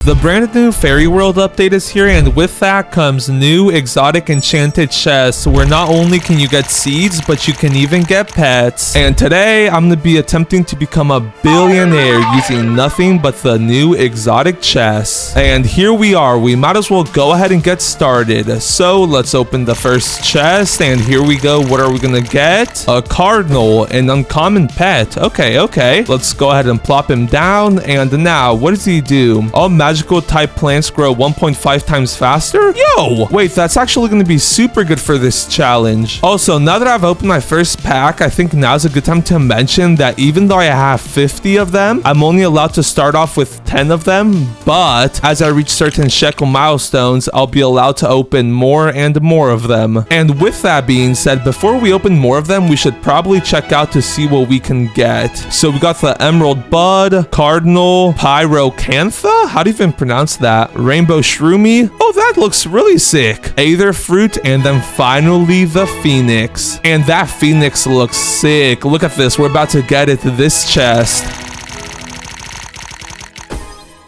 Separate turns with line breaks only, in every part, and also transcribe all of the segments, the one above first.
The brand new Fairy World update is here, and with that comes new exotic enchanted chests where not only can you get seeds, but you can even get pets. And today I'm going to be attempting to become a billionaire using nothing but the new exotic chests. And here we are. We might as well go ahead and get started. So let's open the first chest, and here we go. What are we going to get? A cardinal, an uncommon pet. Okay. Let's go ahead and plop him down. And now, what does he do? All magical type plants grow 1.5 times faster? Yo! Wait, that's actually going to be super good for this challenge. Also, now that I've opened my first pack, I think now's a good time to mention that even though I have 50 of them, I'm only allowed to start off with 10 of them, but as I reach certain shekel milestones, I'll be allowed to open more and more of them. And with that being said, before we open more of them, we should probably check out to see what we can get. So we got the emerald bud, cardinal, pyrocantha? How do you even pronounce that? Rainbow shroomy? Oh, that looks really sick. Aether fruit, and then finally the phoenix. And that phoenix looks sick. Look at this. We're about to get it to this chest.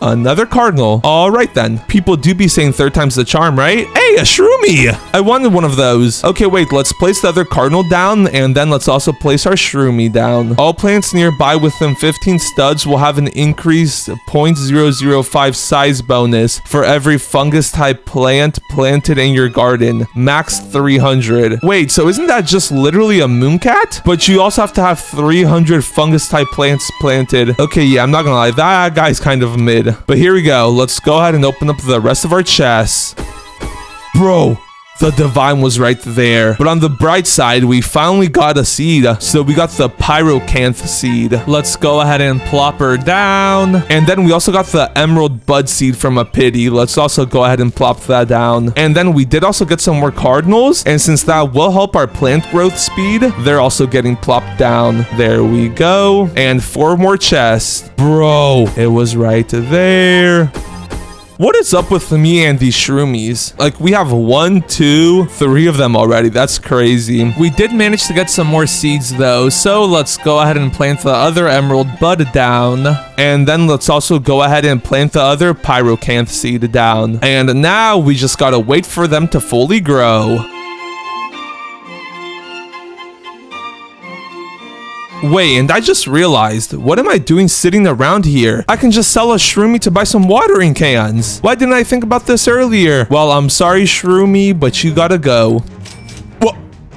Another cardinal. All right then. People do be saying third time's the charm, right? Hey, a shroomy! I wanted one of those. Okay, wait. Let's place the other cardinal down, and then let's also place our shroomy down. All plants nearby within 15 studs will have an increased 0.005 size bonus for every fungus type plant planted in your garden. Max 300. Wait, so isn't that just literally a mooncat? But you also have to have 300 fungus type plants planted. Okay, yeah, I'm not gonna lie. That guy's kind of mid. But here we go. Let's go ahead and open up the rest of our chests. Bro, the divine was right there. But on the bright side, we finally got a seed. So we got the pyrocanth seed. Let's go ahead and plop her down. And then we also got the emerald bud seed from a pity. Let's also go ahead and plop that down. And then we did also get some more cardinals. And since that will help our plant growth speed, they're also getting plopped down. There we go. And 4 more chests. Bro, it was right there. What is up with me and these shroomies? Like, we have 1, 2, 3 of them already. That's crazy. We did manage to get some more seeds though, so let's go ahead and plant the other emerald bud down. And then let's also go ahead and plant the other pyrocanth seed down. And now we just gotta wait for them to fully grow. Wait, and I just realized, what am I doing sitting around here? I can just sell a shroomy to buy some watering cans. Why didn't I think about this earlier? Well, I'm sorry, shroomy, but you gotta go.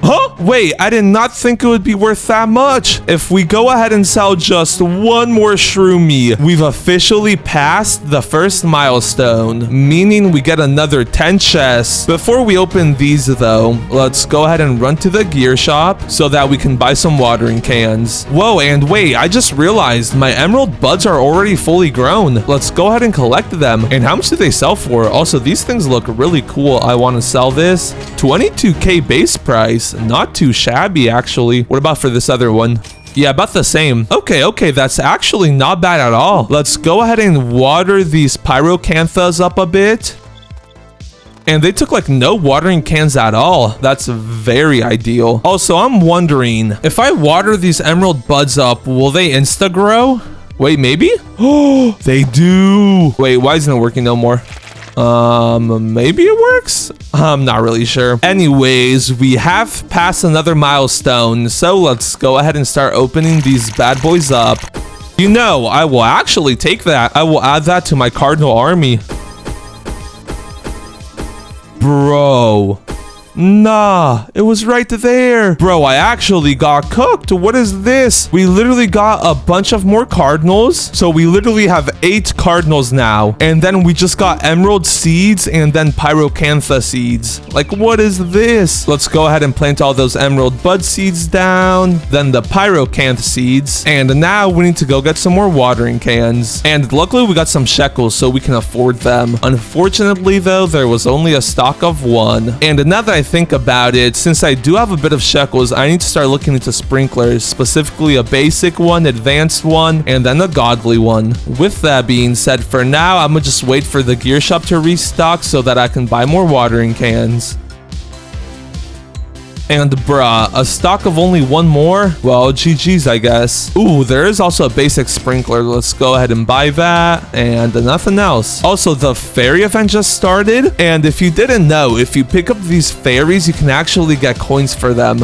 Huh? Wait, I did not think it would be worth that much. If we go ahead and sell just 1 more shroomy, we've officially passed the first milestone, meaning we get another 10 chests. Before we open these though, let's go ahead and run to the gear shop so that we can buy some watering cans. Whoa, and wait, I just realized my emerald buds are already fully grown. Let's go ahead and collect them. And how much do they sell for? Also, these things look really cool. I want to sell this. 22k base price. Not too shabby, actually. What about for this other one? Yeah, about the same. Okay, that's actually not bad at all. Let's go ahead and water these pyrocanthas up a bit. And they took like no watering cans at all. That's very ideal. Also, I'm wondering, if I water these emerald buds up, will they insta-grow? Wait, maybe? Oh, they do. Wait, why isn't it working no more? Maybe it works? I'm not really sure. Anyways, we have passed another milestone, so let's go ahead and start opening these bad boys up. You know, I will actually take that. I will add that to my cardinal army. Bro. Nah, it was right there. Bro, I actually got cooked. What is this? We literally got a bunch of more cardinals. So we literally have 8 cardinals now. And then we just got emerald seeds and then pyrocantha seeds. Like, what is this? Let's go ahead and plant all those emerald bud seeds down. Then the pyrocanth seeds. And now we need to go get some more watering cans. And luckily we got some shekels so we can afford them. Unfortunately though, there was only a stock of 1. And now that I think about it, since I do have a bit of shekels, I need to start looking into sprinklers, specifically a basic one, advanced one, and then a godly one. With that being said, for now, I'm gonna just wait for the gear shop to restock so that I can buy more watering cans. And bruh, a stock of only one more? Well, GG's, I guess. Ooh, there is also a basic sprinkler. Let's go ahead and buy that. And nothing else. Also, the fairy event just started. And if you didn't know, if you pick up these fairies, you can actually get coins for them.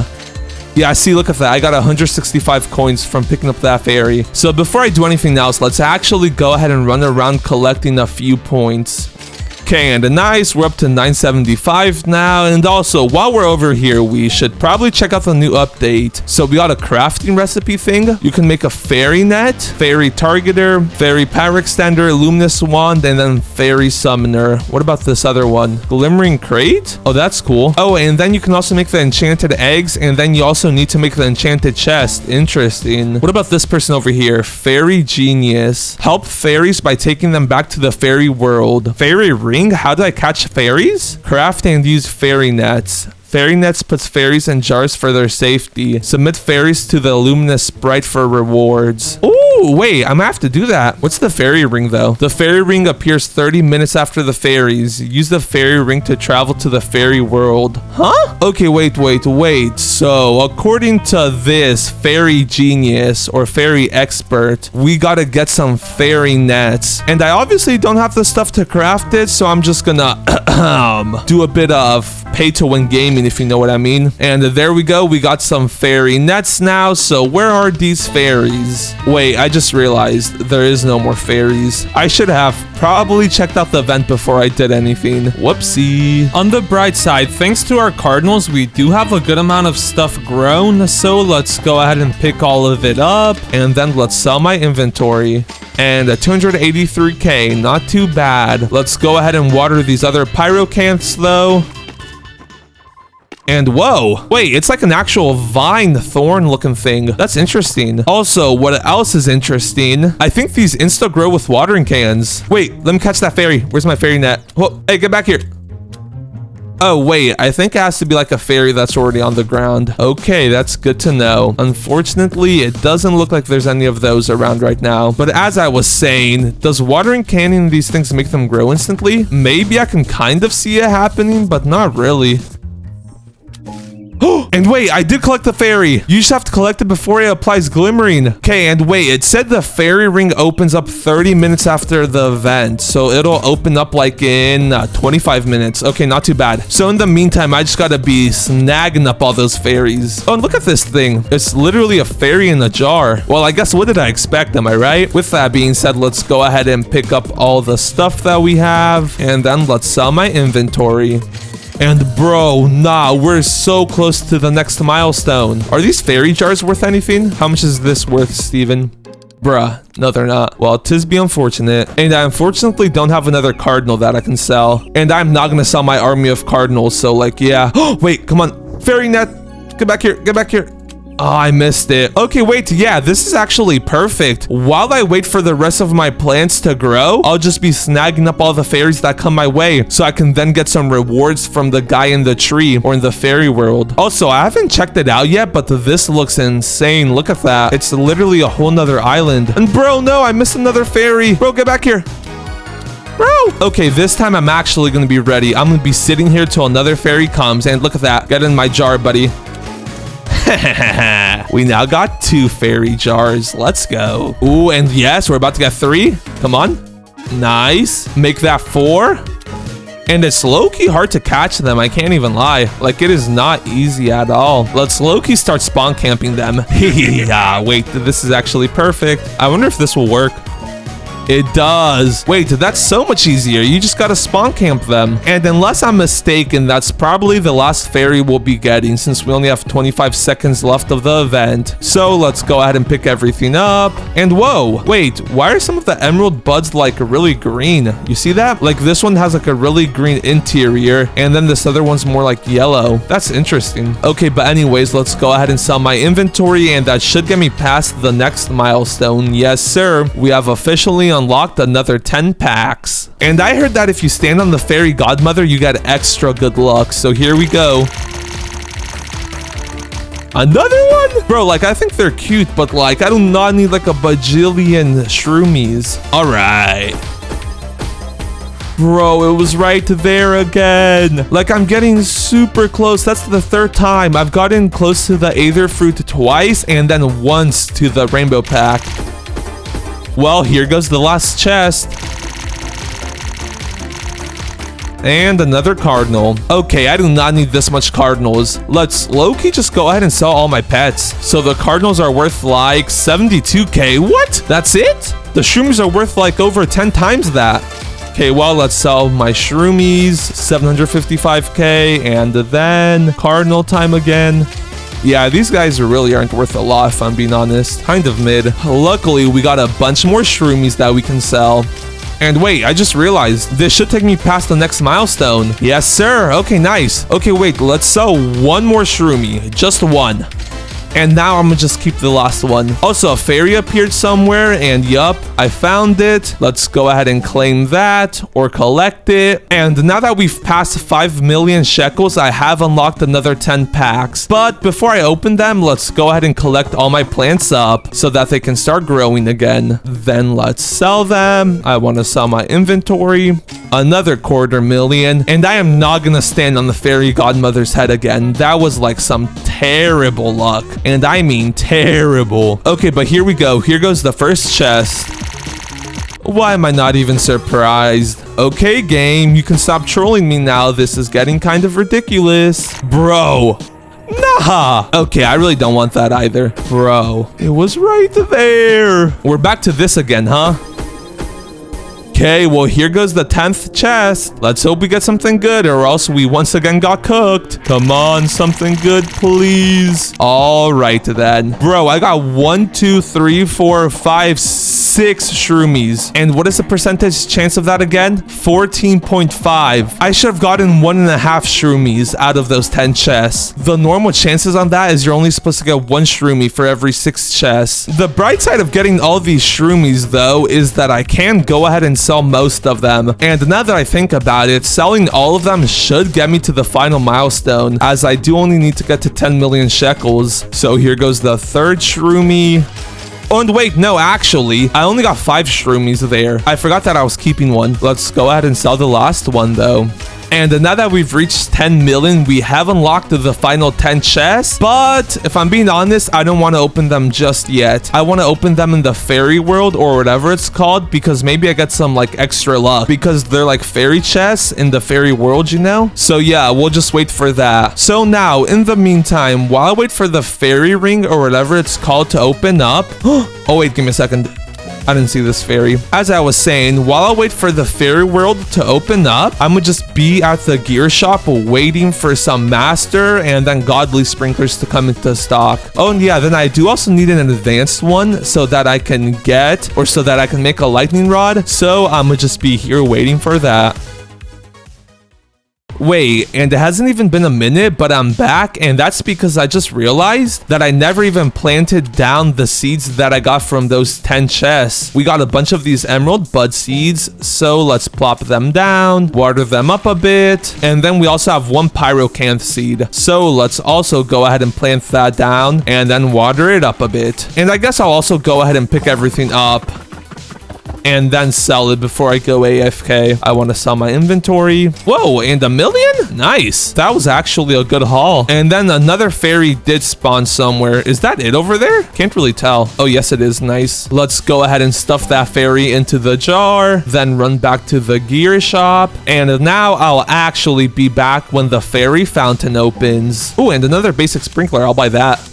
Yeah, see, look at that. I got 165 coins from picking up that fairy. So before I do anything else, let's actually go ahead and run around collecting a few points. Okay, and nice, we're up to 975 now. And also, while we're over here, we should probably check out the new update. So we got a crafting recipe thing. You can make a fairy net, fairy targeter, fairy power extender, luminous wand, and then fairy summoner. What about this other one? Glimmering crate? Oh, that's cool. Oh, and then you can also make the enchanted eggs, and then you also need to make the enchanted chest. Interesting. What about this person over here? Fairy genius. Help fairies by taking them back to the fairy world. Fairy ring? How do I catch fairies? Craft and use fairy nets. Fairy nets puts fairies in jars for their safety. Submit fairies to the luminous sprite for rewards. Ooh, wait, I'm gonna have to do that. What's the fairy ring though? The fairy ring appears 30 minutes after the fairies. Use the fairy ring to travel to the fairy world. Huh? Okay, wait. So, according to this fairy genius or fairy expert, we gotta get some fairy nets. And I obviously don't have the stuff to craft it, so I'm just gonna do a bit of pay to win gaming, if you know what I mean. And there we go. We got some fairy nets now. So where are these fairies? Wait, I just realized there is no more fairies. I should have probably checked out the event before I did anything. Whoopsie. On the bright side, thanks to our cardinals, we do have a good amount of stuff grown. So let's go ahead and pick all of it up. And then let's sell my inventory. And a 283k, not too bad. Let's go ahead and water these other pyrocants though. And whoa, wait, it's like an actual vine thorn looking thing. That's interesting. Also, what else is interesting? I think these insta grow with watering cans. Wait, let me catch that fairy. Where's my fairy net? Whoa, hey, get back here. Oh, wait, I think it has to be like a fairy that's already on the ground. Okay, that's good to know. Unfortunately, it doesn't look like there's any of those around right now. But as I was saying, does watering canning these things make them grow instantly? Maybe I can kind of see it happening, but not really. And wait, I did collect the fairy. You just have to collect it before it applies glimmering. Okay, and wait, it said the fairy ring opens up 30 minutes after the event. So it'll open up like in 25 minutes. Okay, not too bad. So in the meantime, I just gotta be snagging up all those fairies. Oh, and look at this thing. It's literally a fairy in a jar. Well, I guess what did I expect? Am I right? With that being said, let's go ahead and pick up all the stuff that we have. And then let's sell my inventory. And bro, nah, we're so close to the next milestone. Are these fairy jars worth anything? How much is this worth, Steven? Bruh, no, they're not. Well, 'tis be unfortunate. And I unfortunately don't have another cardinal that I can sell. And I'm not gonna sell my army of cardinals, so like, yeah. Oh, wait, come on. Fairy net. Get back here, get back here. Oh, I missed it. Okay, wait. Yeah, this is actually perfect. While I wait for the rest of my plants to grow, I'll just be snagging up all the fairies that come my way so I can then get some rewards from the guy in the tree or in the fairy world. Also, I haven't checked it out yet, but this looks insane. Look at that. It's literally a whole nother island. And bro, no, I missed another fairy. Bro, get back here. Bro. Okay, this time I'm actually going to be ready. I'm going to be sitting here till another fairy comes. And look at that. Get in my jar, buddy. We now got 2 fairy jars. Let's go. Ooh, and yes, we're about to get 3. Come on. Nice. Make that 4. And it's low-key hard to catch them. I can't even lie. Like, it is not easy at all. Let's low-key start spawn camping them. Yeah, wait, this is actually perfect. I wonder if this will work. It does. Wait, that's so much easier. You just gotta spawn camp them. And unless I'm mistaken, that's probably the last fairy we'll be getting since we only have 25 seconds left of the event. So let's go ahead and pick everything up. And whoa, wait, why are some of the emerald buds like really green? You see that? Like this one has like a really green interior and then this other one's more like yellow. That's interesting. Okay, but anyways, let's go ahead and sell my inventory and that should get me past the next milestone. Yes, sir. We have officially unlocked another 10 packs. And I heard that if you stand on the fairy godmother, you get extra good luck. So here we go. Another one? Bro, like, I think they're cute, but like, I do not need like a bajillion shroomies. All right. Bro, it was right there again. Like, I'm getting super close. That's the third time. I've gotten close to the Aether Fruit twice and then once to the Rainbow Pack. Well, here goes the last chest. And another cardinal. Okay, I do not need this much cardinals. Let's low-key just go ahead and sell all my pets. So the cardinals are worth like 72k. What? That's it? The shroomies are worth like over 10 times that. Okay, well, let's sell my shroomies. 755k. And then cardinal time again. Yeah, these guys really aren't worth a lot if I'm being honest. Kind of mid. Luckily, we got a bunch more shroomies that we can sell. And wait, I just realized this should take me past the next milestone. Yes, sir. Okay, nice. Okay, wait, let's sell one more shroomy. Just one. And now I'm gonna just keep the last one. Also, a fairy appeared somewhere, and yup, I found it. Let's go ahead and claim that or collect it. And now that we've passed 5 million shekels, I have unlocked another 10 packs. But before I open them, let's go ahead and collect all my plants up so that they can start growing again. Then let's sell them. I want to sell my inventory. Another 250,000. And I am not gonna stand on the fairy godmother's head again. That was like some terrible luck. And I mean terrible. Okay, but here we go. Here goes the first chest. Why am I not even surprised? Okay, game, you can stop trolling me now. This is getting kind of ridiculous. Bro. Nah. Okay, I really don't want that either. Bro, it was right there. We're back to this again, huh? Okay, well, here goes the 10th chest. Let's hope we get something good or else we once again got cooked. Come on, something good, please. All right, then. Bro, I got 1, 2, 3, 4, 5, 6 shroomies. And what is the percentage chance of that again? 14.5. I should have gotten 1.5 shroomies out of those 10 chests. The normal chances on that is you're only supposed to get 1 shroomie for every 6 chests. The bright side of getting all these shroomies, though, is that I can go ahead and sell most of them. And now that I think about it, selling all of them should get me to the final milestone, as I do only need to get to 10 million shekels. So here goes the third shroomie. Oh, and wait, no, actually, I only got 5 shroomies there. I forgot that I was keeping one. Let's go ahead and sell the last one, though. And now that we've reached 10 million, we have unlocked the final 10 chests. But if I'm being honest, I don't want to open them just yet. I want to open them in the fairy world or whatever it's called, because maybe I get some like extra luck because they're like fairy chests in the fairy world, you know? So yeah, we'll just wait for that. So now, in the meantime, while I wait for the fairy ring or whatever it's called to open up. Oh, wait, give me a second. I didn't see this fairy. As I was saying, while I wait for the fairy world to open up, I'm gonna just be at the gear shop waiting for some master and then godly sprinklers to come into stock. Oh, and yeah, then I do also need an advanced one so that I can get, or so that I can make a lightning rod. So I'm gonna just be here waiting for that. Wait, and it hasn't even been a minute, but I'm back, and that's because I just realized that I never even planted down the seeds that I got from those 10 chests. We got a bunch of these emerald bud seeds, so let's plop them down, water them up a bit, and then we also have 1 pyrocanth seed. So let's also go ahead and plant that down, and then water it up a bit. And I guess I'll also go ahead and pick everything up and then sell it before I go AFK. I want to sell my inventory. Whoa, and 1 million? Nice. That was actually a good haul. And then another fairy did spawn somewhere. Is that it over there? Can't really tell. Oh, yes, it is. Nice. Let's go ahead and stuff that fairy into the jar, then run back to the gear shop. And now I'll actually be back when the fairy fountain opens. Oh, and another basic sprinkler. I'll buy that.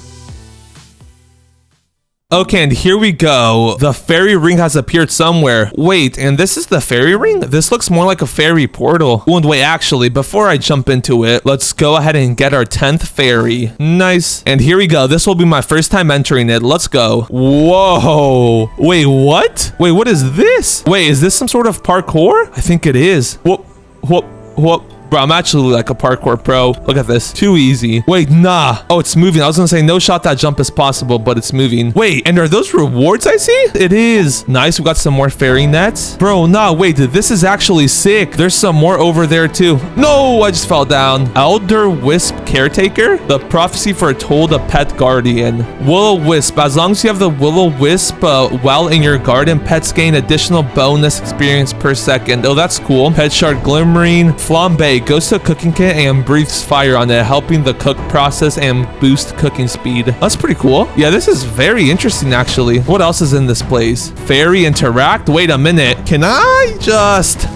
Okay, and here we go. The fairy ring has appeared somewhere. Wait, and this is the fairy ring? This looks more like a fairy portal. Oh, and wait, actually, before I jump into it, let's go ahead and get our 10th fairy. Nice. And here we go. This will be my first time entering it. Let's go. Whoa. Wait, what? Wait, what is this? Wait, is this some sort of parkour? I think it is. Whoop, whoop, whoop. Bro, I'm actually like a parkour pro. Look at this. Too easy. Wait, nah. Oh, it's moving. I was gonna say no shot that jump is possible, but it's moving. Wait, and are those rewards I see? It is. Nice. We got some more fairy nets. Bro, nah, wait. This is actually sick. There's some more over there too. No, I just fell down. Elder Wisp Caretaker. The prophecy foretold a pet guardian. Will-O-Wisp. As long as you have the Will-O-Wisp well in your garden, pets gain additional bonus experience per second. Oh, that's cool. Pet Shard Glimmering. Flambe goes to a cooking kit and breathes fire on it, helping the cook process and boost cooking speed. That's pretty cool. Yeah, this is very interesting actually. What else is in this place? Fairy interact? Wait a minute. Can I just...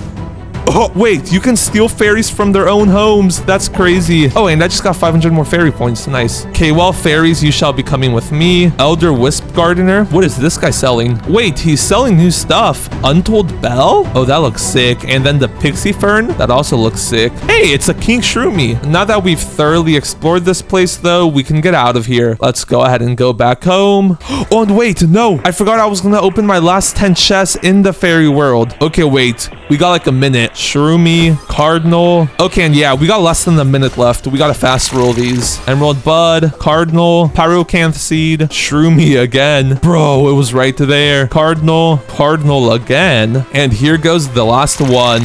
Oh, wait, you can steal fairies from their own homes. That's crazy. Oh, and I just got 500 more fairy points. Nice. Okay, well, fairies, you shall be coming with me. Elder Wisp Gardener. What is this guy selling? Wait, he's selling new stuff. Untold Bell? Oh, that looks sick. And then the Pixie Fern? That also looks sick. Hey, it's a King Shroomy. Now that we've thoroughly explored this place, though, we can get out of here. Let's go ahead and go back home. Oh, and wait, no. I forgot I was going to open my last 10 chests in the fairy world. Okay, wait. We got like a minute. Shroomy, Cardinal. Okay, and yeah, we got less than a minute left. We gotta fast roll these. Emerald Bud, Cardinal, Pyrocanth Seed, Shroomy again. Bro, it was right there. Cardinal, Cardinal again. And here goes the last one.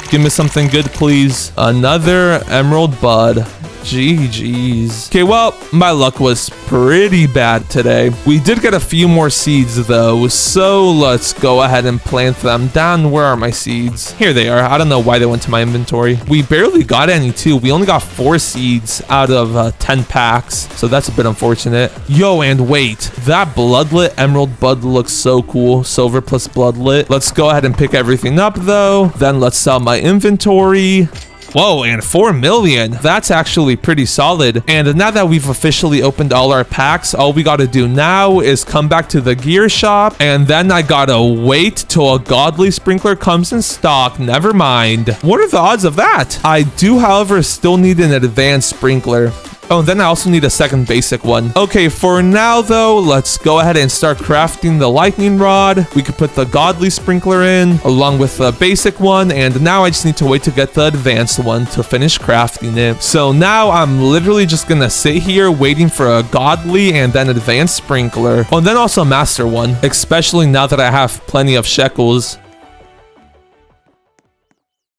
Give me something good, please. Another Emerald Bud. GG's. Okay, well, my luck was pretty bad today. We did get a few more seeds though, so let's go ahead and plant them down. Where are my seeds? Here they are. I don't know why they went to my inventory. We barely got any too. We only got 4 seeds out of 10 packs, so that's a bit unfortunate. Yo, and wait, that bloodlet emerald bud looks so cool. Silver plus bloodlet. Let's go ahead and pick everything up though. Then let's sell my inventory. Whoa, and 4 million. That's actually pretty solid. And now that we've officially opened all our packs, all we gotta do now is come back to the gear shop, and then I gotta wait till a godly sprinkler comes in stock. Never mind. What are the odds of that? I do, however, still need an advanced sprinkler. Oh, and then I also need a second basic one. Okay, for now though, let's go ahead and start crafting the lightning rod. We could put the godly sprinkler in along with the basic one, and now I just need to wait to get the advanced one to finish crafting it. So now I'm literally just gonna sit here waiting for a godly and then advanced sprinkler. Oh, and then also a master one, especially now that I have plenty of shekels.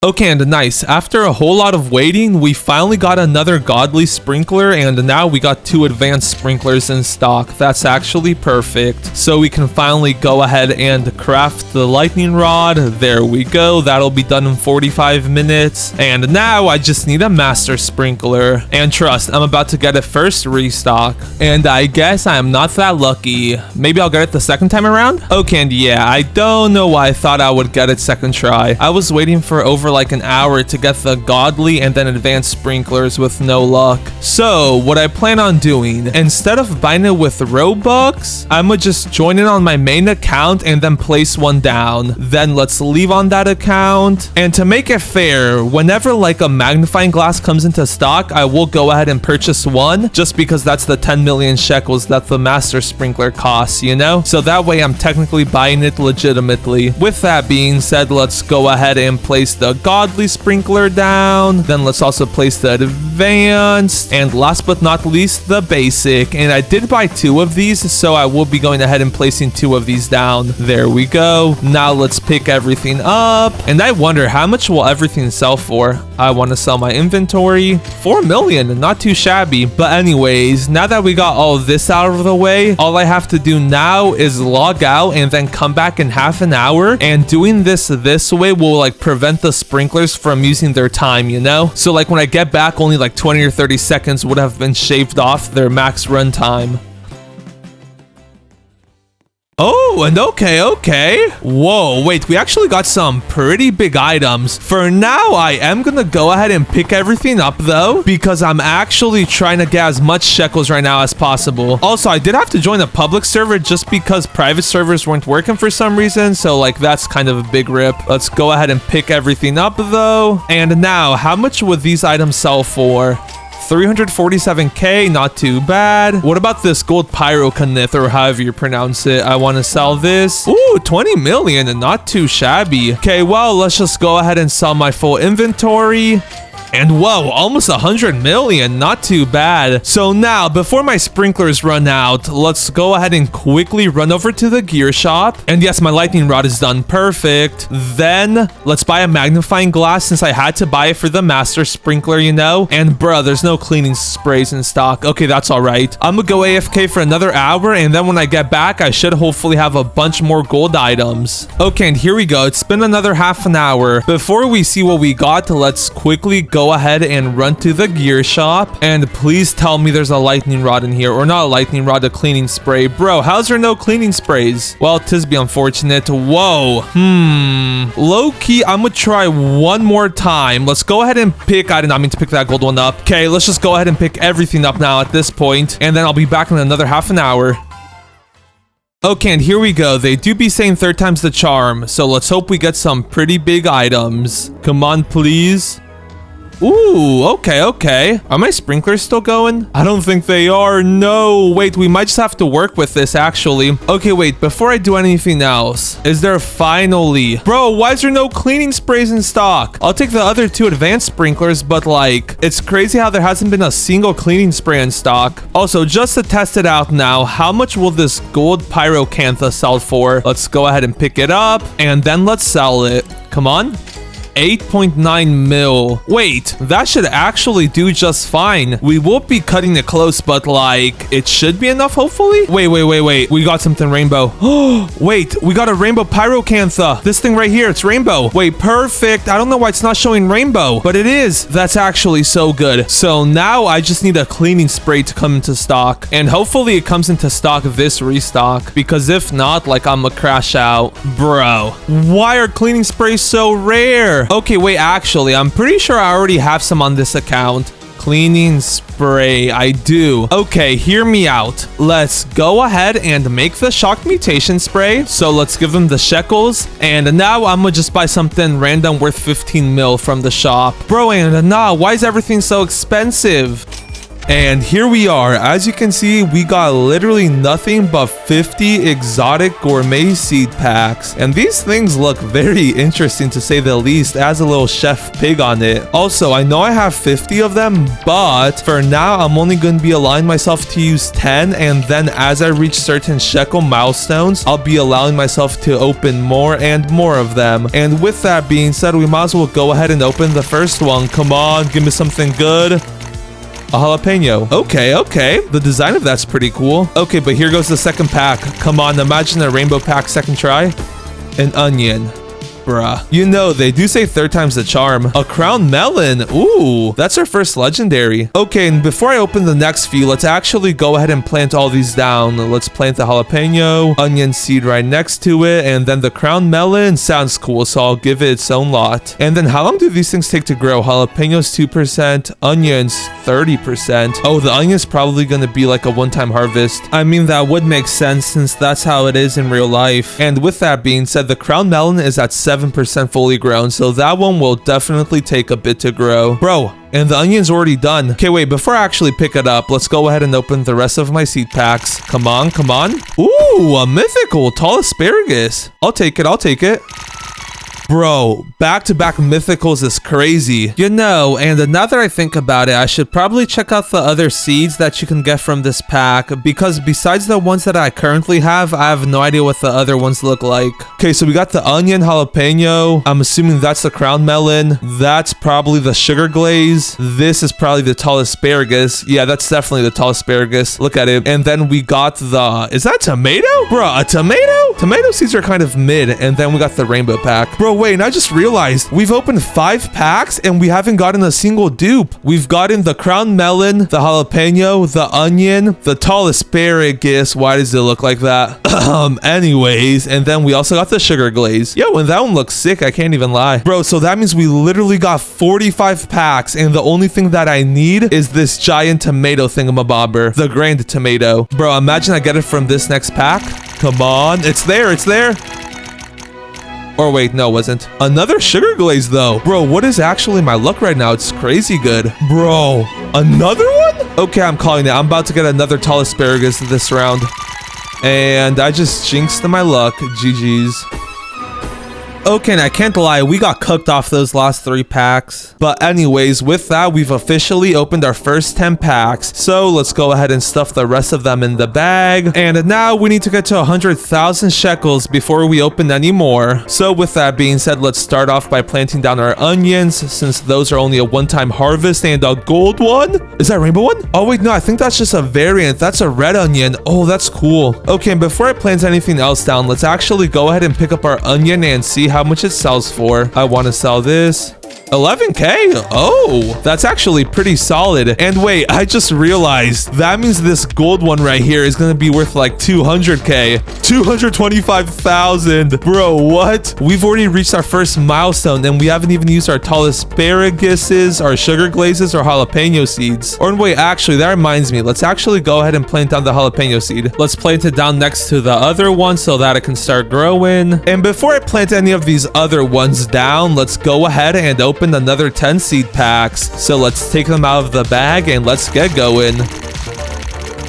Okay, and nice. After a whole lot of waiting, we finally got another godly sprinkler, and now we got 2 advanced sprinklers in stock. That's actually perfect. So we can finally go ahead and craft the lightning rod. There we go. That'll be done in 45 minutes. And now I just need a master sprinkler. And trust, I'm about to get it first restock. And I guess I'm not that lucky. Maybe I'll get it the second time around? Okay, and yeah, I don't know why I thought I would get it second try. I was waiting for over like an hour to get the godly and then advanced sprinklers with no luck. So what I plan on doing, instead of buying it with Robux, I'ma just join in on my main account and then place one down. Then let's leave on that account. And to make it fair, whenever like a magnifying glass comes into stock, I will go ahead and purchase one, just because that's the 10 million shekels that the master sprinkler costs, you know? So that way I'm technically buying it legitimately. With that being said, let's go ahead and place the godly sprinkler down. Then let's also place the advanced, and last but not least, the basic. And I did buy 2 of these, so I will be going ahead and placing 2 of these down. There we go. Now let's pick everything up, and I wonder how much will everything sell for. I want to sell my inventory. 4 million, not too shabby. But anyways, now that we got all this out of the way, all I have to do now is log out and then come back in half an hour, and doing this way will like prevent the sprinklers from using their time, you know? So like when I get back, only like 20 or 30 seconds would have been shaved off their max run time. Oh, and okay. Whoa, wait, we actually got some pretty big items. For now, I am gonna go ahead and pick everything up though, because I'm actually trying to get as much shekels right now as possible. Also, I did have to join a public server just because private servers weren't working for some reason, so like that's kind of a big rip. Let's go ahead and pick everything up though. And now, how much would these items sell for? 347k, not too bad. What about this gold pyrocanith, or however you pronounce it? I want to sell this. Ooh, 20 million, not too shabby. Okay, well, let's just go ahead and sell my full inventory. And whoa, almost 100 million, not too bad. So now, before my sprinklers run out, let's go ahead and quickly run over to the gear shop. And yes, my lightning rod is done. Perfect. Then let's buy a magnifying glass since I had to buy it for the master sprinkler, you know. And bruh, there's no cleaning sprays in stock. Okay, that's all right. I'm gonna go AFK for another hour, and then when I get back, I should hopefully have a bunch more gold items. Okay, and here we go. It's been another half an hour. Before we see what we got, let's quickly go ahead and run to the gear shop. And please tell me there's a lightning rod in here, or not a lightning rod, a cleaning spray. Bro, how's there no cleaning sprays? Well, tis be unfortunate. Whoa. Low-key, I'm gonna try one more time. Let's go ahead and pick, I did not mean to pick that gold one up. Okay, let's just go ahead and pick everything up now at this point, and then I'll be back in another half an hour. Okay, and here we go. They do be saying 3rd time's the charm, so let's hope we get some pretty big items. Come on, please. Ooh, okay. Are my sprinklers still going? I don't think they are. No, wait, we might just have to work with this, actually. Okay, wait, before I do anything else, is there finally... Bro, why is there no cleaning sprays in stock? I'll take the other 2 advanced sprinklers, but like, it's crazy how there hasn't been a single cleaning spray in stock. Also, just to test it out now, how much will this gold pyrocantha sell for? Let's go ahead and pick it up, and then let's sell it. Come on. 8.9 mil. Wait, that should actually do just fine. We won't be cutting it close, but like, it should be enough, hopefully. Wait. We got something rainbow. Oh, wait, we got a rainbow pyrocantha. This thing right here, it's rainbow. Wait, perfect. I don't know why it's not showing rainbow, but it is. That's actually so good. So now I just need a cleaning spray to come into stock, and hopefully it comes into stock this restock, because if not, like, I'm gonna crash out. Bro, why are cleaning sprays so rare? Okay, wait, actually, I'm pretty sure I already have some on this account. Cleaning spray, I do. Okay, hear me out. Let's go ahead and make the shock mutation spray. So let's give them the shekels. And now I'm gonna just buy something random worth 15 mil from the shop. Bro, and nah, why is everything so expensive? And here we are. As you can see, we got literally nothing but 50 exotic gourmet seed packs. And these things look very interesting, to say the least. It has a little chef pig on it. Also, I know I have 50 of them, but for now, I'm only going to be allowing myself to use 10. And then as I reach certain shekel milestones, I'll be allowing myself to open more and more of them. And with that being said, we might as well go ahead and open the first one. Come on, give me something good. A jalapeno. Okay. The design of that's pretty cool. Okay, but here goes the second pack. Come on, imagine a rainbow pack second try. An onion. Bruh. You know, they do say 3rd time's the charm. A crown melon. Ooh, that's our first legendary. Okay, and before I open the next few, let's actually go ahead and plant all these down. Let's plant the jalapeno, onion seed right next to it, and then the crown melon sounds cool, so I'll give it its own lot. And then how long do these things take to grow? Jalapenos 2%, onions 30%. Oh, the onion's probably gonna be like a one-time harvest. I mean, that would make sense since that's how it is in real life. And with that being said, the crown melon is at 7% fully grown, so that one will definitely take a bit to grow. Bro, and the onion's already done. Okay, wait, before I actually pick it up, let's go ahead and open the rest of my seed packs. Come on. Ooh, a mythical tall asparagus. I'll take it. Bro, back-to-back mythicals is crazy. You know, and now that I think about it, I should probably check out the other seeds that you can get from this pack, because besides the ones that I currently have, I have no idea what the other ones look like. Okay, so we got the onion jalapeno. I'm assuming that's the crown melon. That's probably the sugar glaze. This is probably the tall asparagus. Yeah, that's definitely the tall asparagus. Look at it. And then we got the... Is that tomato? Bro, a tomato? Tomato seeds are kind of mid. And then we got the rainbow pack. Bro, wait, and I just realized we've opened 5 packs and we haven't gotten a single dupe. We've gotten the crown melon, the jalapeno, the onion, the tall asparagus. Why does it look like that? Anyways, and then we also got the sugar glaze. Yo, and that one looks sick. I can't even lie. Bro, so that means we literally got 45 packs and the only thing that I need is this giant tomato thingamabobber, the grand tomato. Bro, imagine I get it from this next pack. Come on. It's there. Or wait, no, it wasn't. Another sugar glaze though. Bro, what is actually my luck right now? It's crazy good. Bro, Another one? Okay, I'm calling it. I'm about to get another tall asparagus this round. And I just jinxed my luck. GG's. Okay, and I can't lie, we got cooked off those last 3 packs. But anyways, with that, we've officially opened our first 10 packs. So let's go ahead and stuff the rest of them in the bag. And now we need to get to 100,000 shekels before we open any more. So with that being said, let's start off by planting down our onions, since those are only a one-time harvest. And a gold one? Is that a rainbow one? Oh wait, no, I think that's just a variant. That's a red onion. Oh, that's cool. Okay, and before I plant anything else down, let's actually go ahead and pick up our onion and see how much it sells for. I want to sell this. 11k? Oh, that's actually pretty solid. And wait, I just realized that means this gold one right here is going to be worth like 200k. 225,000. Bro, what? We've already reached our first milestone and we haven't even used our tall asparaguses, our sugar glazes, or jalapeno seeds. Or wait, actually, that reminds me. Let's actually go ahead and plant down the jalapeno seed. Let's plant it down next to the other one so that it can start growing. And before I plant any of these other ones down, let's go ahead and open another 10 seed packs. So let's take them out of the bag and let's get going.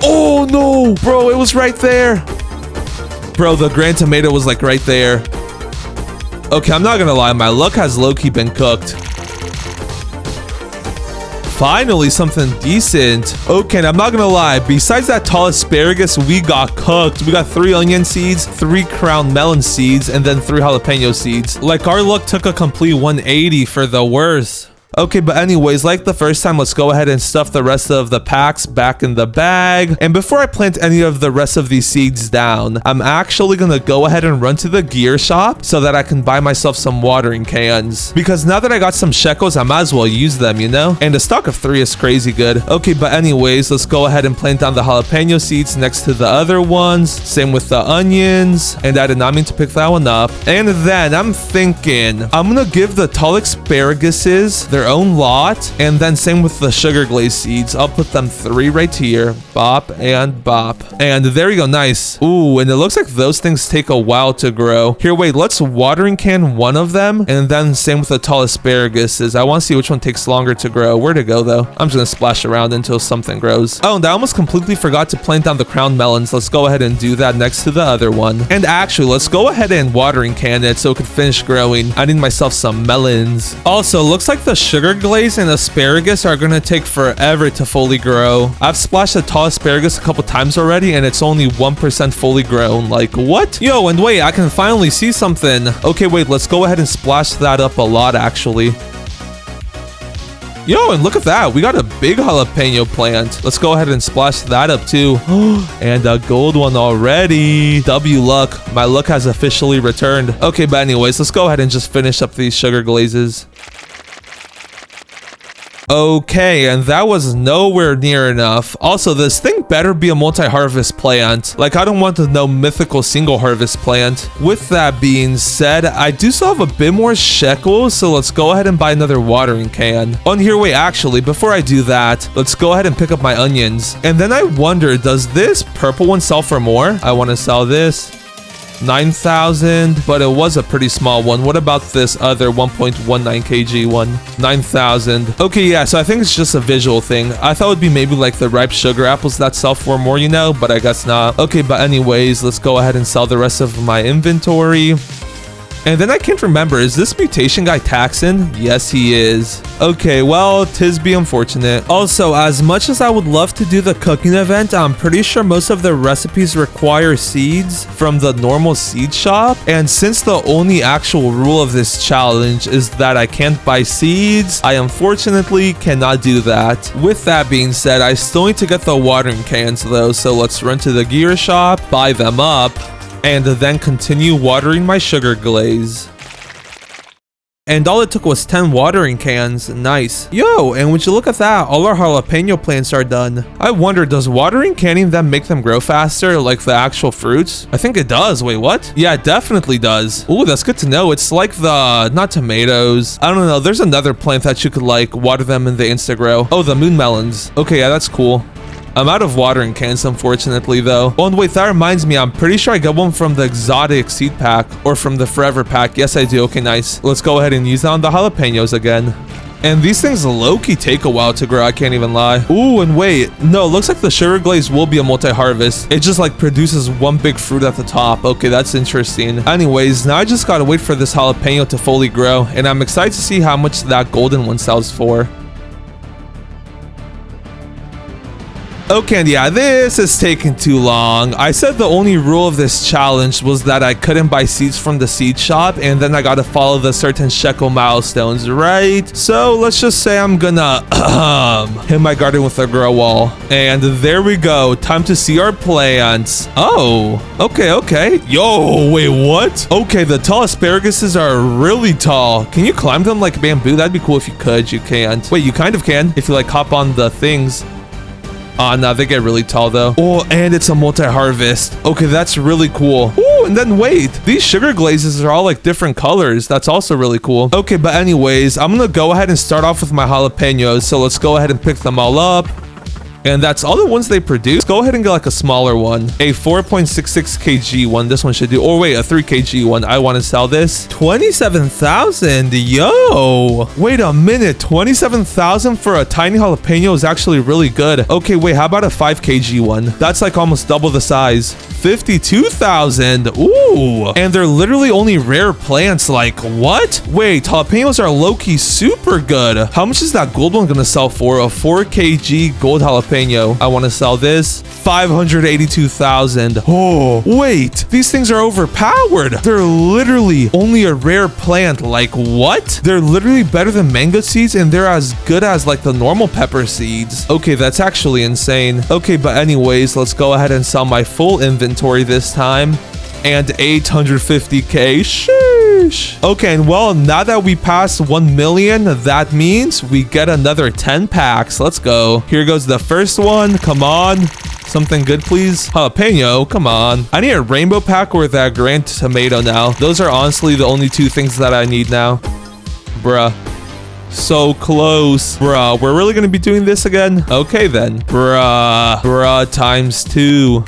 Oh no, bro, it was right there. Bro, the grand tomato was like right there. Okay, I'm not gonna lie, my luck has low-key been cooked. Finally, something decent. Okay, and I'm not gonna lie, besides that tall asparagus, we got cooked. We got 3 onion seeds, 3 crown melon seeds, and then 3 jalapeno seeds. Like, our luck took a complete 180 for the worst. Okay, but anyways, like the first time, let's go ahead and stuff the rest of the packs back in the bag. And before I plant any of the rest of these seeds down, I'm actually gonna go ahead and run to the gear shop so that I can buy myself some watering cans. Because now that I got some shekels, I might as well use them, you know? And a stock of 3 is crazy good. Okay, but anyways, let's go ahead and plant down the jalapeno seeds next to the other ones. Same with the onions. And I did not mean to pick that one up. And then I'm thinking, I'm gonna give the tall asparaguses their own lot, and then same with the sugar glaze seeds. I'll put them 3 right here. Bop and bop. And there you go, nice. Ooh, and it looks like those things take a while to grow. Here, wait, let's watering can one of them, and then same with the tall asparaguses. I want to see which one takes longer to grow. Where to go though? I'm just gonna splash around until something grows. Oh, and I almost completely forgot to plant down the crown melons. Let's go ahead and do that next to the other one. And actually, let's go ahead and watering can it so it could finish growing. I need myself some melons. Also, looks like the sugar glaze and asparagus are gonna take forever to fully grow. I've splashed the tall asparagus a couple times already and it's only 1% fully grown. Like, what? Yo, and wait, I can finally see something. Okay, wait, let's go ahead and splash that up a lot, actually. Yo, and look at that. We got a big jalapeno plant. Let's go ahead and splash that up too. And a gold one already. W luck. My luck has officially returned. Okay, but anyways, let's go ahead and just finish up these sugar glazes. Okay, and that was nowhere near enough. Also, this thing better be a multi-harvest plant. Like, I don't want no mythical single harvest plant. With that being said, I do still have a bit more shekels, so let's go ahead and buy another watering can. On here, wait, actually, before I do that, let's go ahead and pick up my onions. And then I wonder, does this purple one sell for more? I want to sell this. 9,000, but it was a pretty small one. What about this other 1.19 kg one? 9,000. Okay, yeah, so I think it's just a visual thing. I thought it would be maybe like the ripe sugar apples that sell for more, you know, but I guess not. Okay, but anyways, let's go ahead and sell the rest of my inventory. And then I can't remember, is this mutation guy taxing? Yes, he is. Okay, well, 'tis be unfortunate. Also, as much as I would love to do the cooking event, I'm pretty sure most of the recipes require seeds from the normal seed shop. And since the only actual rule of this challenge is that I can't buy seeds, I unfortunately cannot do that. With that being said, I still need to get the watering cans though, so let's run to the gear shop, buy them up, and then continue watering my sugar glaze. And all it took was 10 watering cans. Nice. Yo, and would you look at that, all our jalapeno plants are done. I wonder, does watering canning them make them grow faster, like the actual fruits? I think it does. Wait, what? Yeah, it definitely does. Ooh, that's good to know. It's like the, not tomatoes. I don't know. There's another plant that you could like water them and they insta grow. Oh, the moon melons. Okay, yeah, that's cool. I'm out of watering cans, unfortunately, though. Oh, and wait, that reminds me. I'm pretty sure I got one from the exotic seed pack or from the forever pack. Yes, I do. Okay, nice. Let's go ahead and use that on the jalapenos again. And these things low-key take a while to grow, I can't even lie. Ooh, and wait. No, it looks like the sugar glaze will be a multi-harvest. It just like produces one big fruit at the top. Okay, that's interesting. Anyways, now I just gotta wait for this jalapeno to fully grow. And I'm excited to see how much that golden one sells for. Okay, and yeah, this is taking too long. I said the only rule of this challenge was that I couldn't buy seeds from the seed shop, and then I gotta follow the certain shekel milestones, right? So let's just say I'm gonna hit my garden with a grow wall. And there we go. Time to see our plants. Oh, okay. Yo, wait, what? Okay, the tall asparaguses are really tall. Can you climb them like bamboo? That'd be cool if you could. You can't. Wait, you kind of can if you like hop on the things. No, they get really tall though. Oh, and it's a multi-harvest. Okay, that's really cool. Ooh, and then wait, these sugar glazes are all like different colors. That's also really cool. Okay, but anyways, I'm gonna go ahead and start off with my jalapenos. So let's go ahead and pick them all up. And that's all the ones they produce. Go ahead and get like a smaller one. A 4.66 kg one. This one should do. Or wait, a 3 kg one. I want to sell this. 27,000. Yo. Wait a minute. 27,000 for a tiny jalapeno is actually really good. Okay, wait. How about a 5 kg one? That's like almost double the size. 52,000. Ooh. And they're literally only rare plants. Like, what? Wait, jalapenos are low-key super good. How much is that gold one going to sell for? A 4 kg gold jalapeno. I want to sell this. 582,000. Oh, wait. These things are overpowered. They're literally only a rare plant. Like, what? They're literally better than mango seeds, and they're as good as like the normal pepper seeds. Okay, that's actually insane. Okay, but anyways, let's go ahead and sell my full inventory this time. And 850k. Sheesh. Okay, and well, now that we passed 1 million, that means we get another 10 packs. Let's go. Here goes the first one. Come on. Something good, please. Jalapeno, come on. I need a rainbow pack or that grand tomato now. Those are honestly the only two things that I need now. Bruh. So close. Bruh, we're really gonna be doing this again? Okay, then. Bruh times 2.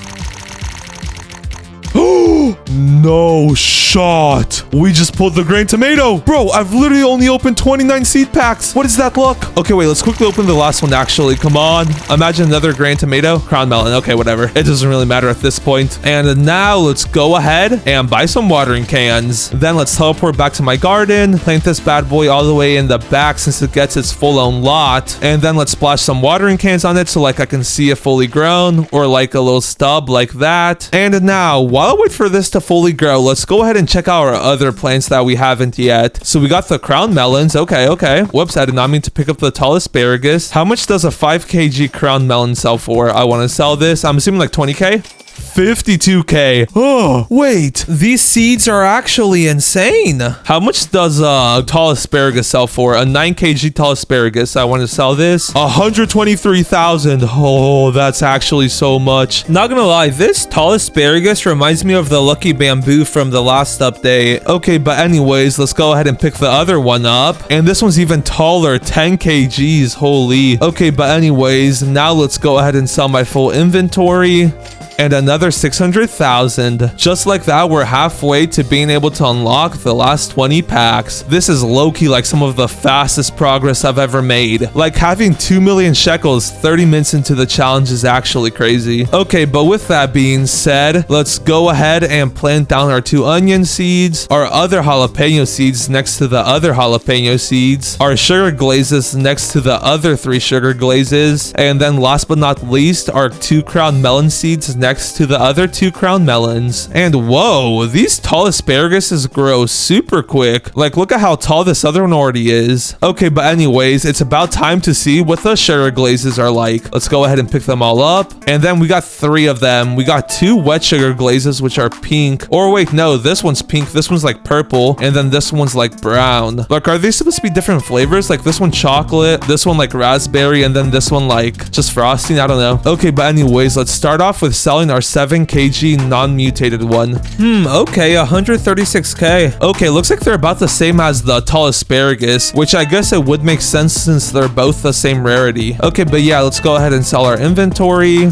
No shot. We just pulled the grain tomato. Bro, I've literally only opened 29 seed packs. What is that luck? Okay, wait, let's quickly open the last one actually. Come on. Imagine another grain tomato. Crown melon. Okay, whatever. It doesn't really matter at this point. And now let's go ahead and buy some watering cans. Then let's teleport back to my garden. Plant this bad boy all the way in the back since it gets its full-on lot. And then let's splash some watering cans on it so like I can see it fully grown or like a little stub like that. And now, while I wait for this to fully grow, let's go ahead and check out our other plants that we haven't yet. So we got the crown melons. Okay. Whoops, I did not mean to pick up the tall asparagus. How much does a 5 kg crown melon sell for? I want to sell this. I'm assuming like 20k. 52k. Oh, wait. These seeds are actually insane. How much does tall asparagus sell for? A 9 kg tall asparagus. I want to sell this. 123,000. Oh, that's actually so much. Not gonna lie, this tall asparagus reminds me of the lucky bamboo from the last update. Okay, but anyways, let's go ahead and pick the other one up. And this one's even taller, 10 kgs. Holy. Okay, but anyways, now let's go ahead and sell my full inventory. And another 600,000. Just like that, we're halfway to being able to unlock the last 20 packs. This is low-key like some of the fastest progress I've ever made. Like having 2 million shekels 30 minutes into the challenge is actually crazy. Okay, but with that being said, let's go ahead and plant down our 2 onion seeds, our other jalapeno seeds next to the other jalapeno seeds, our sugar glazes next to the other 3 sugar glazes, and then last but not least, our 2 crown melon seeds next to the other 2 crown melons. And whoa, these tall asparaguses grow super quick. Like, look at how tall this other one already is. Okay, but anyways, it's about time to see what the sugar glazes are like. Let's go ahead and pick them all up. And then we got 3 of them. We got 2 wet sugar glazes, which are pink. Or wait, no, this one's pink. This one's like purple. And then this one's like brown. Like, are they supposed to be different flavors? Like this one chocolate, this one like raspberry, and then this one like just frosting. I don't know. Okay, but anyways, let's start off with selling our 7 kg non-mutated one. Okay, 136k. Okay, looks like they're about the same as the tall asparagus, which I guess it would make sense since they're both the same rarity. Okay, but yeah, let's go ahead and sell our inventory.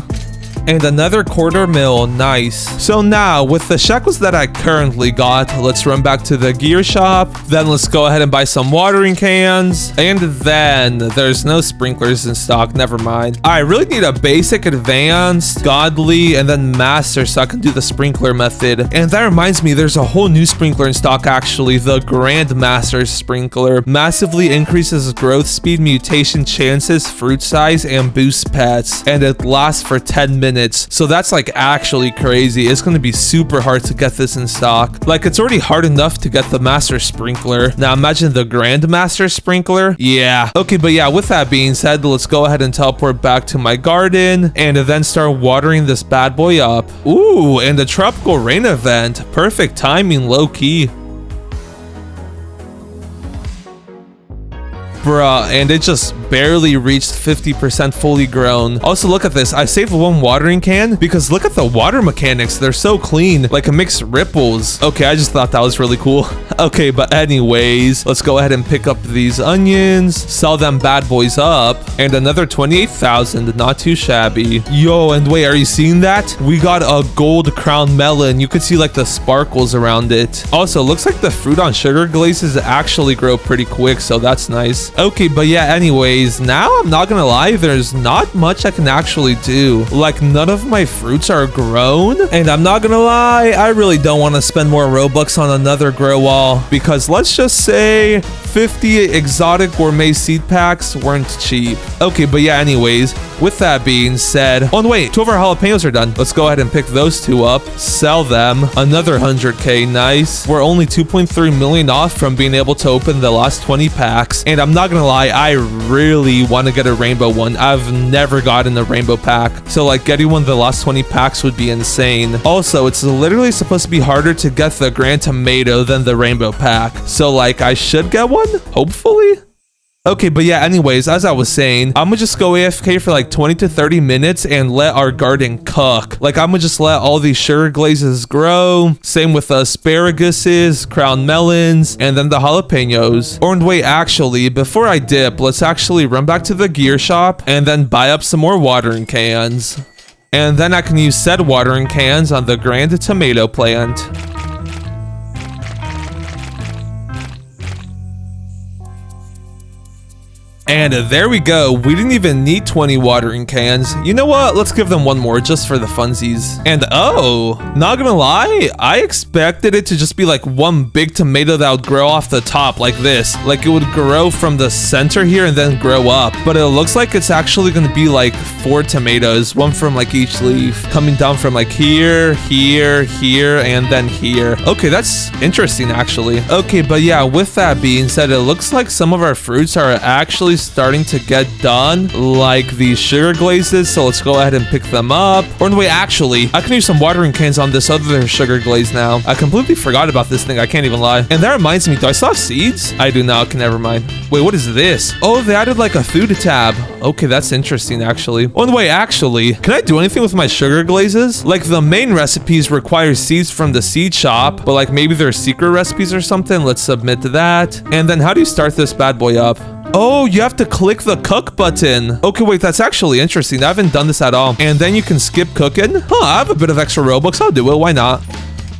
And another quarter mil. Nice. So now, with the shekels that I currently got, let's run back to the gear shop. Then let's go ahead and buy some watering cans. And then there's no sprinklers in stock. Never mind. I really need a basic, advanced, godly, and then master so I can do the sprinkler method. And that reminds me, there's a whole new sprinkler in stock actually. The Grandmaster sprinkler. Massively increases growth speed, mutation chances, fruit size, and boosts pets. And it lasts for 10 minutes. So that's like actually crazy. It's going to be super hard to get this in stock. Like, it's already hard enough to get the master sprinkler. Now imagine the Grandmaster sprinkler. Yeah. Okay, but yeah, with that being said, let's go ahead and teleport back to my garden and then start watering this bad boy up. Ooh, and the tropical rain event. Perfect timing, low key. Bruh, and it just barely reached 50% fully grown. Also, look at this. I saved one watering can because look at the water mechanics. They're so clean. Like, it makes ripples. Okay, I just thought that was really cool. Okay, but anyways, let's go ahead and pick up these onions, sell them bad boys up, and another 28,000. Not too shabby. Yo, and wait, are you seeing that? We got a gold crown melon. You could see like the sparkles around it. Also, looks like the fruit on sugar glazes actually grow pretty quick, so that's nice. Okay, but yeah, anyways, now I'm not gonna lie, there's not much I can actually do. Like, none of my fruits are grown, and I'm not gonna lie, I really don't want to spend more Robux on another grow wall, because let's just say 50 exotic gourmet seed packs weren't cheap. Okay, but yeah, anyways, with that being said, oh, and wait, 2 of our jalapenos are done. Let's go ahead and pick those 2 up, sell them, another 100k, nice. We're only 2.3 million off from being able to open the last 20 packs, and I'm not gonna lie, I really want to get a rainbow one. I've never gotten a rainbow pack, so like getting one of the last 20 packs would be insane. Also, it's literally supposed to be harder to get the grand tomato than the rainbow pack, so like I should get one, hopefully. Okay, but yeah, anyways, as I was saying, I'm gonna just go AFK for like 20 to 30 minutes and let our garden cook. Like, I'm gonna just let all these sugar glazes grow. Same with the asparaguses, crown melons, and then the jalapenos. Or wait, actually, before I dip, let's actually run back to the gear shop and then buy up some more watering cans. And then I can use said watering cans on the grand tomato plant. And there we go. We didn't even need 20 watering cans. You know what? Let's give them one more just for the funsies. And oh, not gonna lie, I expected it to just be like one big tomato that would grow off the top like this. Like it would grow from the center here and then grow up. But it looks like it's actually gonna be like 4 tomatoes, one from like each leaf, coming down from like here, here, here, and then here. Okay, that's interesting actually. Okay, but yeah, with that being said, it looks like some of our fruits are actually starting to get done, like these sugar glazes, so let's go ahead and pick them up. Or wait, actually, I can use some watering cans on this other sugar glaze now. I completely forgot about this thing, I can't even lie. And that reminds me, do I still have seeds? I do now, okay, never mind. Wait, what is this? Oh, they added like a food tab. Okay, that's interesting actually. Oh, wait, actually, can I do anything with my sugar glazes? Like the main recipes require seeds from the seed shop, but like maybe they're secret recipes or something. Let's submit to that. And then how do you start this bad boy up? Oh, you have to click the cook button. Okay, wait, that's actually interesting. I haven't done this at all. And then you can skip cooking. Huh, I have a bit of extra Robux. I'll do it. Why not?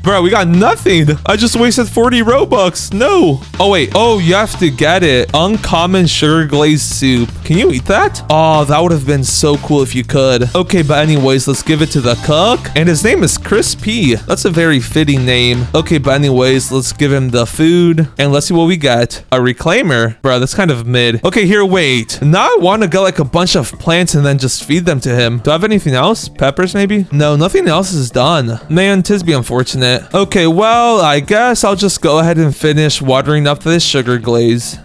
Bro, we got nothing. I just wasted 40 Robux. No. Oh, wait. Oh, you have to get it. Uncommon sugar glazed soup. Can you eat that? Oh, that would have been so cool if you could. Okay, but anyways, let's give it to the cook. And his name is Crispy. That's a very fitting name. Okay, but anyways, let's give him the food. And let's see what we get. A reclaimer. Bro, that's kind of mid. Okay, here, wait. Now I want to get like a bunch of plants and then just feed them to him. Do I have anything else? Peppers, maybe? No, nothing else is done. Man, 'tis be unfortunate. Okay, well, I guess I'll just go ahead and finish watering up this sugar glaze.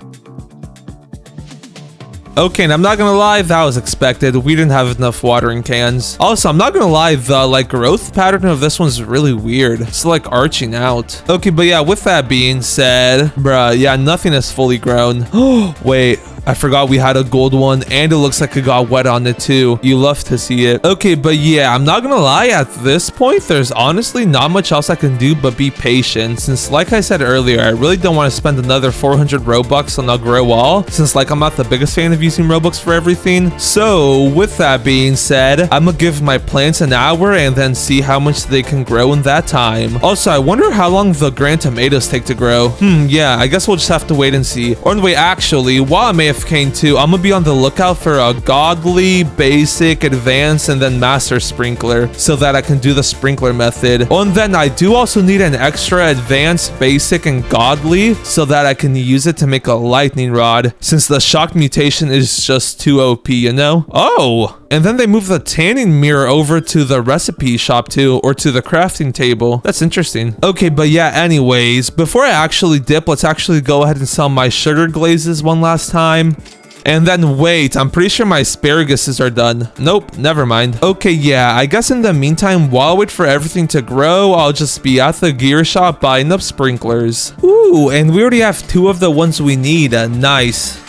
Okay, and I'm not gonna lie, that was expected. We didn't have enough watering cans. Also, I'm not gonna lie, the like growth pattern of this one's really weird. It's like arching out. Okay, but yeah, with that being said, bruh, yeah, nothing is fully grown. Oh, wait. I forgot we had a gold one, and it looks like it got wet on it too. You love to see it. Okay, but yeah, I'm not gonna lie, at this point, there's honestly not much else I can do but be patient, since like I said earlier, I really don't want to spend another 400 Robux on a grow wall, since like I'm not the biggest fan of using Robux for everything. So with that being said, I'm gonna give my plants an hour and then see how much they can grow in that time. Also, I wonder how long the grand tomatoes take to grow. Yeah, I guess we'll just have to wait and see. Or wait, actually, while I'm AFKing too, I'm gonna be on the lookout for a godly, basic, advanced, and then master sprinkler, so that I can do the sprinkler method. Oh, and then I do also need an extra advanced, basic, and godly, so that I can use it to make a lightning rod, since the shock mutation is just too OP, you know? Oh! And then they move the tanning mirror over to the recipe shop too, or to the crafting table. That's interesting. Okay, but yeah, anyways, before I actually dip, let's actually go ahead and sell my sugar glazes one last time. And then wait, I'm pretty sure my asparaguses are done. Nope, never mind. Okay, yeah, I guess in the meantime, while I wait for everything to grow, I'll just be at the gear shop buying up sprinklers. Ooh, and we already have 2 of the ones we need. Nice.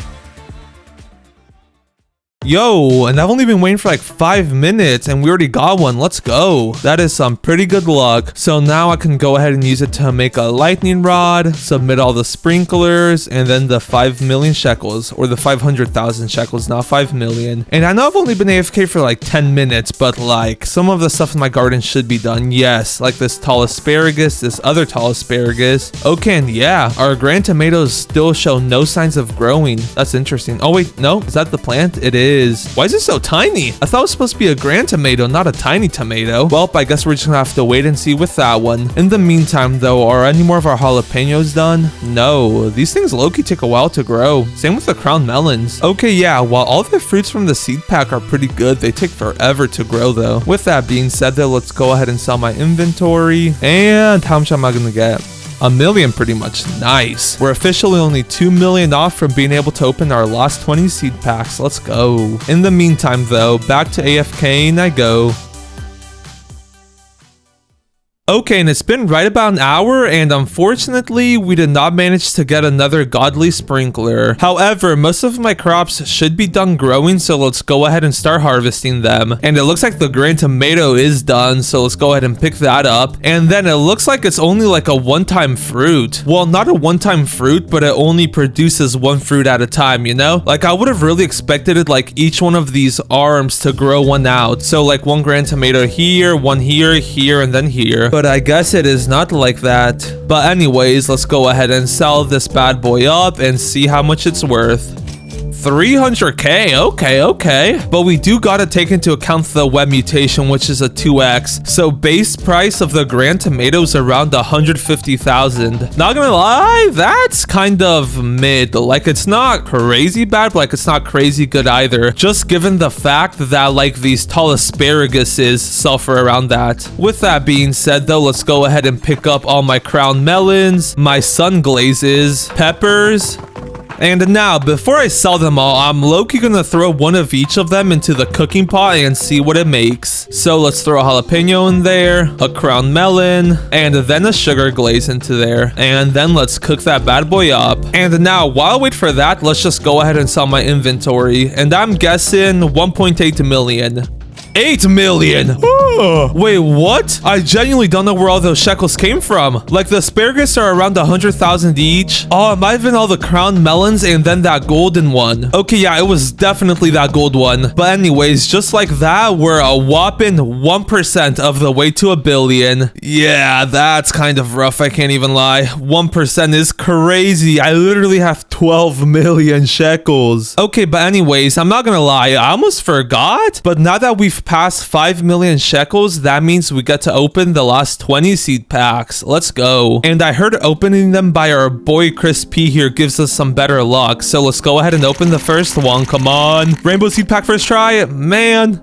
Yo, and I've only been waiting for like 5 minutes and we already got one. Let's go. That is some pretty good luck. So now I can go ahead and use it to make a lightning rod, submit all the sprinklers, and then the 5 million shekels, or the 500,000 shekels, not 5 million. And I know I've only been AFK for like 10 minutes, but like some of the stuff in my garden should be done. Yes, like this tall asparagus, this other tall asparagus. Okay, and yeah, our grand tomatoes still show no signs of growing. That's interesting. Oh wait, no, is that the plant? It is. Why is it so tiny? I thought it was supposed to be a grand tomato, not a tiny tomato. Well, I guess we're just gonna have to wait and see with that one. In the meantime though, are any more of our jalapenos done? No, these things low-key take a while to grow. Same with the crown melons. Okay, yeah, while all the fruits from the seed pack are pretty good, they take forever to grow though. With that being said though, let's go ahead and sell my inventory. And how much am I gonna get? 1 million pretty much. Nice. We're officially only 2 million off from being able to open our last 20 seed packs. Let's go. In the meantime though, back to AFKing I go. Okay, and it's been right about an hour, and unfortunately, we did not manage to get another godly sprinkler. However, most of my crops should be done growing, so let's go ahead and start harvesting them. And it looks like the grand tomato is done, so let's go ahead and pick that up. And then it looks like it's only like a one-time fruit. Well, not a one-time fruit, but it only produces 1 fruit at a time, you know? Like, I would have really expected it, like, each one of these arms to grow 1 out. So, like, 1 grand tomato here, 1 here, here, and then here. But I guess it is not like that. But anyways, let's go ahead and sell this bad boy up and see how much it's worth. 300k. Okay. But we do gotta take into account the web mutation, which is a 2x. So base price of the grand tomatoes around 150,000. Not gonna lie, that's kind of mid. Like, it's not crazy bad, but like it's not crazy good either. Just given the fact that like these tall asparaguses sell for around that. With that being said though, let's go ahead and pick up all my crown melons, my sun glazes, peppers. And now, before I sell them all, I'm low-key gonna throw 1 of each of them into the cooking pot and see what it makes. So let's throw a jalapeno in there, a crown melon, and then a sugar glaze into there. And then let's cook that bad boy up. And now, while I wait for that, let's just go ahead and sell my inventory. And I'm guessing 1.8 million. 8 million. Wait, what? I genuinely don't know where all those shekels came from. Like, the asparagus are around 100,000 each. Oh, it might have been all the crown melons and then that golden one. Okay, yeah, it was definitely that gold one. But anyways, just like that, we're a whopping 1% of the way to 1 billion. Yeah, that's kind of rough, I can't even lie. 1% is crazy. I literally have 12 million shekels. Okay, but anyways, I'm not gonna lie, I almost forgot. But now that we've passed 5 million shekels, that means we get to open the last 20 seed packs. Let's go. And I heard opening them by our boy Chris P here gives us some better luck. So let's go ahead and open the first one. Come on. Rainbow seed pack first try. Man.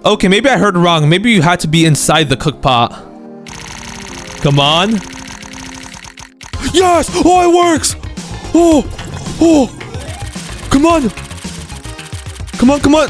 Okay, maybe I heard wrong. Maybe you had to be inside the cook pot. Come on. Yes! Oh, it works! Oh! Come on! Come on!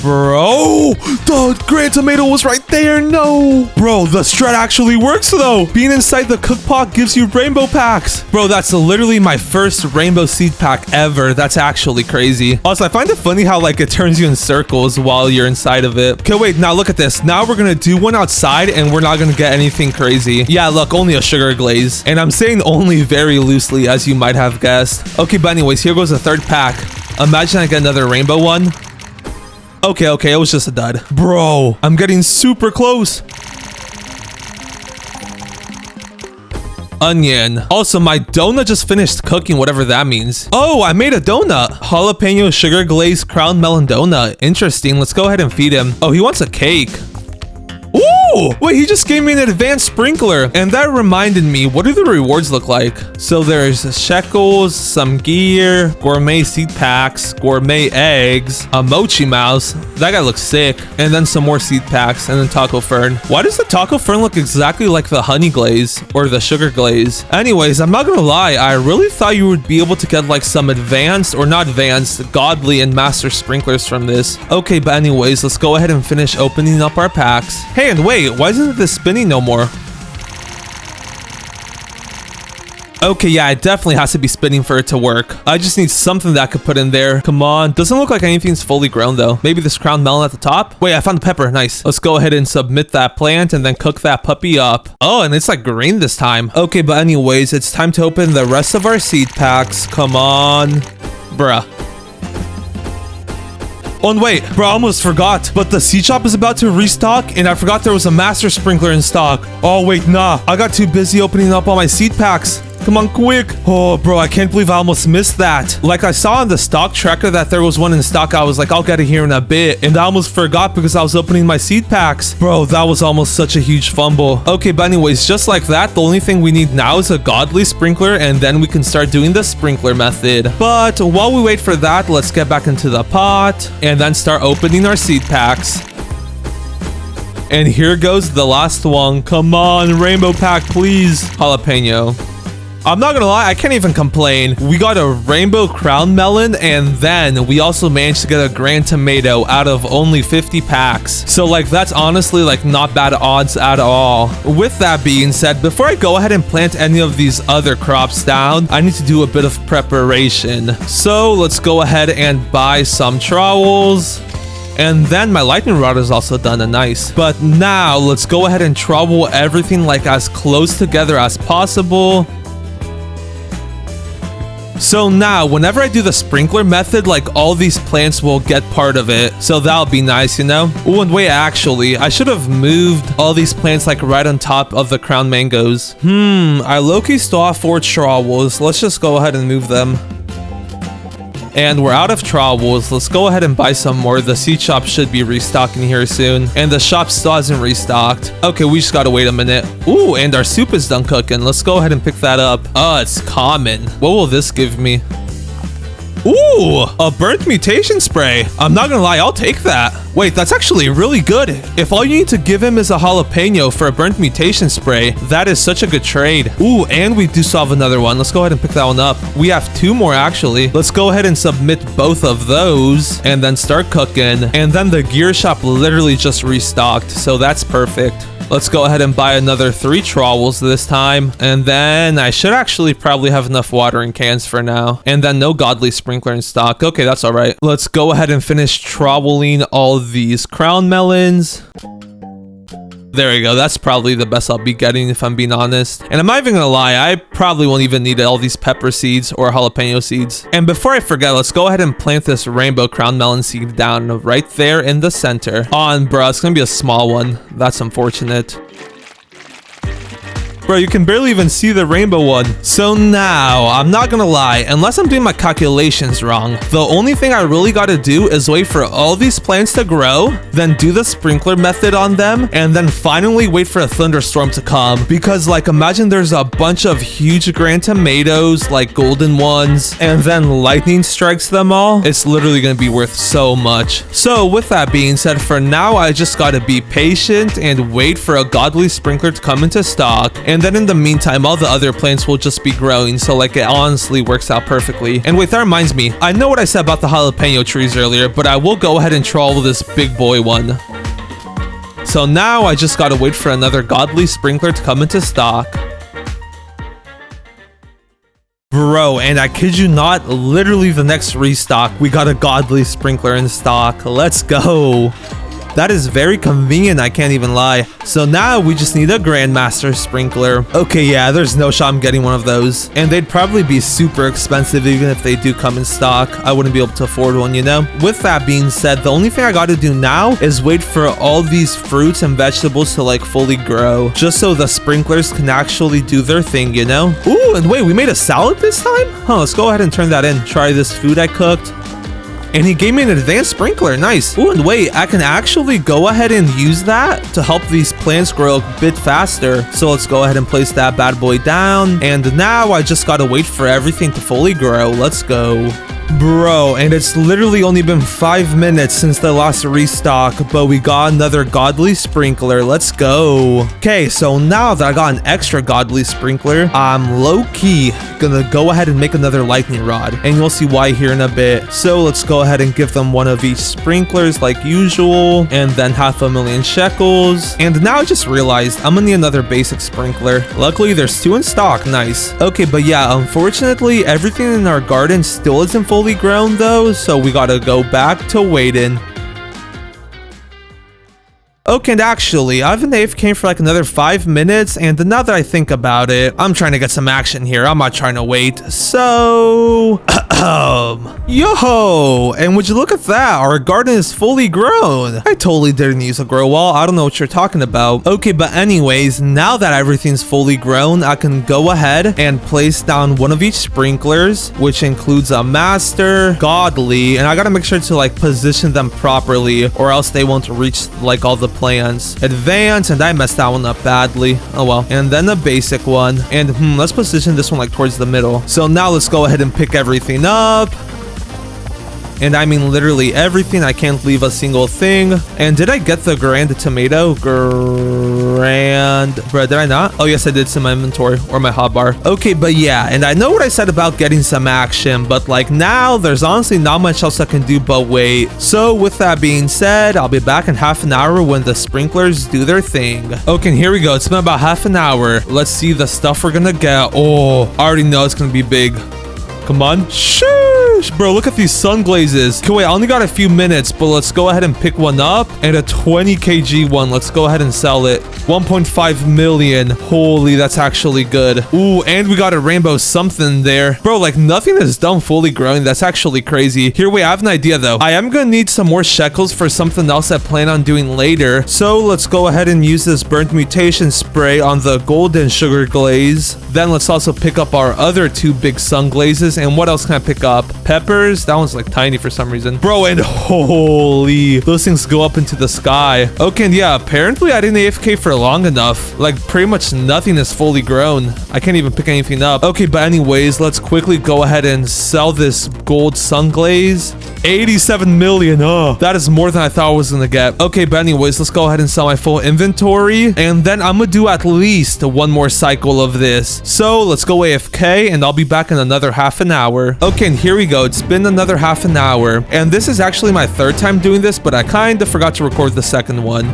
Bro, the grand tomato was right there. No. Bro, the strat actually works though. Being inside the cook pot gives you rainbow packs. Bro, that's literally my first rainbow seed pack ever. That's actually crazy. Also, I find it funny how like it turns you in circles while you're inside of it. Okay, wait, now look at this. Now we're gonna do one outside and we're not gonna get anything crazy. Yeah, look, only a sugar glaze. And I'm saying only very loosely, as you might have guessed. Okay, but anyways, here goes the third pack. Imagine I get another rainbow one. Okay, it was just a dud. Bro, I'm getting super close. Onion. Also, my donut just finished cooking, whatever that means. Oh, I made a donut. Jalapeno sugar glazed crown melon donut. Interesting. Let's go ahead and feed him. Oh, he wants a cake. Ooh! Wait, he just gave me an advanced sprinkler. And that reminded me, what do the rewards look like? So there's shekels, some gear, gourmet seed packs, gourmet eggs, a mochi mouse. That guy looks sick. And then some more seed packs, and then taco fern. Why does the taco fern look exactly like the honey glaze or the sugar glaze? Anyways, I'm not gonna lie, I really thought you would be able to get like some advanced, or not advanced, godly and master sprinklers from this. Okay, but anyways, let's go ahead and finish opening up our packs. Hey, and wait, why isn't this spinning no more? Okay, yeah, it definitely has to be spinning for it to work. I just need something that I could put in there. Come on. Doesn't look like anything's fully grown though. Maybe this crown melon at the top? Wait, I found the pepper. Nice. Let's go ahead and submit that plant and then cook that puppy up. Oh, and it's like green this time. Okay, but anyways, it's time to open the rest of our seed packs. Come on. Bruh. Oh, and wait, bro, I almost forgot. But the seed shop is about to restock, and I forgot there was a master sprinkler in stock. Oh, wait, nah. I got too busy opening up all my seed packs. Come on, quick. Oh, bro, I can't believe I almost missed that. Like, I saw on the stock tracker that there was one in stock. I was like, I'll get it here in a bit. And I almost forgot because I was opening my seed packs. Bro, that was almost such a huge fumble. Okay, but anyways, just like that, the only thing we need now is a godly sprinkler, and then we can start doing the sprinkler method. But while we wait for that, let's get back into the pot and then start opening our seed packs. And here goes the last one. Come on, rainbow pack, please. Jalapeno. I'm not gonna lie, I can't even complain. We got a rainbow crown melon, and then we also managed to get a grand tomato out of only 50 packs. So like, that's honestly like not bad odds at all. With that being said, before I go ahead and plant any of these other crops down, I need to do a bit of preparation. So let's go ahead and buy some trowels. And then my lightning rod is also done and nice. But now let's go ahead and trowel everything like as close together as possible. So now, whenever I do the sprinkler method, like all these plants will get part of it. So that'll be nice, you know? Oh, and wait, actually, I should have moved all these plants like right on top of the crown mangoes. I low-key still have 4 trowels. Let's just go ahead and move them. And we're out of trowels. Let's go ahead and buy some more. The seed shop should be restocking here soon. And the shop still hasn't restocked. Okay, we just gotta wait a minute. Ooh, and our soup is done cooking. Let's go ahead and pick that up. Oh, it's common. What will this give me? Ooh, a burnt mutation spray. I'm not gonna lie, I'll take that. Wait, that's actually really good. If all you need to give him is a jalapeno for a burnt mutation spray, that is such a good trade. Ooh, and we do still have another one. Let's go ahead and pick that one up. We have 2 more actually. Let's go ahead and submit both of those and then start cooking. And then the gear shop literally just restocked, so that's perfect. Let's go ahead and buy another 3 trowels this time. And then I should actually probably have enough watering cans for now. And then no godly sprinkler in stock. Okay, that's all right. Let's go ahead and finish troweling all these crown melons. There we go. That's probably the best I'll be getting if I'm being honest. And I'm not even gonna lie, I probably won't even need all these pepper seeds or jalapeno seeds. And before I forget, let's go ahead and plant this rainbow crown melon seed down right there in the center. On, bro, it's gonna be a small one. That's unfortunate. Bro, you can barely even see the rainbow one. So now, I'm not gonna lie, unless I'm doing my calculations wrong, the only thing I really gotta do is wait for all these plants to grow, then do the sprinkler method on them, and then finally wait for a thunderstorm to come. Because like, imagine there's a bunch of huge grand tomatoes, like golden ones, and then lightning strikes them all. It's literally gonna be worth so much. So with that being said, for now, I just gotta be patient and wait for a godly sprinkler to come into stock. And then in the meantime, all the other plants will just be growing, so like it honestly works out perfectly. And wait, that reminds me, I know what I said about the jalapeno trees earlier, but I will go ahead and trowel this big boy one. So now I just gotta wait for another godly sprinkler to come into stock. Bro, and I kid you not, literally the next restock, we got a godly sprinkler in stock. Let's go. That is very convenient, I can't even lie. So now we just need a grandmaster sprinkler. Okay, yeah, there's no shot I'm getting one of those. And they'd probably be super expensive even if they do come in stock. I wouldn't be able to afford one, you know? With that being said, the only thing I gotta do now is wait for all these fruits and vegetables to like fully grow. Just so the sprinklers can actually do their thing, you know? Ooh, and wait, we made a salad this time? Huh, let's go ahead and turn that in. Try this food I cooked. And he gave me an advanced sprinkler. Nice. Oh, and wait, I can actually go ahead and use that to help these plants grow a bit faster. So let's go ahead and place that bad boy down. And now I just gotta wait for everything to fully grow. Let's go. Bro, and it's literally only been 5 minutes since the last restock, but we got another godly sprinkler. Let's go. Okay, so now that I got an extra godly sprinkler, I'm low-key gonna go ahead and make another lightning rod, and you'll see why here in a bit. So let's go ahead and give them one of each sprinklers like usual, and then 500,000 shekels. And now I just realized I'm gonna need another basic sprinkler. Luckily, there's 2 in stock. Nice. Okay, but yeah, unfortunately, everything in our garden still isn't fully grown though, so we gotta go back to waiting. Okay, and actually, I've been AFK for like another 5 minutes, and now that I think about it, I'm trying to get some action here. I'm not trying to wait. So, yo, and would you look at that? Our garden is fully grown. I totally didn't use a grow wall. I don't know what you're talking about. Okay, but anyways, now that everything's fully grown, I can go ahead and place down one of each sprinklers, which includes a master, godly, and I gotta make sure to like position them properly, or else they won't reach like all the plants. Advance, and I messed that one up badly. Oh well. And then a basic one. And let's position this one like towards the middle. So now let's go ahead and pick everything up. And I mean literally everything. I can't leave a single thing. And did I get the grand tomato? Bro, did I not? Oh yes, I did. It's in my inventory or my hotbar. Okay, but yeah, and I know what I said about getting some action, but like now there's honestly not much else I can do but wait. So with that being said, I'll be back in half an hour when the sprinklers do their thing. Okay, and here we go. It's been about half an hour. Let's see the stuff we're gonna get. Oh, I already know it's gonna be big. Come on. Sheesh, bro, look at these sun glazes. Okay, wait, I only got a few minutes, but let's go ahead and pick one up. And a 20 kg one. Let's go ahead and sell it. 1.5 million. Holy, that's actually good. Ooh, and we got a rainbow something there. Bro, like nothing is done fully growing. That's actually crazy. Here, wait, I have an idea though. I am gonna need some more shekels for something else I plan on doing later. So let's go ahead and use this burnt mutation spray on the golden sugar glaze. Then let's also pick up our other 2 big sun glazes. And what else can I pick up? Peppers. That one's like tiny for some reason. Bro, and holy, those things go up into the sky. Okay, and yeah, apparently I didn't AFK for long enough. Like pretty much nothing is fully grown. I can't even pick anything up. Okay, but anyways, let's quickly go ahead and sell this gold sun glaze. 87 million. Oh, that is more than I thought I was gonna get. Okay, but anyways, let's go ahead and sell my full inventory. And then I'm gonna do at least 1 more cycle of this. So let's go AFK and I'll be back in another half an hour. Okay, and here we go. It's been another half an hour. And this is actually my 3rd time doing this, but I kind of forgot to record the 2nd one.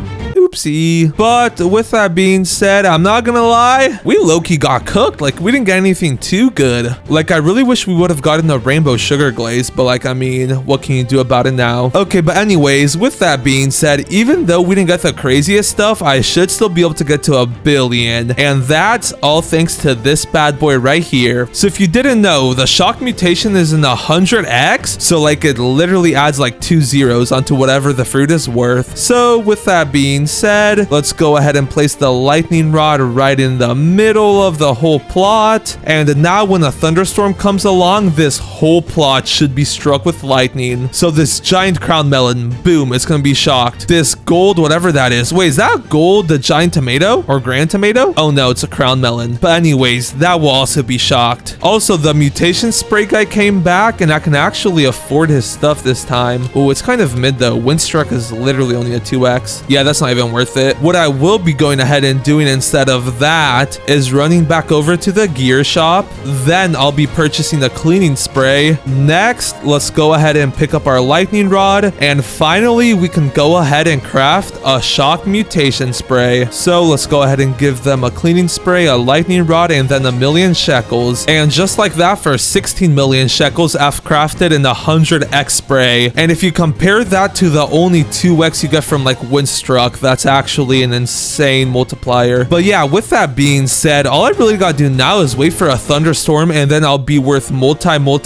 Oopsie. But with that being said, I'm not gonna lie, we low-key got cooked. Like we didn't get anything too good. Like I really wish we would have gotten a rainbow sugar glaze, but like I mean, what can you do about it now? Okay, but anyways, with that being said, even though we didn't get the craziest stuff, I should still be able to get to 1 billion, and that's all thanks to this bad boy right here. So if you didn't know, the shock mutation is in 100x, so like it literally adds like 2 zeros onto whatever the fruit is worth. So with that being said, let's go ahead and place the lightning rod right in the middle of the whole plot. And now when a thunderstorm comes along, this whole plot should be struck with lightning. So this giant crown melon, boom, it's gonna be shocked. This gold, whatever that is. Wait, is that gold the giant tomato or grand tomato? Oh no, it's a crown melon. But anyways, that will also be shocked. Also, the mutation spray guy came back and I can actually afford his stuff this time. Oh, it's kind of mid though. Windstruck is literally only a 2x. Yeah, that's not even wasn't worth it. What I will be going ahead and doing instead of that is running back over to the gear shop. Then I'll be purchasing a cleaning spray. Next, let's go ahead and pick up our lightning rod. And finally, we can go ahead and craft a shock mutation spray. So let's go ahead and give them a cleaning spray, a lightning rod, and then 1,000,000 shekels. And just like that, for 16 million shekels, I've crafted an 100x spray. And if you compare that to the only 2x you get from like Windstruck, that's actually an insane multiplier. But yeah, with that being said, all I really gotta do now is wait for a thunderstorm, and then I'll be worth multi-billions.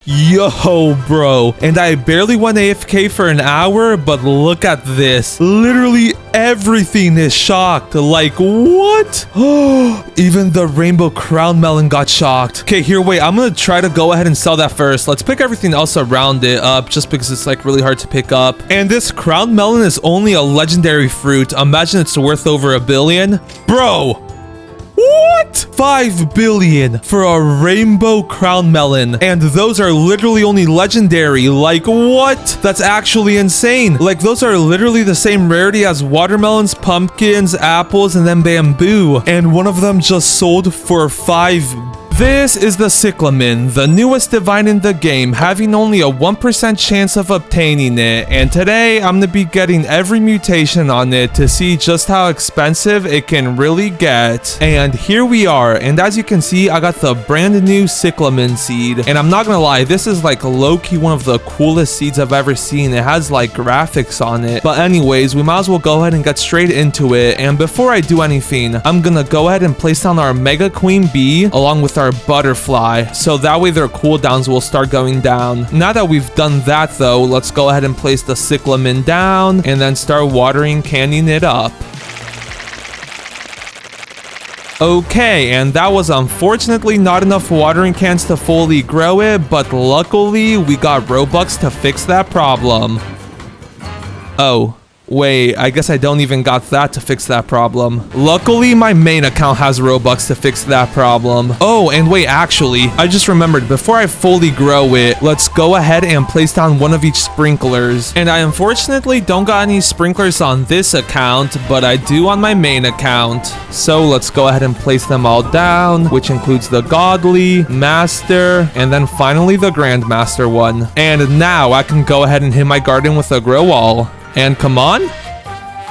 Yo, bro. And I barely went AFK for an hour, but look at this. Literally everything is shocked. Like, what? Even the rainbow crown melon got shocked. Okay, here, wait. I'm gonna try to go ahead and sell that first. Let's pick everything else around it up, just because it's like really hard to pick up. And this crown melon is only a legendary fruit. Imagine it's worth over 1 billion. Bro. What? 5 billion for a rainbow crown melon. And those are literally only legendary. Like, what? That's actually insane. Like, those are literally the same rarity as watermelons, pumpkins, apples, and then bamboo. And one of them just sold for 5 billion. This is the cichlamin, the newest divine in the game, having only a 1% chance of obtaining it. And today, I'm going to be getting every mutation on it to see just how expensive it can really get. And here we are. And as you can see, I got the brand new cichlamin seed. And I'm not going to lie, this is like low-key one of the coolest seeds I've ever seen. It has like graphics on it. But anyways, we might as well go ahead and get straight into it. And before I do anything, I'm going to go ahead and place down our mega queen bee along with our butterfly, so that way their cooldowns will start going down. Now that we've done that though, let's go ahead and place the cichlamin down and then start watering, canning it up. Okay, and that was unfortunately not enough watering cans to fully grow it, but luckily we got Robux to fix that problem. Oh. Wait, I guess I don't even got that to fix that problem. Luckily, my main account has Robux to fix that problem. Oh, and wait, actually, I just remembered, before I fully grow it, let's go ahead and place down one of each sprinklers. And I unfortunately don't got any sprinklers on this account, but I do on my main account. So let's go ahead and place them all down, which includes the godly, master, and then finally the grandmaster one. And now I can go ahead and hit my garden with a grow wall. And come on.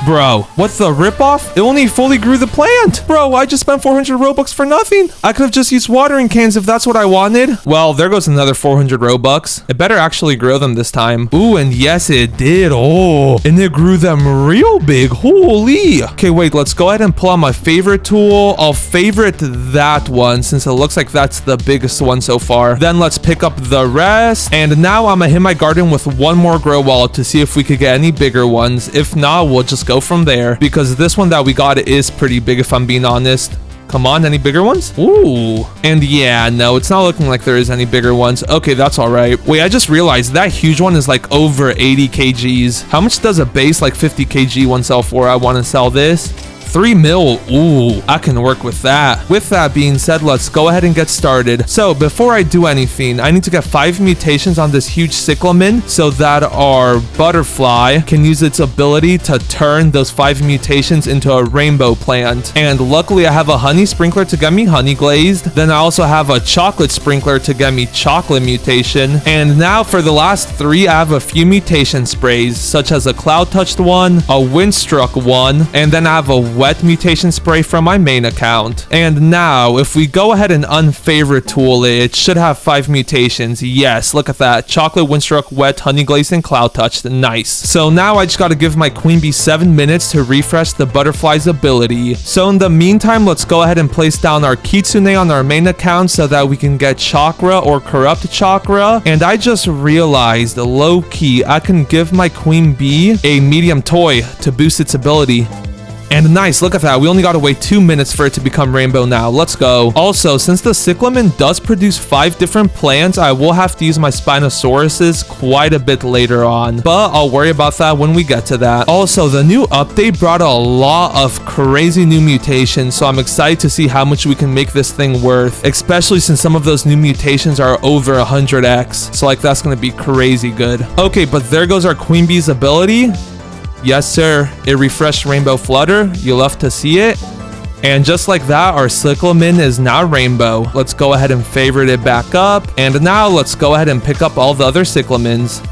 Bro, what's the ripoff? It only fully grew the plant. Bro, I just spent 400 Robux for nothing. I could have just used watering cans if that's what I wanted. Well, there goes another 400 Robux. It better actually grow them this time. Ooh, and yes, it did. Oh, and it grew them real big. Holy. Okay, wait, let's go ahead and pull out my favorite tool. I'll favorite that one since it looks like that's the biggest one so far. Then let's pick up the rest. And now I'm gonna hit my garden with one more grow wall to see if we could get any bigger ones. If not, we'll just go from there, because this one that we got is pretty big if I'm being honest. Come on, any bigger ones? Ooh. And yeah, no, it's not looking like there is any bigger ones. Okay, that's all right. Wait, I just realized that huge one is like over 80 kgs. How much does a base like 50 kg one sell for? I want to sell this. 3 mil. Ooh, I can work with that. With that being said, let's go ahead and get started. So before I do anything, I need to get 5 mutations on this huge cichlamin so that our butterfly can use its ability to turn those 5 mutations into a rainbow plant. And luckily I have a honey sprinkler to get me honey glazed. Then I also have a chocolate sprinkler to get me chocolate mutation. And now for the last 3, I have a few mutation sprays, such as a cloud touched one, a windstruck one, and then I have a wet mutation spray from my main account. And now if we go ahead and unfavorite tool it should have 5 mutations. Yes, look at that. Chocolate, windstruck, wet, honey glazed, and cloud touched. Nice. So now I just got to give my queen bee 7 minutes to refresh the butterfly's ability. So in the meantime, let's go ahead and place down our kitsune on our main account so that we can get chakra or corrupt chakra. And I just realized low-key I can give my queen bee a medium toy to boost its ability. And nice, look at that. We only gotta wait 2 minutes for it to become rainbow now. Let's go. Also, since the cichlamin does produce 5 different plants, I will have to use my Spinosauruses quite a bit later on. But I'll worry about that when we get to that. Also, the new update brought a lot of crazy new mutations, so I'm excited to see how much we can make this thing worth, especially since some of those new mutations are over 100x. So like that's gonna be crazy good. Okay, but there goes our queen bee's ability. Yes, sir. It refreshed Rainbow Flutter. You love to see it. And just like that, our cichlamin is now rainbow. Let's go ahead and favorite it back up. And now let's go ahead and pick up all the other cychlamins.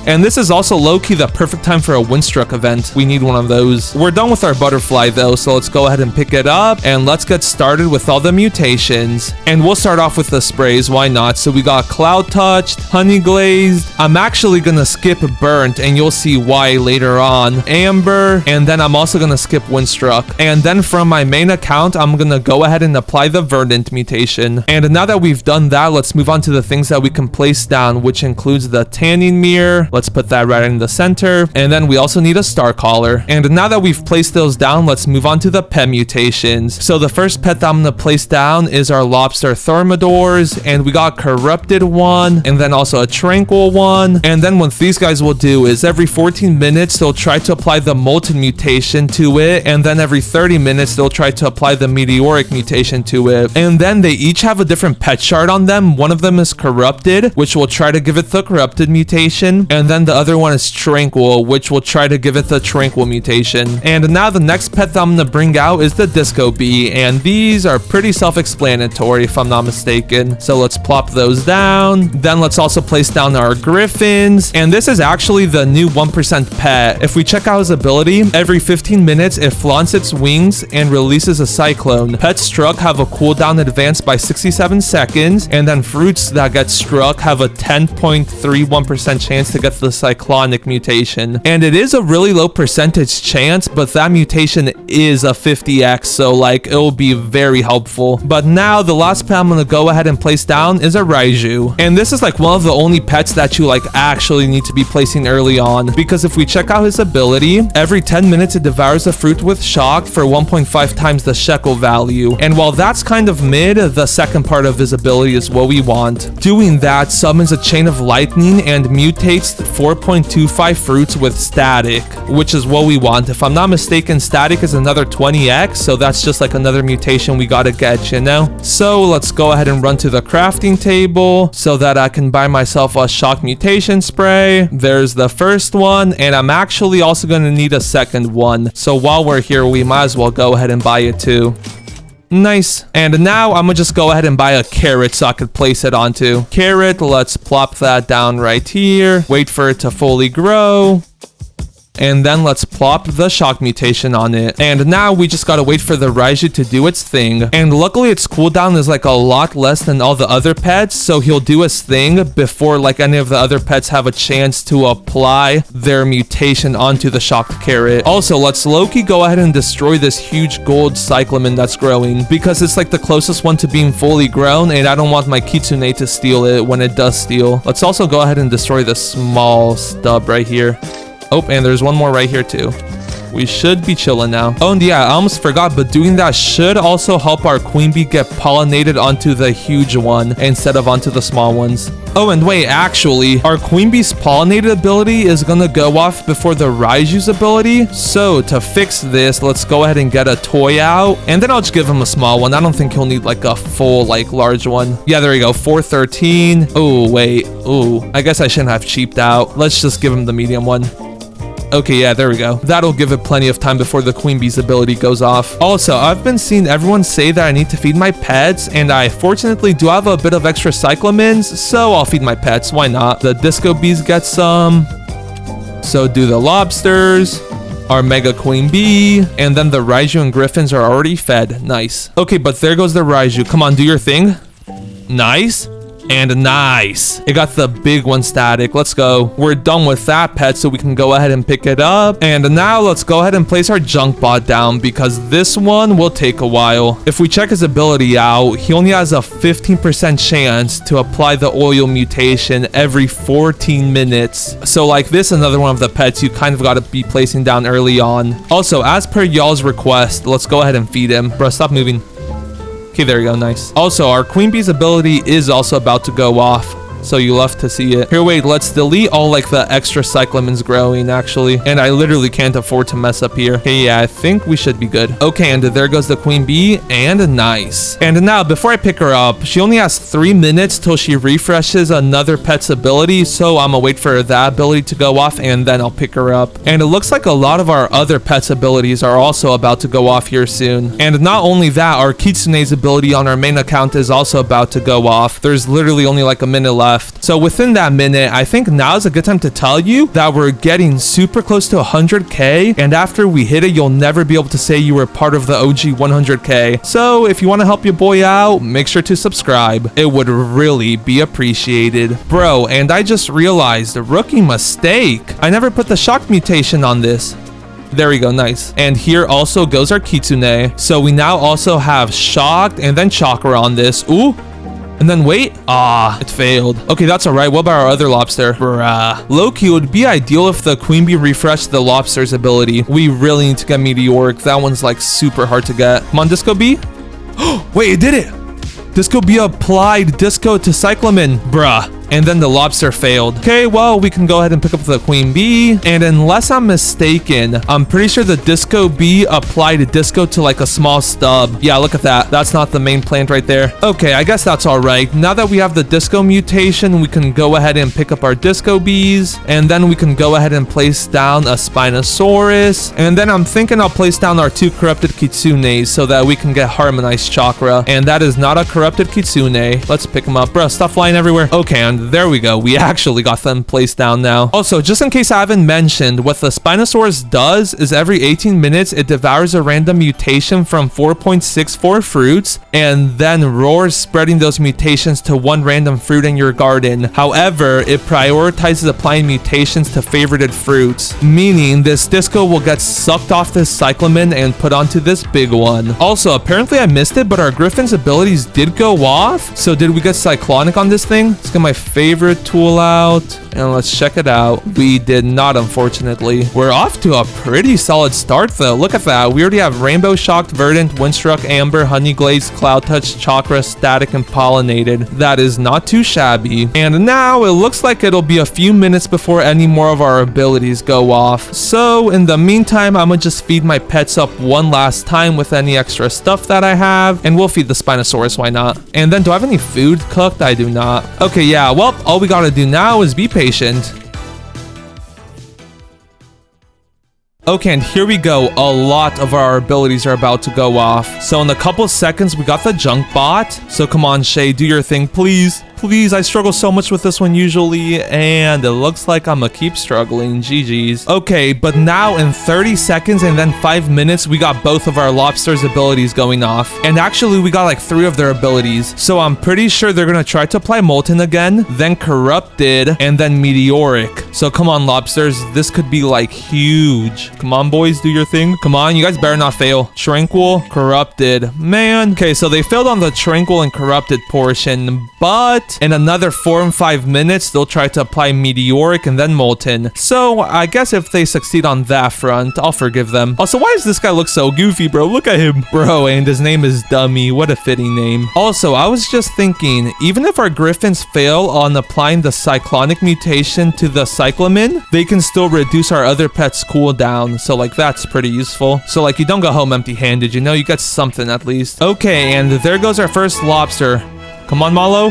And this is also low-key the perfect time for a windstruck event. We need one of those. We're done with our butterfly though, so let's go ahead and pick it up and let's get started with all the mutations. And we'll start off with the sprays, why not? So we got cloud touched, honey glazed. I'm actually gonna skip burnt and you'll see why later on. Amber, and then I'm also gonna skip windstruck. And then from my main account, I'm gonna go ahead and apply the verdant mutation. And now that we've done that, let's move on to the things that we can place down, which includes the tanning mirror. Let's put that right in the center. And then we also need a star collar. And now that we've placed those down, let's move on to the pet mutations. So the first pet that I'm gonna place down is our lobster thermidors. And we got corrupted one, and then also a tranquil one. And then what these guys will do is every 14 minutes, they'll try to apply the molten mutation to it. And then every 30 minutes, they'll try to apply the meteoric mutation to it. And then they each have a different pet shard on them. One of them is corrupted, which will try to give it the corrupted mutation. And then the other one is tranquil, which will try to give it the tranquil mutation. And now the next pet that I'm gonna bring out is the disco bee, and these are pretty self-explanatory if I'm not mistaken. So let's plop those down. Then let's also place down our griffins, and this is actually the new 1% pet. If we check out his ability, every 15 minutes it flaunts its wings and releases a cyclone. Pets struck have a cooldown advance by 67 seconds, and then fruits that get struck have a 10.31% chance to get the cyclonic mutation. And it is a really low percentage chance, but that mutation is a 50x, so like it will be very helpful. But now the last pet I'm gonna go ahead and place down is a Raiju, and this is like one of the only pets that you like actually need to be placing early on, because if we check out his ability, every 10 minutes it devours a fruit with shock for 1.5 times the shekel value. And while that's kind of mid, the second part of his ability is what we want. Doing that summons a chain of lightning and mutates 4.25 fruits with static, which is what we want. If I'm not mistaken, static is another 20x, so that's just like another mutation we gotta get, you know? So let's go ahead and run to the crafting table so that I can buy myself a shock mutation spray. There's the first one, and I'm actually also gonna need a second one. So while we're here, we might as well go ahead and buy it too. Nice. And now I'm gonna just go ahead and buy a carrot so I could place it onto. Carrot, let's plop that down right here. Wait for it to fully grow. And then let's plop the shock mutation on it. And now we just gotta wait for the Raiju to do its thing. And luckily its cooldown is like a lot less than all the other pets, so he'll do his thing before like any of the other pets have a chance to apply their mutation onto the shocked carrot. Also, let's low-key go ahead and destroy this huge gold cyclamin that's growing, because it's like the closest one to being fully grown, and I don't want my kitsune to steal it when it does steal. Let's also go ahead and destroy the small stub right here. Oh, and there's one more right here too. We should be chilling now. Oh, and yeah, I almost forgot, but doing that should also help our queen bee get pollinated onto the huge one instead of onto the small ones. Oh, and wait, actually, our queen bee's pollinated ability is gonna go off before the Raiju's ability. So to fix this, let's go ahead and get a toy out, and then I'll just give him a small one. I don't think he'll need like a full, like, large one. Yeah, there you go, 413. Oh, wait. Oh, I guess I shouldn't have cheaped out. Let's just give him the medium one. Okay, yeah, there we go. That'll give it plenty of time before the queen bee's ability goes off. Also, I've been seeing everyone say that I need to feed my pets, and I fortunately do have a bit of extra cyclamins, so I'll feed my pets. Why not? The disco bees get some. So do the lobsters. Our mega queen bee, and then the Raiju and griffins are already fed. Nice. Okay, but there goes the Raiju. Come on, do your thing. Nice. And nice. It got the big one static. Let's go. We're done with that pet, so we can go ahead and pick it up. And now let's go ahead and place our junk bot down because this one will take a while. If we check his ability out, he only has a 15% chance to apply the oil mutation every 14 minutes. So like this, another one of the pets you kind of got to be placing down early on. Also, as per y'all's request, let's go ahead and feed him. Bro, stop moving. Okay, there you go. Nice. Also, our queen bee's ability is also about to go off. So you love to see it. Here, wait, let's delete all like the extra cyclamens growing actually. And I literally can't afford to mess up here. Okay, yeah, I think we should be good. Okay, and there goes the queen bee, and nice. And now before I pick her up, she only has 3 minutes till she refreshes another pet's ability. So I'm gonna wait for that ability to go off and then I'll pick her up. And it looks like a lot of our other pets abilities are also about to go off here soon. And not only that, our kitsune's ability on our main account is also about to go off. There's literally only like a minute left. So within that minute, I think now is a good time to tell you that we're getting super close to 100k, and after we hit it, you'll never be able to say you were part of the OG 100k. So if you want to help your boy out, make sure to subscribe. It would really be appreciated. Bro, and I just realized a rookie mistake. I never put the shock mutation on this. There we go, nice. And here also goes our kitsune. So we now also have shocked and then chakra on this. Ooh. And then wait, it failed. Okay, that's all right. What about our other lobster? Bruh. Low-key, it would be ideal if the queen bee refreshed the lobster's ability. We really need to get meteoric. That one's like super hard to get. Come on, disco bee. Wait, it did it. Disco bee applied disco to cyclamin. Bruh. And then the lobster failed. Okay, well, we can go ahead and pick up the queen bee. And unless I'm mistaken, I'm pretty sure the disco bee applied disco to like a small stub. Yeah, look at that. That's not the main plant right there. Okay, I guess that's all right. Now that we have the disco mutation, we can go ahead and pick up our disco bees. And then we can go ahead and place down a Spinosaurus. And then I'm thinking I'll place down our 2 corrupted kitsunes so that we can get harmonized chakra. And that is not a corrupted kitsune. Let's pick them up. Bro, stop flying everywhere. Okay, and there we go. We actually got them placed down now. Also, just in case I haven't mentioned, what the Spinosaurus does is every 18 minutes, it devours a random mutation from 4.64 fruits and then roars, spreading those mutations to one random fruit in your garden. However, it prioritizes applying mutations to favorited fruits, meaning this disco will get sucked off this cyclamen and put onto this big one. Also, apparently I missed it, but our griffin's abilities did go off. So did we get cyclonic on this thing? Let's get my favorite tool out and let's check it out. We did not, unfortunately. We're off to a pretty solid start though. Look at that. We already have rainbow shocked, verdant, windstruck, amber, honey glazed, cloud touch, chakra, static, and pollinated. That is not too shabby. And now it looks like it'll be a few minutes before any more of our abilities go off. So in the meantime, I'm gonna just feed my pets up one last time with any extra stuff that I have, and we'll feed the Spinosaurus, why not? And then do I have any food cooked? I do not. Okay, yeah, well, all we gotta do now is be patient. Okay, and here we go. A lot of our abilities are about to go off. So in a couple seconds, we got the junk bot. So come on, Shay, do your thing, please. Please, I struggle so much with this one usually, and it looks like I'm gonna keep struggling. GG's. Okay, but now in 30 seconds and then 5 minutes, we got both of our lobster's abilities going off. And actually, we got like 3 of their abilities. So I'm pretty sure they're gonna try to apply molten again, then corrupted, and then meteoric. So come on, lobsters. This could be like huge. Come on, boys, do your thing. Come on, you guys better not fail. Tranquil, corrupted. Man. Okay, so they failed on the tranquil and corrupted portion, but in another 4 and 5 minutes, they'll try to apply meteoric and then molten. So I guess if they succeed on that front, I'll forgive them. Also, why does this guy look so goofy, bro? Look at him. Bro, and his name is Dummy. What a fitting name. Also, I was just thinking, even if our griffins fail on applying the cyclonic mutation to the cyclamen, they can still reduce our other pets' cooldown. So like, that's pretty useful. So like, you don't go home empty-handed, you know, you get something at least. Okay, and there goes our first lobster. Come on, Malo.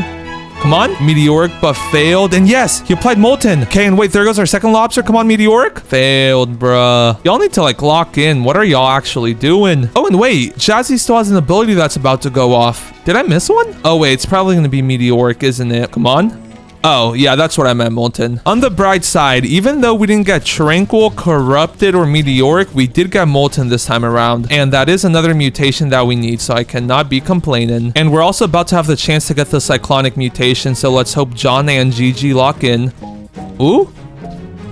Come on. Meteoric, but failed. And yes, he applied molten. Okay, and wait, there goes our second lobster. Come on, meteoric. Failed, bruh. Y'all need to like lock in. What are y'all actually doing? Oh, and wait, Jazzy still has an ability that's about to go off. Did I miss one? Oh, wait, it's probably going to be meteoric, isn't it? Come on. Oh, yeah, that's what I meant, Molten. On the bright side, even though we didn't get Tranquil, Corrupted, or Meteoric, we did get Molten this time around. And that is another mutation that we need, so I cannot be complaining. And we're also about to have the chance to get the Cyclonic mutation, so let's hope John and Gigi lock in. Ooh.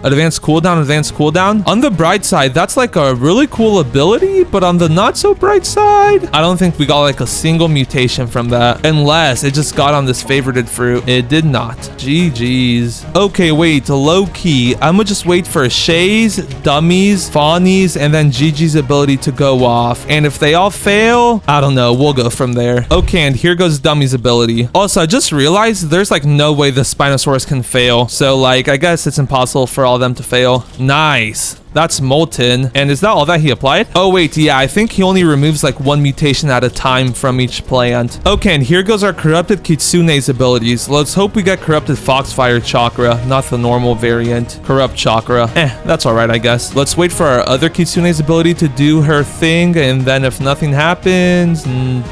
Advanced cooldown, advanced cooldown. On the bright side, that's like a really cool ability, but on the not so bright side, I don't think we got like a single mutation from that. Unless it just got on this favorited fruit. It did not. GG's. Okay, wait, low key. I'm gonna just wait for Shays, Dummies, Fawnies, and then Gigi's ability to go off. And if they all fail, I don't know, we'll go from there. Okay, and here goes Dummy's ability. Also, I just realized there's like no way the Spinosaurus can fail. So like, I guess it's impossible for all them to fail. Nice. That's Molten. And is that all that he applied? Oh, wait. Yeah, I think he only removes like one mutation at a time from each plant. Okay, and here goes our Corrupted Kitsune's abilities. Let's hope we get Corrupted Foxfire Chakra, not the normal variant. Corrupt Chakra. That's all right, I guess. Let's wait for our other Kitsune's ability to do her thing. And then if nothing happens,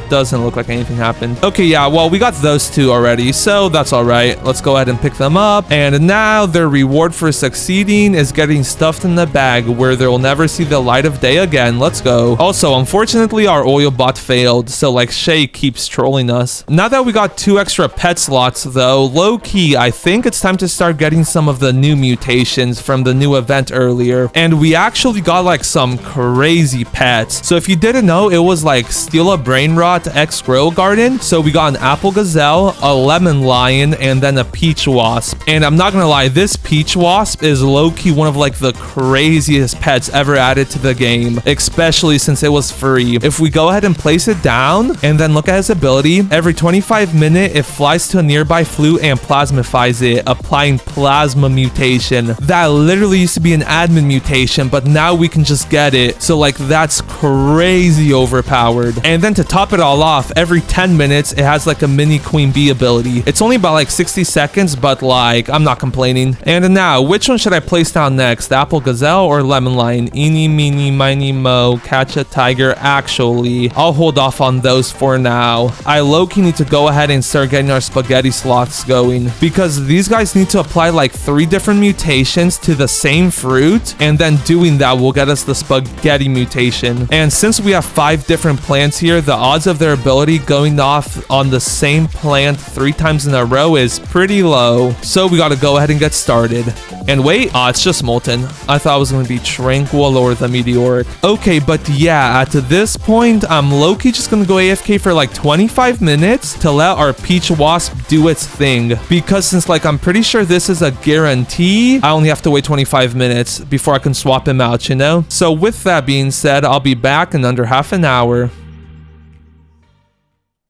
doesn't look like anything happened. Okay, yeah, well, we got those two already. So that's all right. Let's go ahead and pick them up. And now their reward for succeeding is getting stuffed in the bag, where they'll never see the light of day again. Let's go. Also, unfortunately, our oil bot failed, so like Shay keeps trolling us. Now that we got 2 extra pet slots though, low-key, I think it's time to start getting some of the new mutations from the new event earlier. And we actually got like some crazy pets. So if you didn't know, it was like Steal a Brain Rot X Grow Garden. So we got an Apple Gazelle, a Lemon Lion, and then a Peach Wasp. And I'm not gonna lie, this Peach Wasp is low-key one of like the craziest pets ever added to the game, especially since it was free. If we go ahead and place it down and then look at his ability, every 25 minutes it flies to a nearby flute and plasmifies it, applying plasma mutation. That literally used to be an admin mutation, but now we can just get it. So like, that's crazy overpowered. And then to top it all off, every 10 minutes it has like a mini queen bee ability. It's only about like 60 seconds, but like, I'm not complaining. And now, which one should I place down next? The Apple Gazelle or Lemon Lion? Eeny, meeny, miny, mo, catch a tiger. Actually, I'll hold off on those for now. I low-key need to go ahead and start getting our spaghetti sloths going, because these guys need to apply like 3 different mutations to the same fruit, and then doing that will get us the spaghetti mutation. And since we have 5 different plants here, the odds of their ability going off on the same plant 3 times in a row is pretty low. So we gotta go ahead and get started. And wait, it's just Molten. I thought it was going to be Tranquil or the Meteoric. Okay, but yeah, at this point, I'm low-key just going to go AFK for like 25 minutes to let our Peach Wasp do its thing. Because since like I'm pretty sure this is a guarantee, I only have to wait 25 minutes before I can swap him out, you know? So with that being said, I'll be back in under half an hour.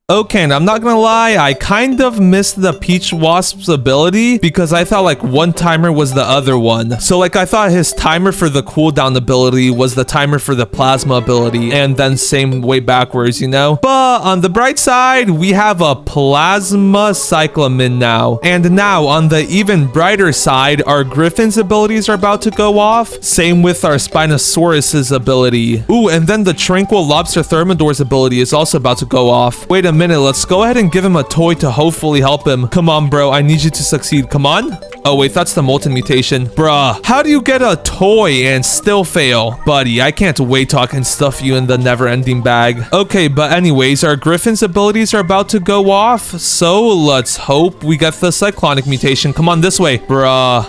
Okay, and I'm not gonna lie, I kind of missed the Peach Wasp's ability because I thought like one timer was the other one. So like I thought his timer for the cooldown ability was the timer for the plasma ability, and then same way backwards, you know? But on the bright side, we have a plasma cichlamin now. And now on the even brighter side, our Griffin's abilities are about to go off. Same with our Spinosaurus's ability. Ooh, and then the Tranquil Lobster Thermidor's ability is also about to go off. Wait a minute, let's go ahead and give him a toy to hopefully help him. Come on, bro, I need you to succeed. Come on. Oh wait, that's the Molten mutation. Bruh, how do you get a toy and still fail? Buddy, I can't wait till I can stuff you in the never-ending bag. Okay, but anyways, our Griffin's abilities are about to go off, so let's hope we get the Cyclonic mutation. Come on, this way. Bruh.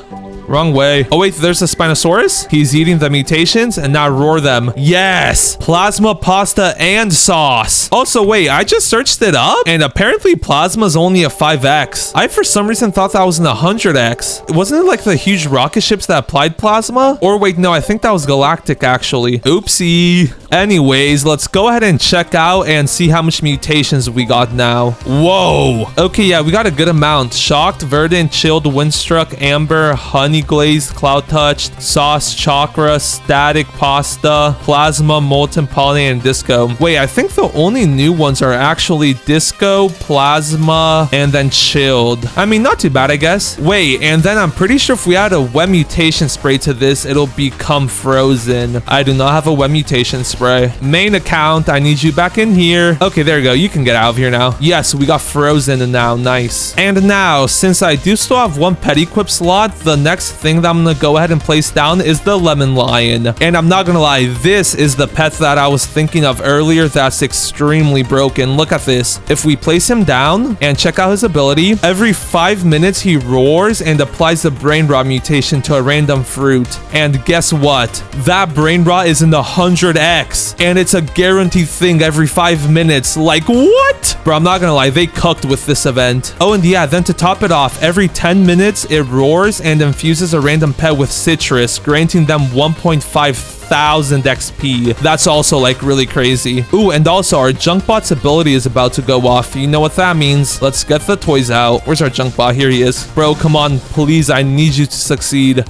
Wrong way. Oh wait, there's a Spinosaurus. He's eating the mutations, and now roar them. Yes! Plasma, pasta, and sauce. Also, wait, I just searched it up, and apparently plasma's only a 5x. I for some reason thought that was an 100x. Wasn't it like the huge rocket ships that applied plasma? Or wait, no, I think that was galactic actually. Oopsie. Anyways, let's go ahead and check out and see how much mutations we got now. Whoa. Okay, yeah, we got a good amount. Shocked, verdant, chilled, windstruck, amber, honey glazed, cloud touched, sauce, chakra, static, pasta, plasma, molten, poly, and disco. Wait, I think the only new ones are actually disco, plasma, and then chilled. I mean, not too bad, I guess. Wait, and then I'm pretty sure if we add a wet mutation spray to this, it'll become frozen. I do not have a wet mutation spray. Main account, I need you back in here. Okay, there you go. You can get out of here now. Yes, we got frozen now. Nice. And now, since I do still have one pet equip slot, the next thing that I'm gonna go ahead and place down is the lemon lion. And I'm not gonna lie, this is the pet that I was thinking of earlier that's extremely broken. Look at this. If we place him down and check out his ability, every 5 minutes he roars and applies the brain rot mutation to a random fruit. And guess what? That brain rot is in the 100x, and it's a guaranteed thing every 5 minutes. Like, what? Bro, I'm not gonna lie, they cooked with this event. Oh, and yeah, then to top it off, every 10 minutes it roars and infuses a random pet with citrus, granting them 1,500 XP. That's also like really crazy. Ooh, and also our Junkbot's ability is about to go off. You know what that means. Let's get the toys out. Where's our Junkbot? Here he is. Bro, come on, please, I need you to succeed.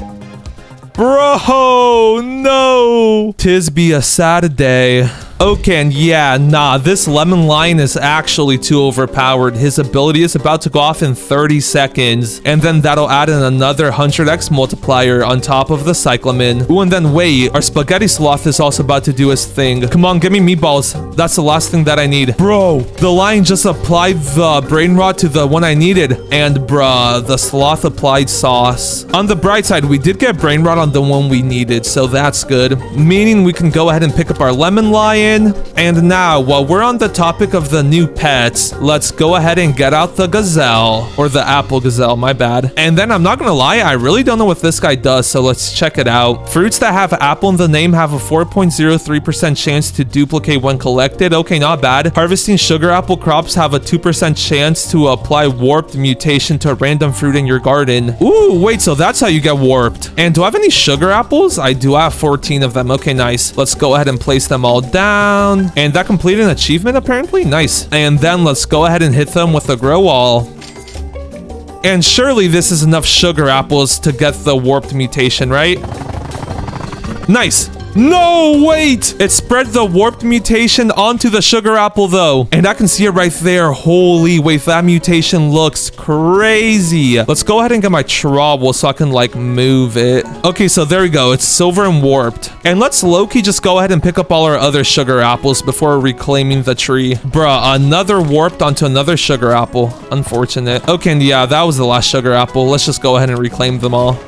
Bro, no. 'Tis be a sad day. Okay, and yeah, nah, this lemon lion is actually too overpowered. His ability is about to go off in 30 seconds, and then that'll add in another 100x multiplier on top of the cichlamin. Ooh, and then wait, our spaghetti sloth is also about to do his thing. Come on, give me meatballs. That's the last thing that I need. Bro, the lion just applied the brain rot to the one I needed, and bruh, the sloth applied sauce. On the bright side, we did get brain rot on the one we needed, so that's good. Meaning we can go ahead and pick up our lemon lion. And now, while we're on the topic of the new pets, let's go ahead and get out the gazelle, or the apple gazelle, my bad. And then I'm not gonna lie, I really don't know what this guy does, so let's check it out. Fruits that have apple in the name have a 4.03% chance to duplicate when collected. Okay, not bad. Harvesting sugar apple crops have a 2% chance to apply warped mutation to a random fruit in your garden. Ooh, wait, so that's how you get warped. And do I have any sugar apples? I do have 14 of them. Okay, nice. Let's go ahead and place them all down. And that completed an achievement, apparently. Nice. And then let's go ahead and hit them with a grow wall. And surely this is enough sugar apples to get the warped mutation, right? Nice. No, wait! It spread the warped mutation onto the sugar apple though. And I can see it right there. Holy, wait, that mutation looks crazy. Let's go ahead and get my trowel so I can like move it. Okay, so there we go. It's silver and warped. And let's low-key just go ahead and pick up all our other sugar apples before reclaiming the tree. Bruh, another warped onto another sugar apple. Unfortunate. Okay, and yeah, that was the last sugar apple. Let's just go ahead and reclaim them all.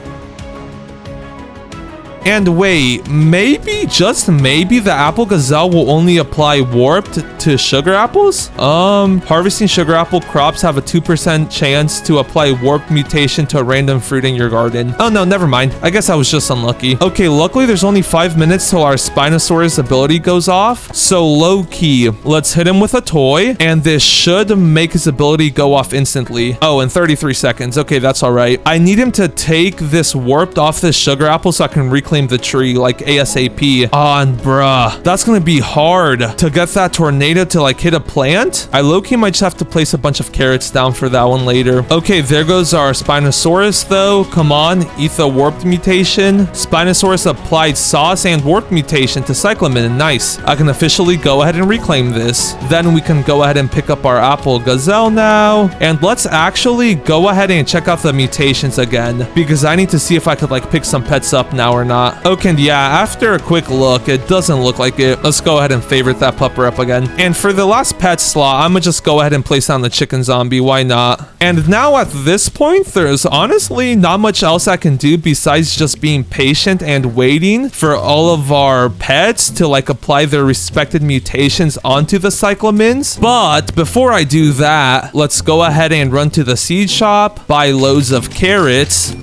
And wait, maybe, just maybe, the apple gazelle will only apply warped to sugar apples? Harvesting sugar apple crops have a 2% chance to apply warped mutation to a random fruit in your garden. Oh no, never mind. I guess I was just unlucky. Okay, luckily there's only 5 minutes till our Spinosaurus ability goes off. So low key, let's hit him with a toy, and this should make his ability go off instantly. Oh, in 33 seconds. Okay, that's all right. I need him to take this warped off this sugar apple so I can reclaim the tree like ASAP. And bruh, that's gonna be hard to get that tornado to like hit a plant. I low-key might just have to place a bunch of carrots down for that one later. Okay, there goes our Spinosaurus though. Come on, eat the warped mutation. Spinosaurus applied sauce and warped mutation to cichlamin. Nice. I can officially go ahead and reclaim this. Then we can go ahead and pick up our apple gazelle now. And let's actually go ahead and check out the mutations again, because I need to see if I could like pick some pets up now or not. Okay, and yeah, after a quick look, it doesn't look like it. Let's go ahead and favorite that pupper up again. And for the last pet slot, I'm gonna just go ahead and place down the chicken zombie. Why not? And now at this point, there's honestly not much else I can do besides just being patient and waiting for all of our pets to like apply their respected mutations onto the cyclamins. But before I do that, let's go ahead and run to the seed shop, buy loads of carrots.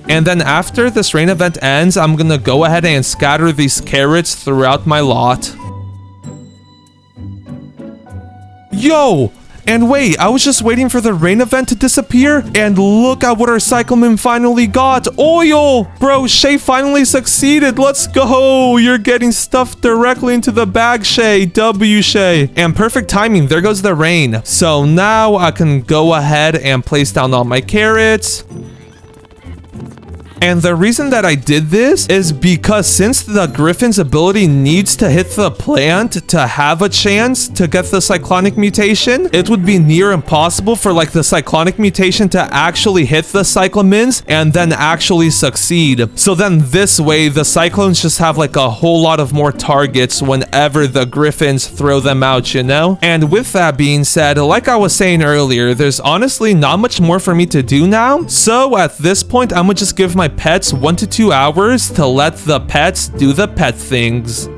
And then after this rain event ends, I'm gonna go ahead and scatter these carrots throughout my lot. Yo! And wait, I was just waiting for the rain event to disappear, and look at what our cyclamin finally got. Oil! Bro, Shay finally succeeded. Let's go! You're getting stuff directly into the bag, Shay. W, Shay. And perfect timing. There goes the rain. So now I can go ahead and place down all my carrots. And the reason that I did this is because since the Griffin's ability needs to hit the plant to have a chance to get the cyclonic mutation, it would be near impossible for like the cyclonic mutation to actually hit the cyclamins and then actually succeed. So then this way, the cyclones just have like a whole lot of more targets whenever the Griffins throw them out, you know? And with that being said, like I was saying earlier, there's honestly not much more for me to do now. So at this point, I'm gonna just give my pets 1 to 2 hours to let the pets do the pet things.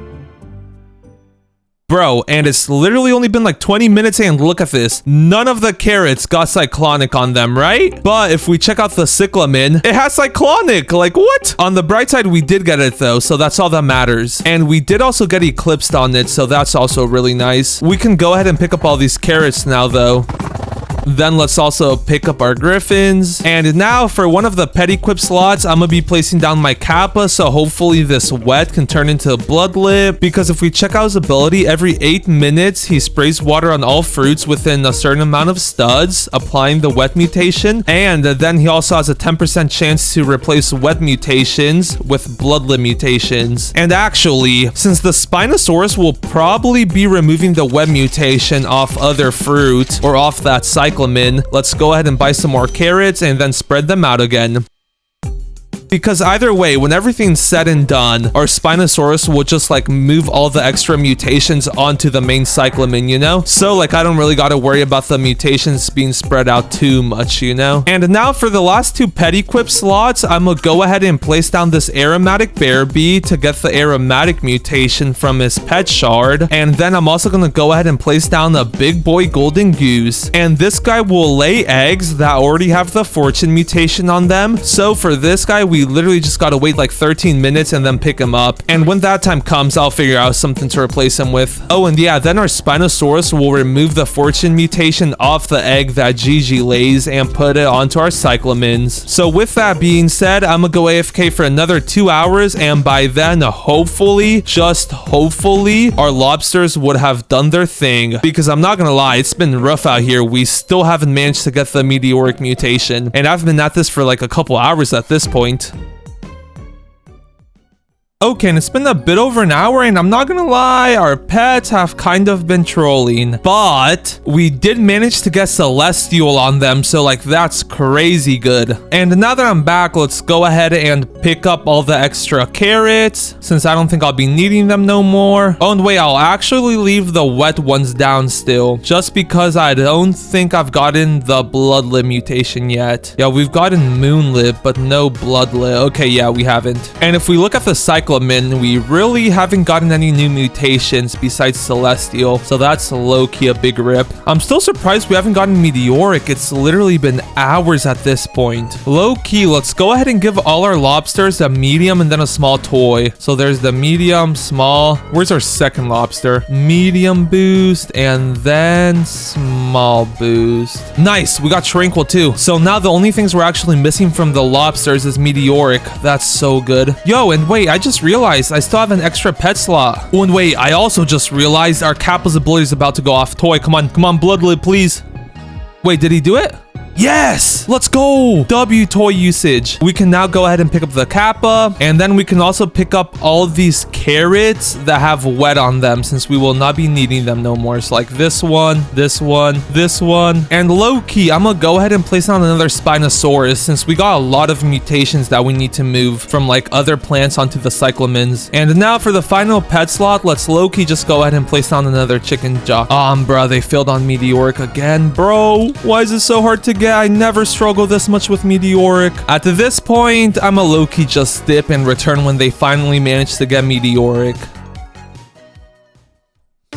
Bro, and it's literally only been like 20 minutes and look at this. None of the carrots got cyclonic on them, right? But if we check out the cichlamin, it has cyclonic. Like what? On the bright side, we did get it though, so that's all that matters. And we did also get eclipsed on it, so that's also really nice. We can go ahead and pick up all these carrots now though. Then let's also pick up our griffins. And now for one of the pet equip slots, I'm gonna be placing down my kappa, so hopefully this wet can turn into bloodlip. Because if we check out his ability, every 8 minutes he sprays water on all fruits within a certain amount of studs, applying the wet mutation. And then he also has a 10% chance to replace wet mutations with bloodlip mutations. And actually, since the Spinosaurus will probably be removing the wet mutation off other fruit or off that cyclamin, let's go ahead and buy some more carrots and then spread them out again. Because either way, when everything's said and done, our Spinosaurus will just like move all the extra mutations onto the main cyclamin, you know? So like I don't really gotta worry about the mutations being spread out too much, you know? And now for the last 2 pet equip slots, I'm gonna go ahead and place down this aromatic bear bee to get the aromatic mutation from his pet shard. And then I'm also gonna go ahead and place down a big boy golden goose. And this guy will lay eggs that already have the fortune mutation on them. So for this guy, we literally just gotta wait like 13 minutes and then pick him up. And when that time comes, I'll figure out something to replace him with. Oh, and yeah, then our Spinosaurus will remove the fortune mutation off the egg that Gigi lays and put it onto our cyclamins. So with that being said, I'm gonna go AFK for another 2 hours, and by then, hopefully, just hopefully, our lobsters would have done their thing. Because I'm not gonna lie, it's been rough out here. We still haven't managed to get the meteoric mutation. And I've been at this for like a couple hours at this point. Okay, and it's been a bit over an hour, and I'm not gonna lie, our pets have kind of been trolling, but we did manage to get Celestial on them, so like that's crazy good. And now that I'm back, let's go ahead and pick up all the extra carrots, since I don't think I'll be needing them no more. Oh, and wait, I'll actually leave the wet ones down still, just because I don't think I've gotten the bloodlip mutation yet. Yeah, we've gotten moonlip, but no bloodlip. Okay, yeah, we haven't. And if we look at the cyclamin, we really haven't gotten any new mutations besides Celestial, so that's low-key a big rip. I'm still surprised we haven't gotten Meteoric. It's literally been hours at this point. Low-key, let's go ahead and give all our lobsters a medium and then a small toy. So there's the medium, small. Where's our second lobster? Medium boost and then small boost. Nice, we got Tranquil too. So now the only things we're actually missing from the lobsters is Meteoric. That's so good. Yo, and wait, I just realized I still have an extra pet slot. Oh, and wait, I also just realized our Kappa's ability is about to go off. Toy, come on, bloodlip, please. Wait, did he do it? Yes! Let's go! W toy usage. We can now go ahead and pick up the Kappa, and then we can also pick up all these carrots that have wet on them, since we will not be needing them no more. So like this one, this one, this one. And low-key, I'm gonna go ahead and place on another Spinosaurus, since we got a lot of mutations that we need to move from like other plants onto the cyclamins. And now for the final pet slot, let's low-key just go ahead and place on another chicken jock. Bruh, they failed on Meteoric again. Bro, why is it so hard to get? I never struggle this much with Meteoric. At this point, I'm a low-key just dip and return when they finally manage to get Meteoric.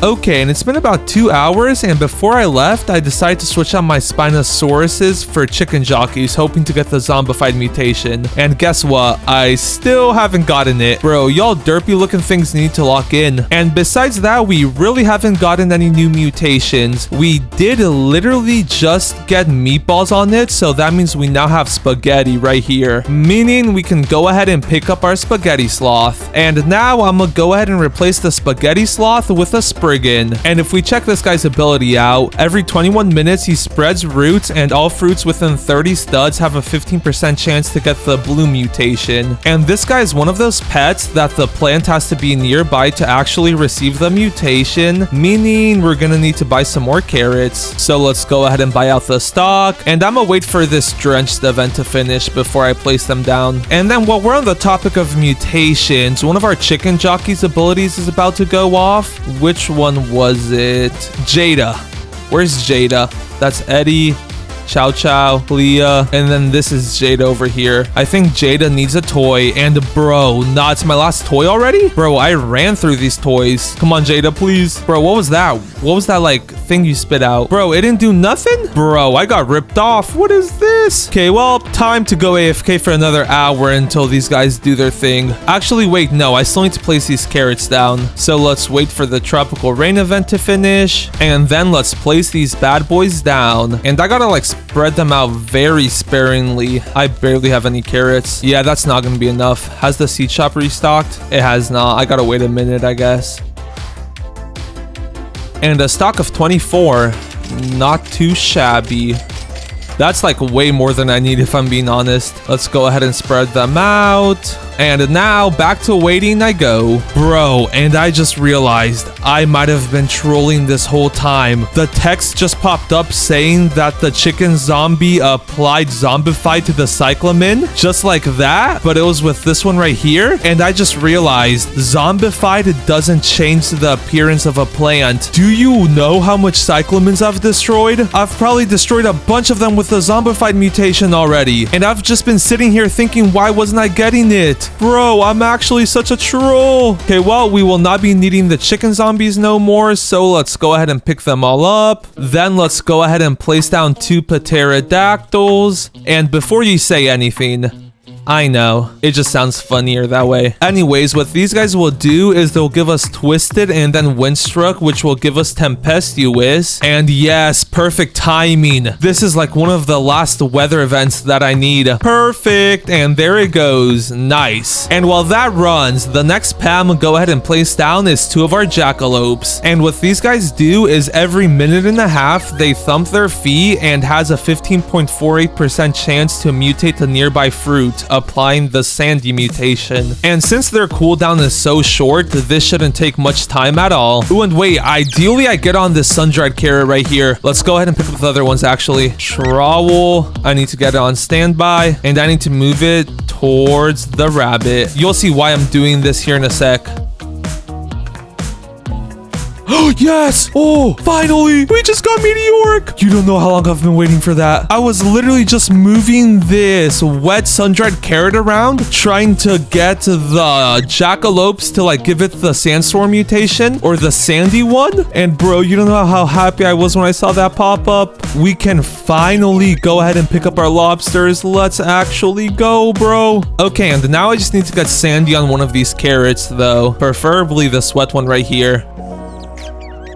Okay, and it's been about 2 hours, and before I left, I decided to switch out my Spinosauruses for chicken jockeys, hoping to get the zombified mutation. And guess what? I still haven't gotten it. Bro, y'all derpy looking things need to lock in. And besides that, we really haven't gotten any new mutations. We did literally just get meatballs on it, so that means we now have spaghetti right here. Meaning we can go ahead and pick up our spaghetti sloth. And now I'm gonna go ahead and replace the spaghetti sloth with a spray Oregon. And if we check this guy's ability out, every 21 minutes he spreads roots, and all fruits within 30 studs have a 15% chance to get the blue mutation. And this guy is one of those pets that the plant has to be nearby to actually receive the mutation, meaning we're gonna need to buy some more carrots. So let's go ahead and buy out the stock, and I'm gonna wait for this drenched event to finish before I place them down. And then while we're on the topic of mutations, one of our chicken jockey's abilities is about to go off. Which one was it? Jada. Where's Jada? That's Eddie, Chow Chow, Leah, and then this is Jada over here. I think Jada needs a toy, and bro, nah, it's my last toy already? Bro, I ran through these toys. Come on, Jada, please. Bro, what was that? What was that, like, thing you spit out? Bro, it didn't do nothing? Bro, I got ripped off. What is this? Okay, well, time to go AFK for another hour until these guys do their thing. Actually, wait, no, I still need to place these carrots down. So let's wait for the tropical rain event to finish, and then let's place these bad boys down. And I gotta, like, spread them out very sparingly. I barely have any carrots. Yeah, that's not gonna be enough. Has the seed shop restocked? It has not. I gotta wait a minute, I guess. And a stock of 24. Not too shabby. That's like way more than I need if I'm being honest. Let's go ahead and spread them out. And now back to waiting I go. Bro, and I just realized I might have been trolling this whole time. The text just popped up saying that the chicken zombie applied zombified to the cichlamin, just like that, but it was with this one right here. And I just realized zombified doesn't change the appearance of a plant. Do you know how much cyclamins I've destroyed? I've probably destroyed a bunch of them with the zombified mutation already. And I've just been sitting here thinking, why wasn't I getting it? Bro, I'm actually such a troll. Okay, well, we will not be needing the chicken zombies no more, so let's go ahead and pick them all up. Then let's go ahead and place down 2 pterodactyls. And before you say anything, I know, it just sounds funnier that way. Anyways, what these guys will do is they'll give us Twisted and then Windstruck, which will give us Tempestuous. And yes, perfect timing. This is like one of the last weather events that I need. Perfect, and there it goes. Nice. And while that runs, the next pet I'm gonna go ahead and place down is 2 of our jackalopes. And what these guys do is every minute and a half, they thump their feet and has a 15.48% chance to mutate a nearby fruit, applying the sandy mutation. And since their cooldown is so short, this shouldn't take much time at all. Ooh, and wait, ideally I get on this sun-dried carrot right here. Let's go ahead and pick up the other ones actually. Trowel, I need to get it on standby, and I need to move it towards the rabbit. You'll see why I'm doing this here in a sec. Oh, yes! Oh, finally! We just got meteoric! You don't know how long I've been waiting for that. I was literally just moving this wet sun-dried carrot around, trying to get the jackalopes to like give it the sandstorm mutation or the sandy one. And bro, you don't know how happy I was when I saw that pop up. We can finally go ahead and pick up our lobsters. Let's actually go, bro. Okay, and now I just need to get sandy on one of these carrots though. Preferably the sweat one right here.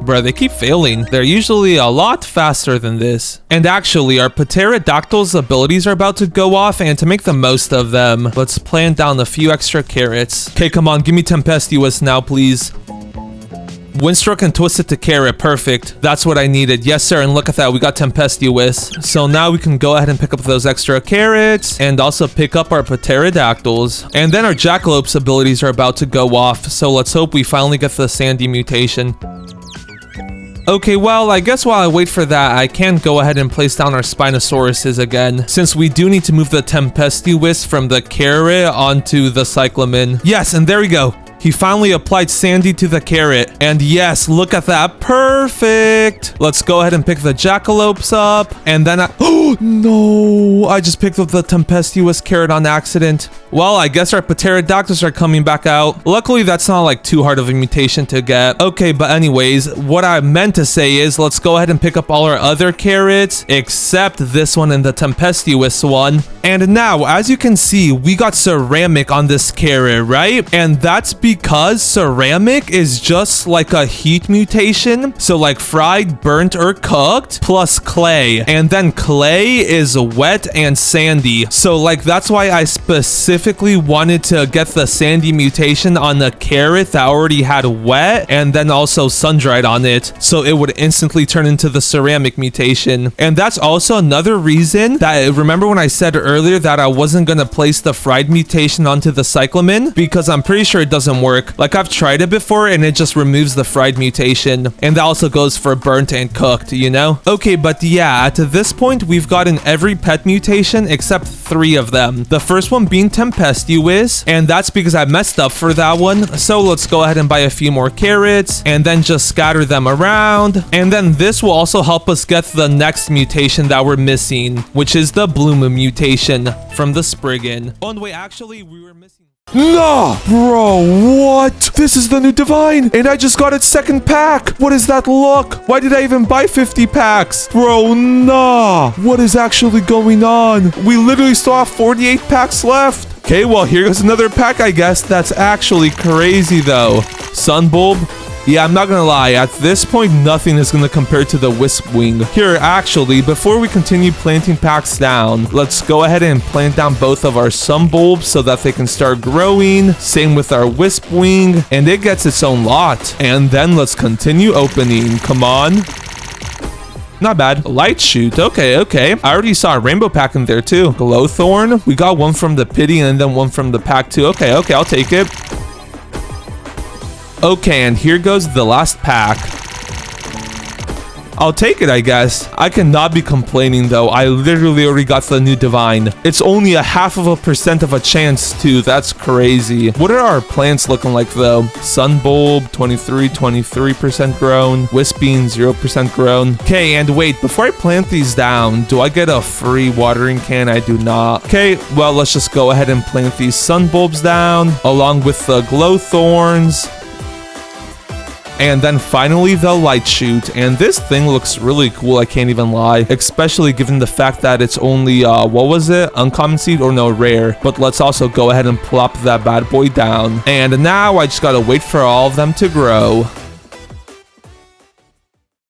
Bruh, they keep failing. They're usually a lot faster than this. And actually, our pterodactyl's abilities are about to go off, and to make the most of them, let's plant down a few extra carrots. Okay, come on, give me Tempestuous now, please. Windstruck and Twisted to carrot, perfect. That's what I needed. Yes, sir, and look at that, we got Tempestuous. So now we can go ahead and pick up those extra carrots, and also pick up our pterodactyls. And then our jackalope's abilities are about to go off, so let's hope we finally get the sandy mutation. Okay, well, I guess while I wait for that, I can go ahead and place down our Spinosauruses again, since we do need to move the Tempestuous from the carrot onto the cichlamin. Yes, and there we go. He finally applied sandy to the carrot. And yes, look at that. Perfect. Let's go ahead and pick the jackalopes up. And then oh, no. I just picked up the tempestuous carrot on accident. Well, I guess our pterodactyls are coming back out. Luckily, that's not like too hard of a mutation to get. Okay, but anyways, what I meant to say is let's go ahead and pick up all our other carrots, except this one and the tempestuous one. And now, as you can see, we got ceramic on this carrot, right? And that's because ceramic is just like a heat mutation. So like fried, burnt, or cooked plus clay. And then clay is wet and sandy. So like that's why I specifically wanted to get the sandy mutation on the carrot that already had wet and then also sun-dried on it. So it would instantly turn into the ceramic mutation. And that's also another reason that, remember when I said earlier that I wasn't going to place the fried mutation onto the cichlamin? Because I'm pretty sure it doesn't work. Like I've tried it before and it just removes the fried mutation. And that also goes for burnt and cooked, you know? Okay, but yeah, at this point, we've gotten every pet mutation except 3 of them. The first one being tempestuous, and that's because I messed up for that one. So let's go ahead and buy a few more carrots and then just scatter them around. And then this will also help us get the next mutation that we're missing, which is the bloom mutation from the Spriggan. Oh, and wait, actually, we were missing... Nah, bro, what? This is the new divine, and I just got its second pack. What is that look? Why did I even buy 50 packs? Bro, nah. What is actually going on? We literally still have 48 packs left. Okay, well, here goes another pack, I guess. That's actually crazy, though. Sunbulb. Yeah, I'm not gonna lie, at this point, nothing is gonna compare to the Wisp Wing. Here, actually, before we continue planting packs down, let's go ahead and plant down both of our Sunbulbs so that they can start growing. Same with our Wisp Wing, and it gets its own lot. And then let's continue opening. Come on. Not bad. Light shoot. Okay, okay. I already saw a rainbow pack in there, too. Glowthorn. We got one from the pity and then one from the pack, too. Okay, okay, I'll take it. Okay, and here goes the last pack. I'll take it, I guess. I cannot be complaining, though. I literally already got the new divine. It's only a 0.5% of a chance, too. That's crazy. What are our plants looking like, though? Sunbulb, 23% grown. Wisping, 0% grown. Okay, and wait, before I plant these down, do I get a free watering can? I do not. Okay, well, let's just go ahead and plant these Sunbulbs down, along with the Glowthorns. And then finally the light shoot, and this thing looks really cool, I can't even lie, especially given the fact that it's only what was it, uncommon seed or no, rare. But let's also go ahead and plop that bad boy down, and now I just gotta wait for all of them to grow.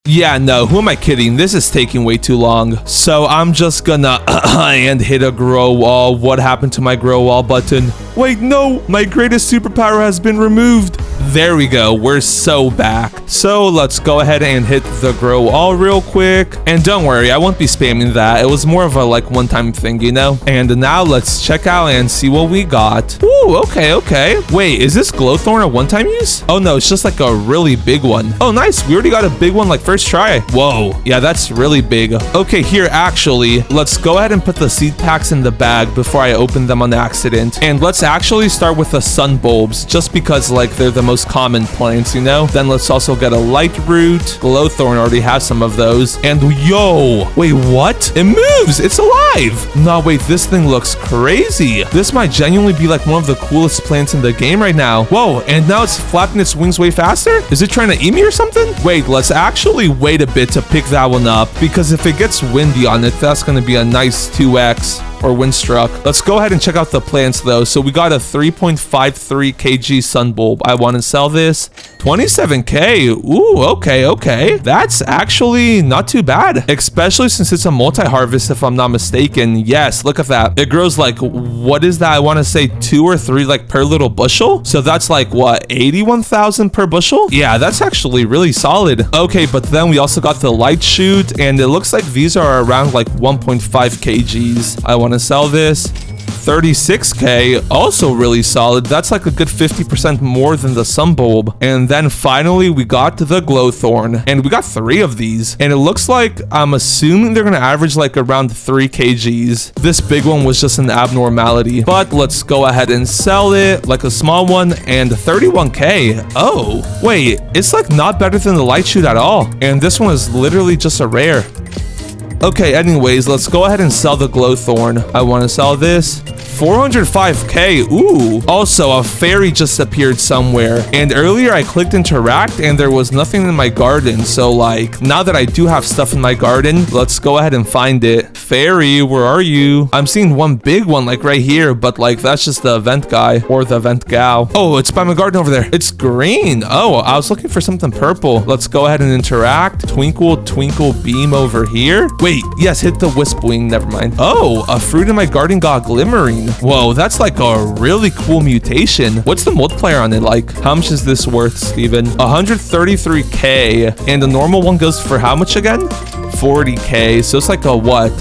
Yeah, no, who am I kidding? This is taking way too long. So I'm just gonna and hit a grow wall. What happened to my grow wall button? Wait, no, my greatest superpower has been removed. There we go, we're so back. So let's go ahead and hit the grow wall real quick. And don't worry, I won't be spamming that. It was more of a like one-time thing, you know? And now let's check out and see what we got. Ooh, okay, okay. Wait, is this Glowthorn a one-time use? Oh no, it's just like a really big one. Oh nice, we already got a big one like first try. Whoa, yeah, that's really big. Okay, here actually, let's go ahead and put the seed packs in the bag before I open them on accident. And let's actually start with the Sunbulbs, just because like they're the most common plants, you know? Then let's also get a light root. Glowthorn already has some of those. And yo, wait, what? It moves, it's alive. No, wait, this thing looks crazy. This might genuinely be like one of the coolest plants in the game right now. Whoa, and now it's flapping its wings way faster? Is it trying to eat me or something? Wait, let's actually wait a bit to pick that one up, because if it gets windy on it, that's going to be a nice 2x. Or windstruck. Let's go ahead and check out the plants though. So we got a 3.53 kg Sunbulb. I want to sell this. 27k. Ooh, okay, okay. That's actually not too bad. Especially since it's a multi-harvest, if I'm not mistaken. Yes, look at that. It grows like, what is that? I want to say 2 or 3 like per little bushel. So that's like what, 81,000 per bushel? Yeah, that's actually really solid. Okay, but then we also got the light shoot, and it looks like these are around like 1.5 kgs. I want to sell this. 36k, also really solid. That's like a good 50% more than the Sunbulb. And then finally we got the Glowthorn, and we got 3 of these, and it looks like, I'm assuming they're gonna average like around 3 kgs. This big one was just an abnormality, but let's go ahead and sell it like a small one. And 31k. Oh wait, it's like not better than the light shoot at all, and this one is literally just a rare. Okay, anyways, let's go ahead and sell the Glowthorn. I want to sell this. 405k. Ooh. Also, a fairy just appeared somewhere. And earlier I clicked interact and there was nothing in my garden. So like, now that I do have stuff in my garden, let's go ahead and find it. Fairy, where are you? I'm seeing one big one like right here, but like that's just the event guy or the event gal. Oh, it's by my garden over there. It's green. Oh, I was looking for something purple. Let's go ahead and interact. Twinkle, twinkle, beam over here. Wait, yes, hit the wisp wing. Never mind. Oh, a fruit in my garden got glimmering. Whoa, that's like a really cool mutation. What's the multiplier on it like? How much is this worth, Steven? 133k. And the normal one goes for how much again? 40k. So it's like a what?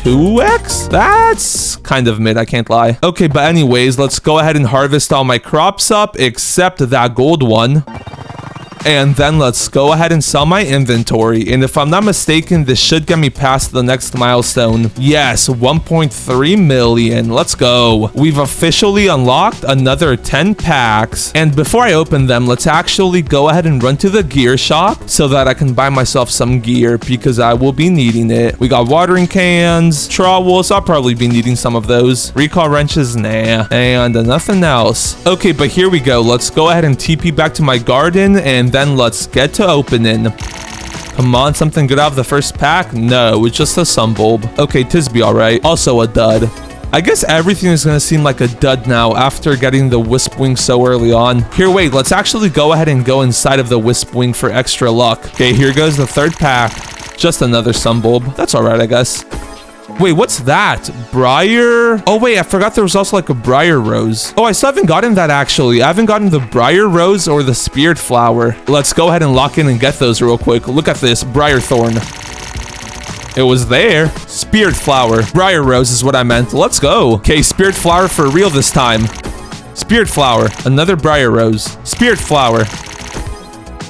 2x? That's kind of mid, I can't lie. Okay, but anyways, let's go ahead and harvest all my crops up except that gold one. And then let's go ahead and sell my inventory. And if I'm not mistaken, this should get me past the next milestone. Yes, 1.3 million. Let's go. We've officially unlocked another 10 packs. And before I open them, let's actually go ahead and run to the gear shop so that I can buy myself some gear because I will be needing it. We got watering cans, trowels. I'll probably be needing some of those. Recall wrenches, nah. And nothing else. Okay, but here we go. Let's go ahead and TP back to my garden and then let's get to opening. Come on, something good out of the first pack? No, it's just a sunbulb. Okay, Tisby, all right. Also a dud. I guess everything is going to seem like a dud now after getting the wisp wing so early on. Here, wait, let's actually go ahead and go inside of the wisp wing for extra luck. Okay, here goes the third pack. Just another sunbulb. That's all right, I guess. Wait, what's that? Briar? Oh, wait, I forgot there was also like a briar rose. Oh, I still haven't gotten that actually. I haven't gotten the briar rose or the spirit flower. Let's go ahead and lock in and get those real quick. Look at this, briar thorn. It was there. Spirit flower. Briar rose is what I meant. Let's go. Okay, spirit flower for real this time. Spirit flower. Another briar rose. Spirit flower.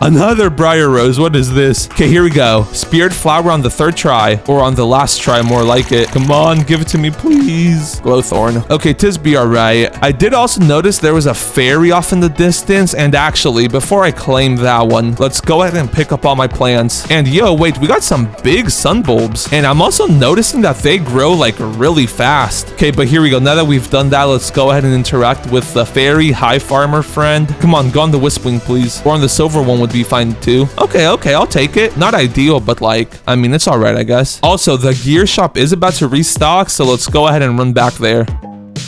Another briar rose. What is this? Okay, here we go. Spirit flower on the third try, or on the last try, more like it. Come on, give it to me, please. Glowthorn. Okay, Tisby, all right. I did also notice there was a fairy off in the distance, and actually, before I claim that one, let's go ahead and pick up all my plants. And yo, wait, we got some big sun bulbs, and I'm also noticing that they grow like really fast. Okay, but here we go. Now that we've done that, let's go ahead and interact with the fairy. Hi, farmer friend. Come on, go on the Wispwing, please. Or on the silver one would be fine too. Okay, I'll take it. Not ideal, but like, I mean, it's all right, I guess. Also, the gear shop is about to restock, so let's go ahead and run back there.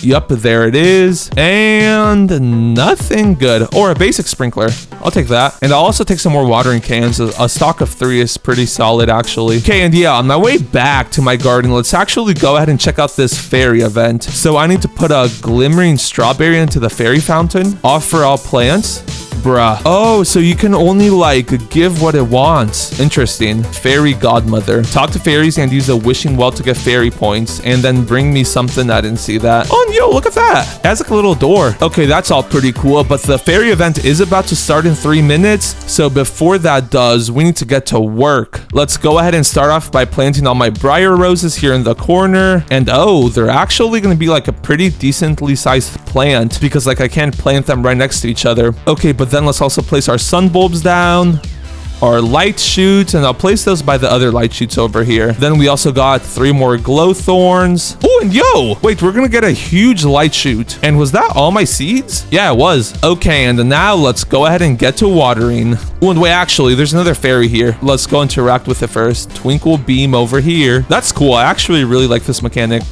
Yup, there it is. And nothing good. Or a basic sprinkler. I'll take that. And I'll also take some more watering cans. A stock of 3 is pretty solid, actually. Okay, and yeah, on my way back to my garden, let's actually go ahead and check out this fairy event. So I need to put a glimmering strawberry into the fairy fountain. Offer all plants. Bruh. Oh, so you can only like give what it wants. Interesting. Fairy godmother. Talk to fairies and use a wishing well to get fairy points. And then bring me something. I didn't see that. Oh, and yo, look at that. It has like a little door. Okay, that's all pretty cool. But the fairy event is about to start in 3 minutes. So before that does, we need to get to work. Let's go ahead and start off by planting all my briar roses here in the corner. And oh, they're actually going to be like a pretty decently sized plant because like I can't plant them right next to each other. Okay, but then let's also place our sun bulbs down, our light shoots, and I'll place those by the other light shoots over here. Then we also got 3 more glow thorns. Oh, and yo, wait, we're gonna get a huge light shoot. And was that all my seeds? Yeah, it was. Okay, and now let's go ahead and get to watering. Oh, and wait, actually, there's another fairy here. Let's go interact with it first. Twinkle beam over here. That's cool. I actually really like this mechanic.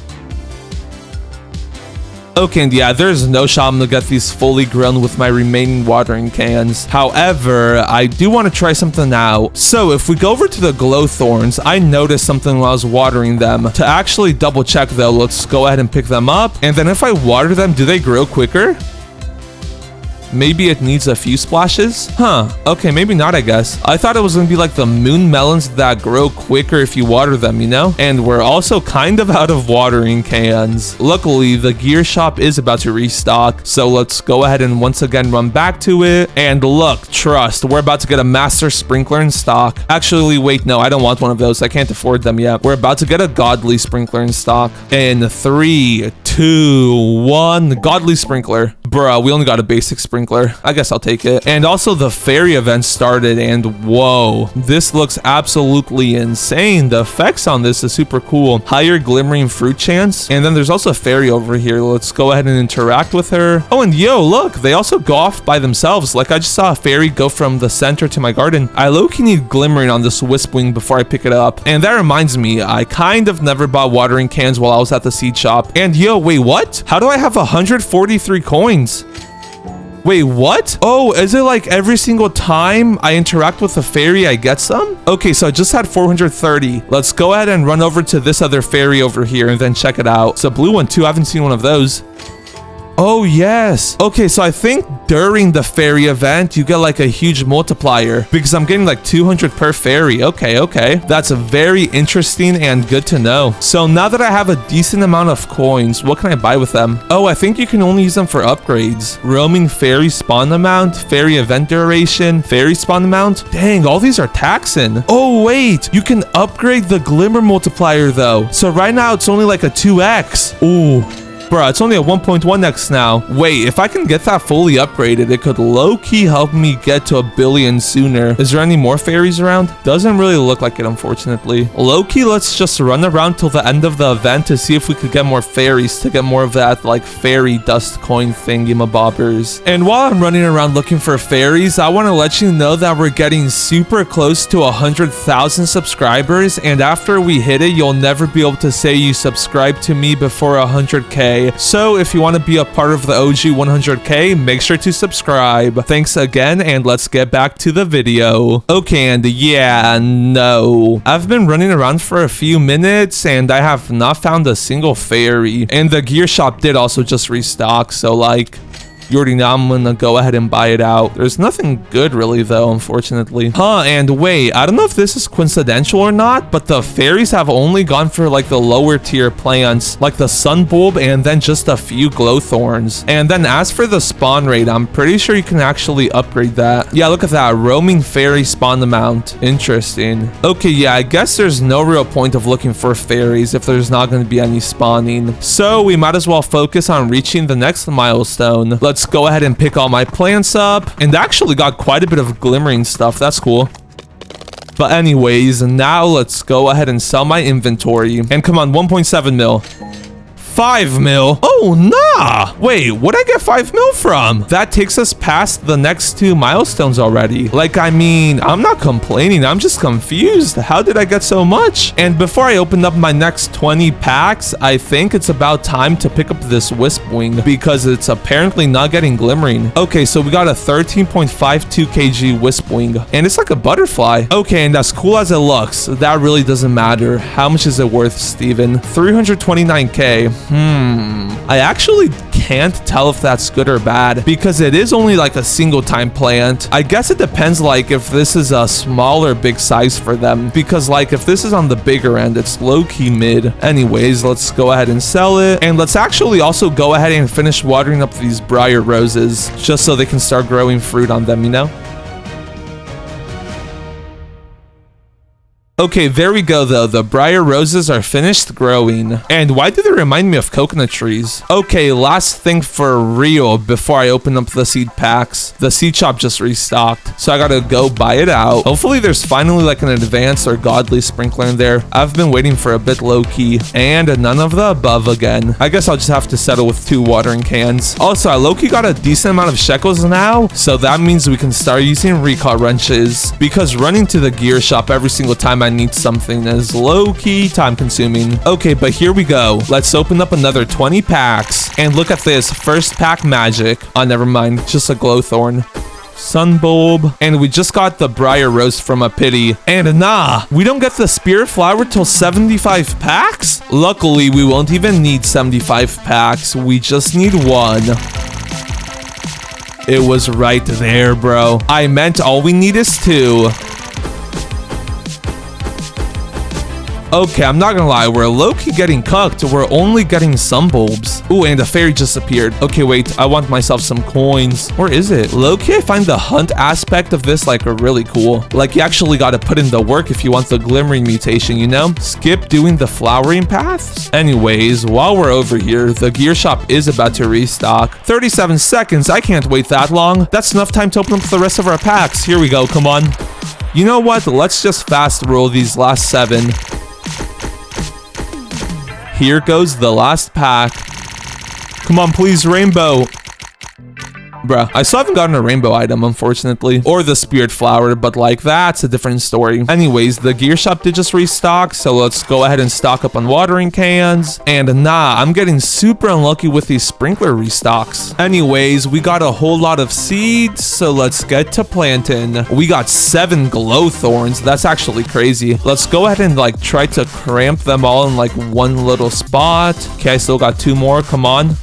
Okay, and yeah, there's no shot I'm gonna get these fully grown with my remaining watering cans. However, I do want to try something out. So if we go over to the glow thorns, I noticed something while I was watering them. To actually double check though, let's go ahead and pick them up. And then if I water them, do they grow quicker? Maybe it needs a few splashes? Huh. Okay, maybe not, I guess. I thought it was gonna be like the moon melons that grow quicker if you water them, you know? And we're also kind of out of watering cans. Luckily, the gear shop is about to restock. So let's go ahead and once again run back to it. And look, trust, we're about to get a master sprinkler in stock. Actually, wait, no, I don't want one of those. I can't afford them yet. We're about to get a godly sprinkler in stock. In 3, 2, 1, godly sprinkler. Bruh, we only got a basic sprinkler. I guess I'll take it. And also the fairy event started, and whoa, this looks absolutely insane. The effects on this is super cool. Higher glimmering fruit chance. And then there's also a fairy over here. Let's go ahead and interact with her. Oh, and yo, look, they also go off by themselves. Like I just saw a fairy go from the center to my garden. I low-key need glimmering on this wisp wing before I pick it up. And that reminds me, I kind of never bought watering cans while I was at the seed shop. And yo, wait, what? How do I have 143 coins? Wait, what? Oh, is it like every single time I interact with a fairy, I get some? Okay, so I just had 430. Let's go ahead and run over to this other fairy over here and then check it out. It's a blue one too. I haven't seen one of those. Oh, yes. Okay, so I think during the fairy event, you get like a huge multiplier because I'm getting like 200 per fairy. Okay. That's very interesting and good to know. So now that I have a decent amount of coins, what can I buy with them? Oh, I think you can only use them for upgrades. Roaming fairy spawn amount, fairy event duration, fairy spawn amount. Dang, all these are taxing. Oh, wait. You can upgrade the glimmer multiplier though. So right now it's only like a 2x. Ooh. Bruh, it's only a 1.1x now. Wait, if I can get that fully upgraded, it could low-key help me get to 1 billion sooner. Is there any more fairies around? Doesn't really look like it, unfortunately. Low-key, let's just run around till the end of the event to see if we could get more fairies to get more of that, like, fairy dust coin thingy-mabobbers. And while I'm running around looking for fairies, I want to let you know that we're getting super close to 100,000 subscribers, and after we hit it, you'll never be able to say you subscribed to me before 100K. So if you want to be a part of the OG 100K, make sure to subscribe. Thanks again, and let's get back to the video. Okay, and yeah, no. I've been running around for a few minutes, and I have not found a single fairy. And the gear shop did also just restock, so like... you already know I'm gonna go ahead and buy it out. There's nothing good really though, unfortunately. And wait, I don't know if this is coincidental or not, but the fairies have only gone for like the lower tier plants, like the sun bulb and then just a few glowthorns. And then as for the spawn rate, I'm pretty sure you can actually upgrade that. Yeah, look at that, roaming fairy spawn amount. Interesting. Okay, yeah, I guess there's no real point of looking for fairies if there's not going to be any spawning. So we might as well focus on reaching the next milestone. Let's go ahead and pick all my plants up, and actually got quite a bit of glimmering stuff. That's cool. But anyways, now let's go ahead and sell my inventory. And come on, 1.7 mil. 5 mil. Oh, nah. Wait, what'd I get 5 mil from? That takes us past the next 2 milestones already. Like, I mean, I'm not complaining. I'm just confused. How did I get so much? And before I open up my next 20 packs, I think it's about time to pick up this wisp wing because it's apparently not getting glimmering. Okay, so we got a 13.52 kg wisp wing, and it's like a butterfly. Okay, and as cool as it looks, that really doesn't matter. How much is it worth, Steven? 329k. I actually can't tell if that's good or bad because it is only like a single time plant. I guess it depends like if this is a small or big size for them, because like if this is on the bigger end, it's low-key mid. Anyways, let's go ahead and sell it, and let's actually also go ahead and finish watering up these briar roses just so they can start growing fruit on them, you know? Okay, there we go though. The briar roses are finished growing. And why do they remind me of coconut trees? Okay, last thing for real before I open up the seed packs. The seed shop just restocked, so I gotta go buy it out. Hopefully there's finally like an advanced or godly sprinkler in there. I've been waiting for a bit low-key. And none of the above again. I guess I'll just have to settle with 2 watering cans. Also, I low-key got a decent amount of shekels now, so that means we can start using recall wrenches, because running to the gear shop every single time I need something is low-key time-consuming. Okay, but here we go. Let's open up another 20 packs. And look at this. First pack magic. Oh, never mind. Just a glowthorn. Sun bulb. And we just got the briar rose from a pity. And nah, we don't get the spirit flower till 75 packs? Luckily, we won't even need 75 packs. We just need 1. It was right there, bro. I meant all we need is 2. Okay, I'm not gonna lie. We're low-key getting cucked. We're only getting some bulbs. Ooh, and the fairy just appeared. Okay, wait. I want myself some coins. Where is it? Low-key, I find the hunt aspect of this like really cool. Like you actually got to put in the work if you want the glimmering mutation, you know? Skip doing the flowering paths. Anyways, while we're over here, the gear shop is about to restock. 37 seconds. I can't wait that long. That's enough time to open up the rest of our packs. Here we go. Come on. You know what? Let's just fast roll these last 7. Here goes the last pack. Come on, please, rainbow. Bruh, I still haven't gotten a rainbow item, unfortunately. Or the spirit flower, but like, that's a different story. Anyways, the gear shop did just restock, so let's go ahead and stock up on watering cans. And nah, I'm getting super unlucky with these sprinkler restocks. Anyways, we got a whole lot of seeds, so let's get to planting. We got 7 glow thorns. That's actually crazy. Let's go ahead and like try to cramp them all in like one little spot. Okay, I still got 2 more. Come on.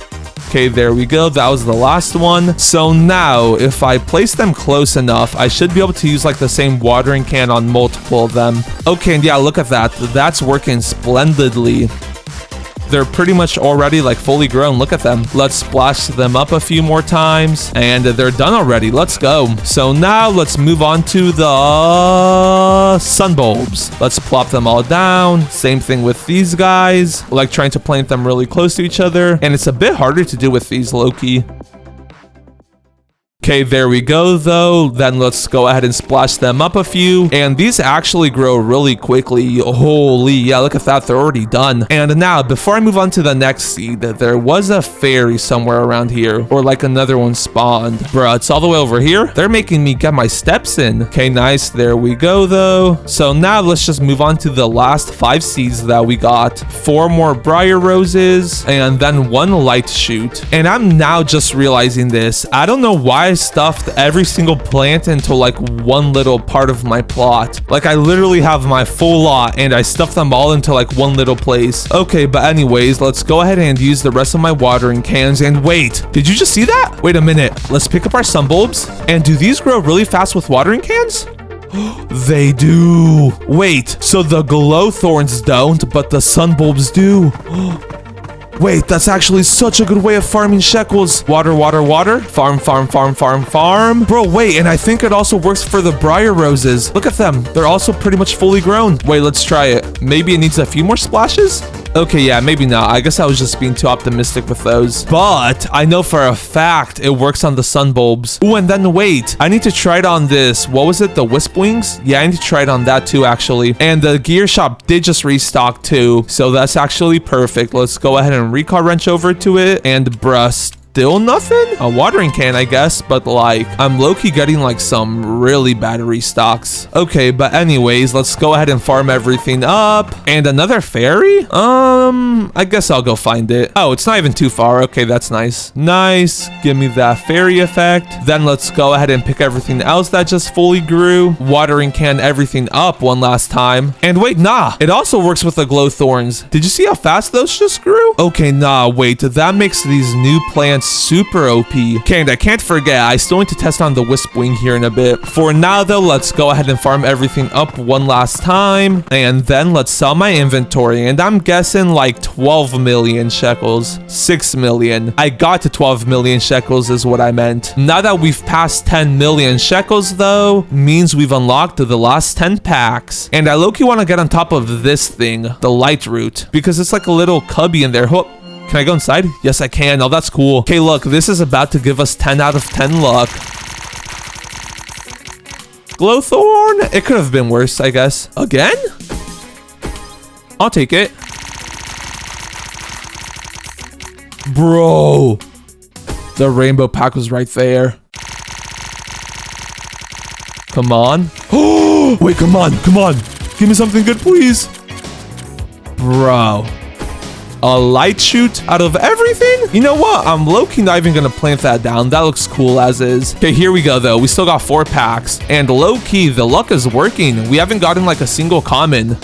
Okay, there we go. That was the last one. So now, if I place them close enough, I should be able to use like the same watering can on multiple of them. Okay, and yeah, look at that. That's working splendidly. They're pretty much already like fully grown. Look at them. Let's splash them up a few more times and they're done already. Let's go. So now let's move on to the sun bulbs. Let's plop them all down. Same thing with these guys. Like trying to plant them really close to each other. And it's a bit harder to do with these low-key. Okay, there we go though. Then let's go ahead and splash them up a few. And these actually grow really quickly. Holy, yeah, look at that. They're already done. And now, before I move on to the next seed, there was a fairy somewhere around here. Or like another one spawned. Bruh, it's all the way over here. They're making me get my steps in. Okay, nice. There we go though. So now let's just move on to the last 5 seeds that we got. 4 more briar roses. And then 1 light shoot. And I'm now just realizing this. I don't know why I stuffed every single plant into like one little part of my plot. Like I literally have my full lot and I stuffed them all into like one little place. Okay, but anyways, let's go ahead and use the rest of my watering cans. And wait, did you just see that? Wait a minute. Let's pick up our sun bulbs. And do these grow really fast with watering cans? They do. Wait, so the glow thorns don't, but the sun bulbs do. Wait, that's actually such a good way of farming shekels. Water, water, water. Farm, farm, farm, farm, farm. Bro, wait, and I think it also works for the briar roses. Look at them. They're also pretty much fully grown. Wait, let's try it. Maybe it needs a few more splashes? Okay, yeah, maybe not. I guess I was just being too optimistic with those. But I know for a fact it works on the sun bulbs. Ooh, and then wait. I need to try it on this. What was it? The wisp wings? Yeah, I need to try it on that too, actually. And the gear shop did just restock too. So that's actually perfect. Let's go ahead and recall wrench over to it. And bruh, still nothing? A watering can, I guess, but like I'm low-key getting like some really bad restocks. Okay, but anyways, let's go ahead and farm everything up. And another fairy? I guess I'll go find it. Oh, it's not even too far. Okay, that's nice. Nice. Give me that fairy effect. Then let's go ahead and pick everything else that just fully grew. Watering can everything up one last time. And wait, nah, it also works with the glow thorns. Did you see how fast those just grew? Okay, nah, wait, that makes these new plants super OP. Okay, and I can't forget, I still need to test on the wisp wing here in a bit. For now though, let's go ahead and farm everything up one last time. And then let's sell my inventory. And I'm guessing like 12 million shekels. 6 million. I got to 12 million shekels is what I meant. Now that we've passed 10 million shekels though, means we've unlocked the last 10 packs. And I low-key want to get on top of this thing, the light root, because it's like a little cubby in there. Can I go inside? Yes, I can. Oh, that's cool. Okay, look, this is about to give us 10 out of 10 luck. Glowthorn? It could have been worse, I guess. Again? I'll take it. Bro. The rainbow pack was right there. Come on. Oh, wait, come on. Come on. Give me something good, please. Bro. A light shoot out of everything? You know what? I'm low-key not even gonna plant that down. That looks cool as is. Okay, here we go though. We still got 4 packs. And low-key, the luck is working. We haven't gotten like a single common.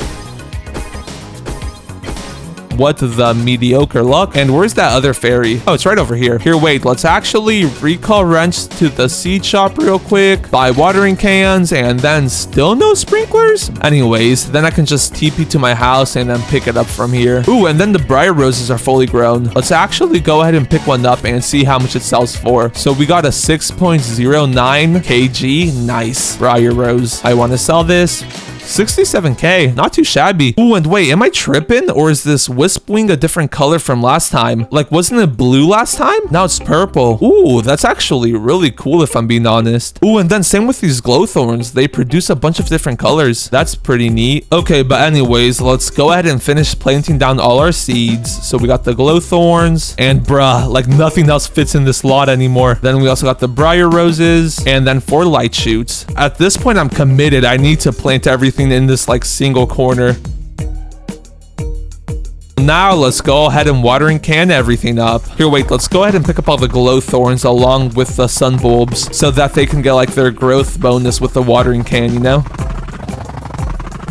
What the mediocre luck. And where's that other fairy? Oh, it's right over here. Here, wait, let's actually recall wrench to the seed shop real quick, buy watering cans, and then still no sprinklers? Anyways, then I can just TP to my house and then pick it up from here. Ooh, and then the briar roses are fully grown. Let's actually go ahead and pick one up and see how much it sells for. So we got a 6.09 kg. Nice briar rose. I want to sell this. 67k, not too shabby. Ooh, and wait, am I tripping? Or is this wisp wing a different color from last time? Like, wasn't it blue last time? Now it's purple. Ooh, that's actually really cool if I'm being honest. Ooh, and then same with these glowthorns. They produce a bunch of different colors. That's pretty neat. Okay, but anyways, let's go ahead and finish planting down all our seeds. So we got the glowthorns, and bruh, like nothing else fits in this lot anymore. Then we also got the briar roses, and then 4 light shoots. At this point, I'm committed. I need to plant everything in this like single corner. Now let's go ahead and watering can everything up. Here, wait, let's go ahead and pick up all the glowthorns along with the sun bulbs so that they can get like their growth bonus with the watering can, you know?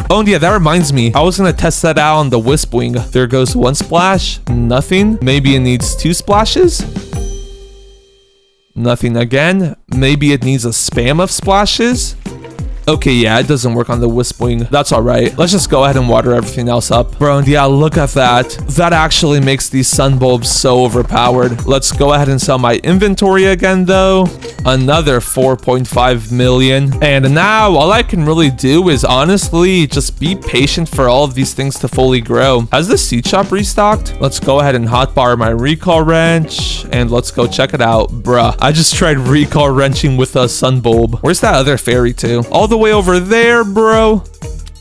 Oh, and yeah, that reminds me. I was gonna test that out on the wisp wing. There goes 1 splash. Nothing. Maybe it needs 2 splashes. Nothing again. Maybe it needs a spam of splashes. Okay, yeah, it doesn't work on the wisp wing. That's all right. Let's just go ahead and water everything else up. Bro, and yeah, look at that. That actually makes these sun bulbs so overpowered. Let's go ahead and sell my inventory again, though. Another 4.5 million. And now all I can really do is honestly just be patient for all of these things to fully grow. Has the seed shop restocked? Let's go ahead and hotbar my recall wrench and let's go check it out. Bruh, I just tried recall wrenching with a sun bulb. Where's that other fairy too? All the way over there, bro.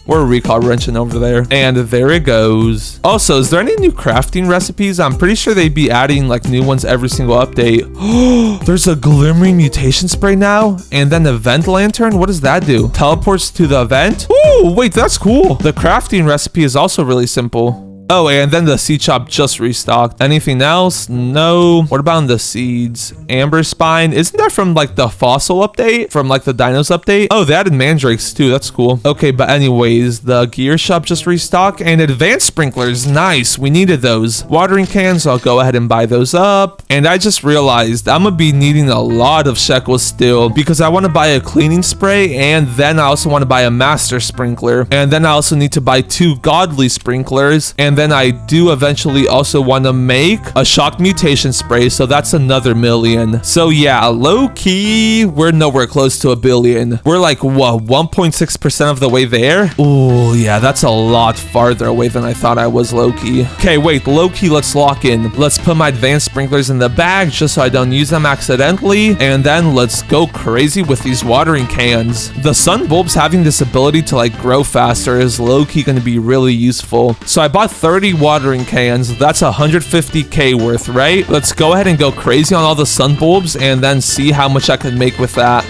We're recall wrenching over there. And there it goes. Also, is there any new crafting recipes? I'm pretty sure they'd be adding like new ones every single update. There's a glimmering mutation spray now. And then the vent lantern. What does that do? Teleports to the vent? Ooh, wait, that's cool. The crafting recipe is also really simple. Oh, and then the seed shop just restocked. Anything else? No. What about the seeds? Amber spine. Isn't that from like the fossil update? From like the dinos update? Oh, they added mandrakes too. That's cool. Okay, but anyways, the gear shop just restocked and advanced sprinklers. Nice. We needed those. Watering cans. I'll go ahead and buy those up. And I just realized I'm gonna be needing a lot of shekels still because I want to buy a cleaning spray and then I also want to buy a master sprinkler. And then I also need to buy 2 godly sprinklers. And then I do eventually also want to make a shock mutation spray, so that's another 1 million. So yeah, low-key, we're nowhere close to 1 billion. We're like, what, 1.6% of the way there? Oh yeah, that's a lot farther away than I thought I was, low-key. Okay, wait, low-key, let's lock in. Let's put my advanced sprinklers in the bag just so I don't use them accidentally, and then let's go crazy with these watering cans. The sun bulbs having this ability to like grow faster is low-key going to be really useful. So I bought 30 watering cans. That's 150k worth, right? Let's go ahead and go crazy on all the sun bulbs and then see how much I can make with that.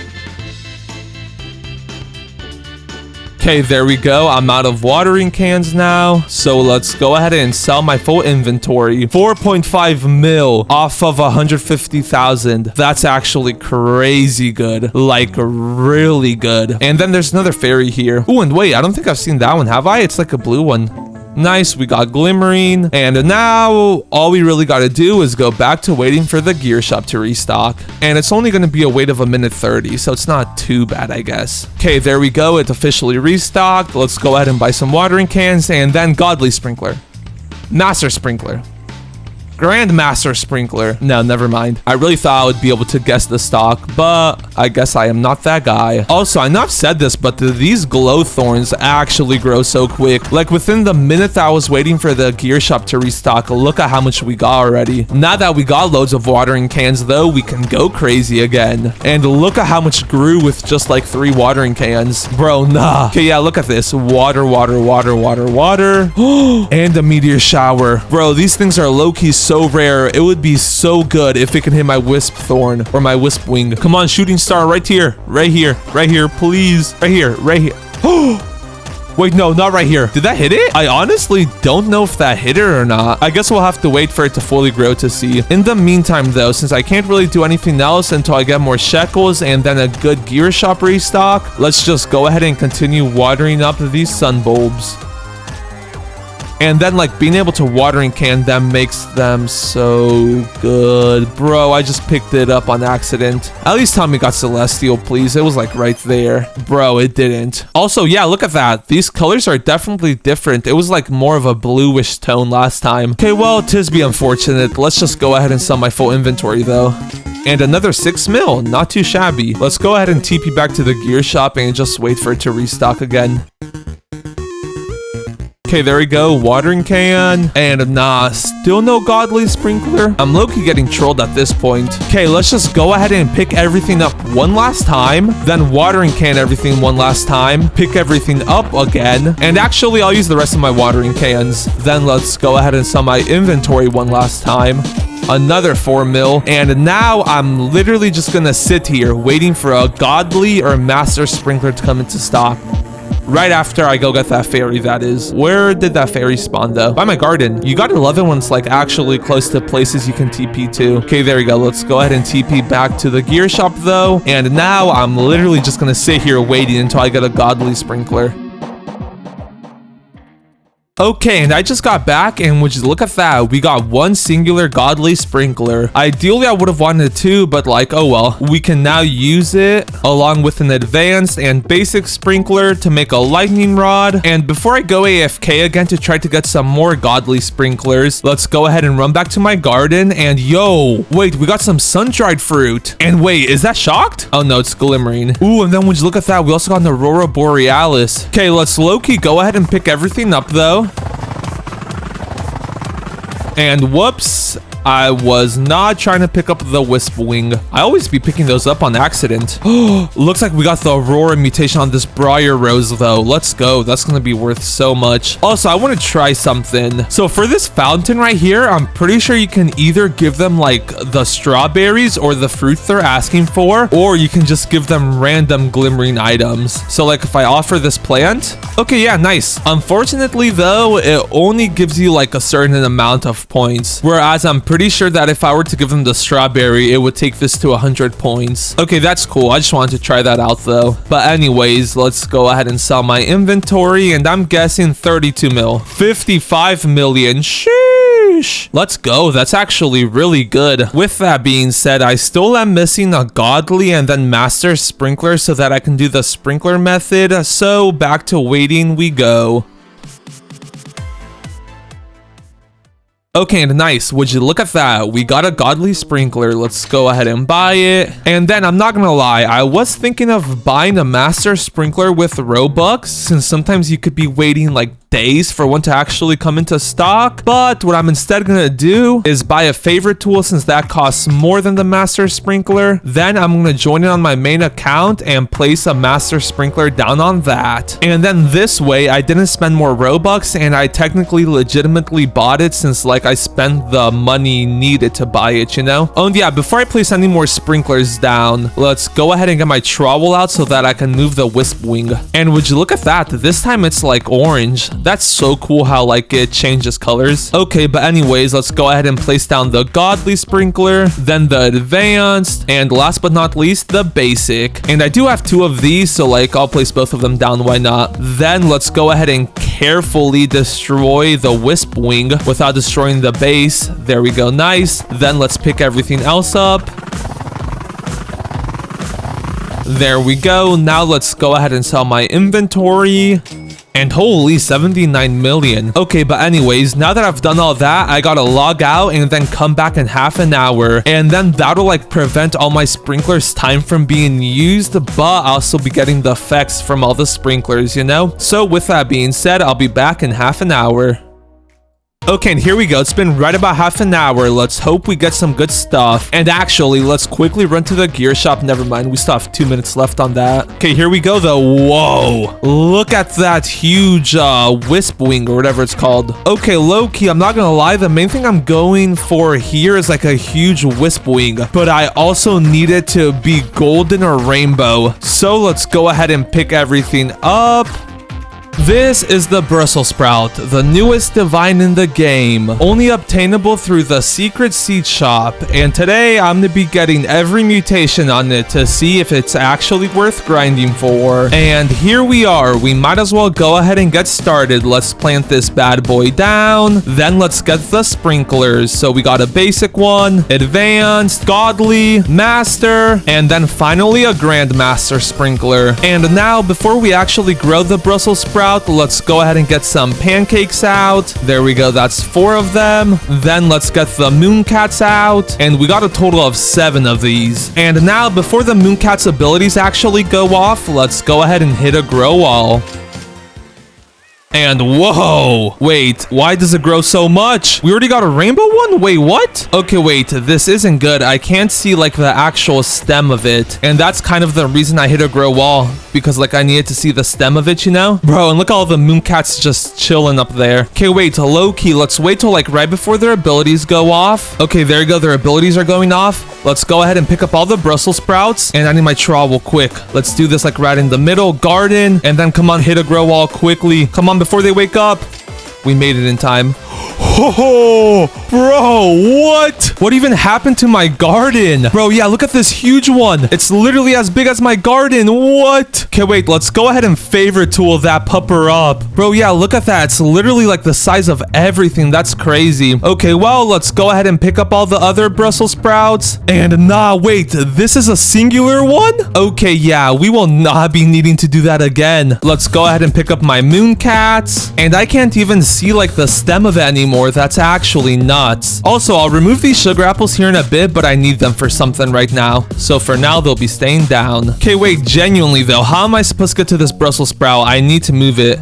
Okay, there we go. I'm out of watering cans now. So let's go ahead and sell my full inventory. 4.5 mil off of 150,000. That's actually crazy good. Like really good. And then there's another fairy here. Oh, and wait, I don't think I've seen that one, have I? It's like a blue one. Nice, we got glimmering. And now all we really got to do is go back to waiting for the gear shop to restock. And it's only going to be a wait of 1:30, so it's not too bad, I guess. Okay, there we go. It's officially restocked. Let's go ahead and buy some watering cans and then godly sprinkler. Master sprinkler. Grandmaster sprinkler. No, never mind. I really thought I would be able to guess the stock, but I guess I am not that guy. Also, I know I've said this, but these glowthorns actually grow so quick. Like within the minute that I was waiting for the gear shop to restock, look at how much we got already. Now that we got loads of watering cans though, we can go crazy again. And look at how much grew with just like 3 watering cans. Bro, nah. Okay, yeah, look at this. Water, water, water, water, water. And a meteor shower. Bro, these things are low-key so rare. It would be so good if it can hit my wisp thorn or my wisp wing. Come on, shooting star, right here, right here, right here, please, right here, right here. Wait, no, not right here. Did that hit it? I honestly don't know if that hit it or not. I guess we'll have to wait for it to fully grow to see. In the meantime, though, since I can't really do anything else until I get more shekels and then a good gear shop restock, let's just go ahead and continue watering up these sun bulbs. And then like being able to watering can them makes them so good. Bro, I just picked it up on accident. At least tell me it got celestial, please. It was like right there. Bro, it didn't. Also, yeah, look at that. These colors are definitely different. It was like more of a bluish tone last time. Okay, well, tis be unfortunate. Let's just go ahead and sell my full inventory though. And another 6 mil, not too shabby. Let's go ahead and TP back to the gear shop and just wait for it to restock again. Okay, there we go, watering can, and nah, still no godly sprinkler. I'm low-key getting trolled at this point. Okay, let's just go ahead and pick everything up one last time, then watering can everything one last time, pick everything up again, and actually I'll use the rest of my watering cans. Then let's go ahead and sell my inventory one last time. Another 4 mil, and now I'm literally just gonna sit here waiting for a godly or master sprinkler to come into stock. Right after I go get that fairy, that is. Where did that fairy spawn though? By my garden. You gotta love it when it's like actually close to places you can TP to. Okay, there we go. Let's go ahead and TP back to the gear shop though. And now I'm literally just gonna sit here waiting until I get a godly sprinkler. Okay, and I just got back, and would you look at that, we got one singular godly sprinkler. Ideally, I would have wanted 2, but like, oh well. We can now use it along with an advanced and basic sprinkler to make a lightning rod. And before I go AFK again to try to get some more godly sprinklers, let's go ahead and run back to my garden. And yo, wait, we got some sun-dried fruit. And wait, is that shocked? Oh no, it's glimmering. Ooh, and then would you look at that, we also got an aurora borealis. Okay, let's low-key go ahead and pick everything up though. And whoops, I was not trying to pick up the wisp wing. I always be picking those up on accident. Looks like we got the aurora mutation on this briar rose though. Let's go. That's gonna be worth so much. Also, I want to try something. So for this fountain right here, I'm pretty sure you can either give them like the strawberries or the fruits they're asking for, or you can just give them random glimmering items. So like if I offer this plant, okay, yeah, nice. Unfortunately though, it only gives you like a certain amount of points, whereas I'm pretty sure that if I were to give them the strawberry, it would take this to 100 points. Okay, that's cool. I just wanted to try that out though. But anyways, let's go ahead and sell my inventory, and I'm guessing 32 mil. 55 million. Sheesh. Let's go. That's actually really good. With that being said, I still am missing a godly and then master sprinkler so that I can do the sprinkler method. So back to waiting we go. Okay, and nice. Would you look at that? We got a godly sprinkler. Let's go ahead and buy it. And then I'm not gonna lie, I was thinking of buying a master sprinkler with Robux, since sometimes you could be waiting like days for one to actually come into stock. But what I'm instead gonna do is buy a favorite tool, since that costs more than the master sprinkler. Then I'm gonna join it on my main account and place a master sprinkler down on that. And then this way I didn't spend more Robux, and I technically legitimately bought it, since like I spent the money needed to buy it, you know? Oh, and yeah, before I place any more sprinklers down, let's go ahead and get my trowel out so that I can move the wisp wing. And would you look at that? This time it's like orange. That's so cool how like it changes colors. Okay, but anyways, let's go ahead and place down the godly sprinkler, then the advanced, and last but not least, the basic. And I do have 2 of these, so like I'll place both of them down, why not? Then let's go ahead and carefully destroy the wisp wing without destroying the base. There we go, nice. Then let's pick everything else up. There we go. Now let's go ahead and sell my inventory. And holy, 79 million. Okay, but anyways, now that I've done all that, I gotta log out and then come back in half an hour. And then that'll like prevent all my sprinklers' time from being used, but I'll still be getting the effects from all the sprinklers, you know? So with that being said, I'll be back in half an hour. Okay, and here we go. It's been right about half an hour. Let's hope we get some good stuff. And actually, let's quickly run to the gear shop. Never mind, we still have 2 minutes left on that. Okay, here we go though. Whoa, look at that huge wisp wing or whatever it's called. Okay, low-key, I'm not gonna lie, the main thing I'm going for here is like a huge wisp wing, but I also need it to be golden or rainbow. So let's go ahead and pick everything up. This is the Brussels sprout, the newest divine in the game, only obtainable through the secret seed shop, and today I'm gonna be getting every mutation on it to see if it's actually worth grinding for. And here we are, we might as well go ahead and get started. Let's plant this bad boy down, then let's get the sprinklers. So we got a basic one, advanced, godly, master, and then finally a grandmaster sprinkler. And now before we actually grow the Brussels sprout, let's go ahead and get some pancakes out. There we go, that's 4 of them. Then let's get the mooncats out, and we got a total of 7 of these. And now before the mooncats abilities actually go off, let's go ahead and hit a grow wall. And whoa, wait, why does it grow so much? We already got a rainbow one? Wait, what? Okay, wait, this isn't good. I can't see like the actual stem of it. And that's kind of the reason I hit a grow wall, because like I needed to see the stem of it, you know? Bro, and look at all the mooncats just chilling up there. Okay, wait, low key, let's wait till like right before their abilities go off. Okay, there you go, their abilities are going off. Let's go ahead and pick up all the Brussels sprouts. And I need my trowel quick. Let's do this like right in the middle, garden. And then come on, hit a grow wall quickly. Come on, before they wake up. We made it in time. Oh, bro, what? What even happened to my garden? Bro, yeah, look at this huge one. It's literally as big as my garden. What? Okay, wait, let's go ahead and favorite tool that pupper up. Bro, yeah, look at that. It's literally like the size of everything. That's crazy. Okay, well, let's go ahead and pick up all the other Brussels sprouts. And nah, wait, this is a singular one? Okay, yeah, we will not be needing to do that again. Let's go ahead and pick up my mooncats. And I can't even see like the stem of it anymore. That's actually nuts. Also, I'll remove these sugar apples here in a bit, but I need them for something right now. So for now, they'll be staying down. Okay, wait, genuinely though, how am I supposed to get to this Brussels sprout? I need to move it.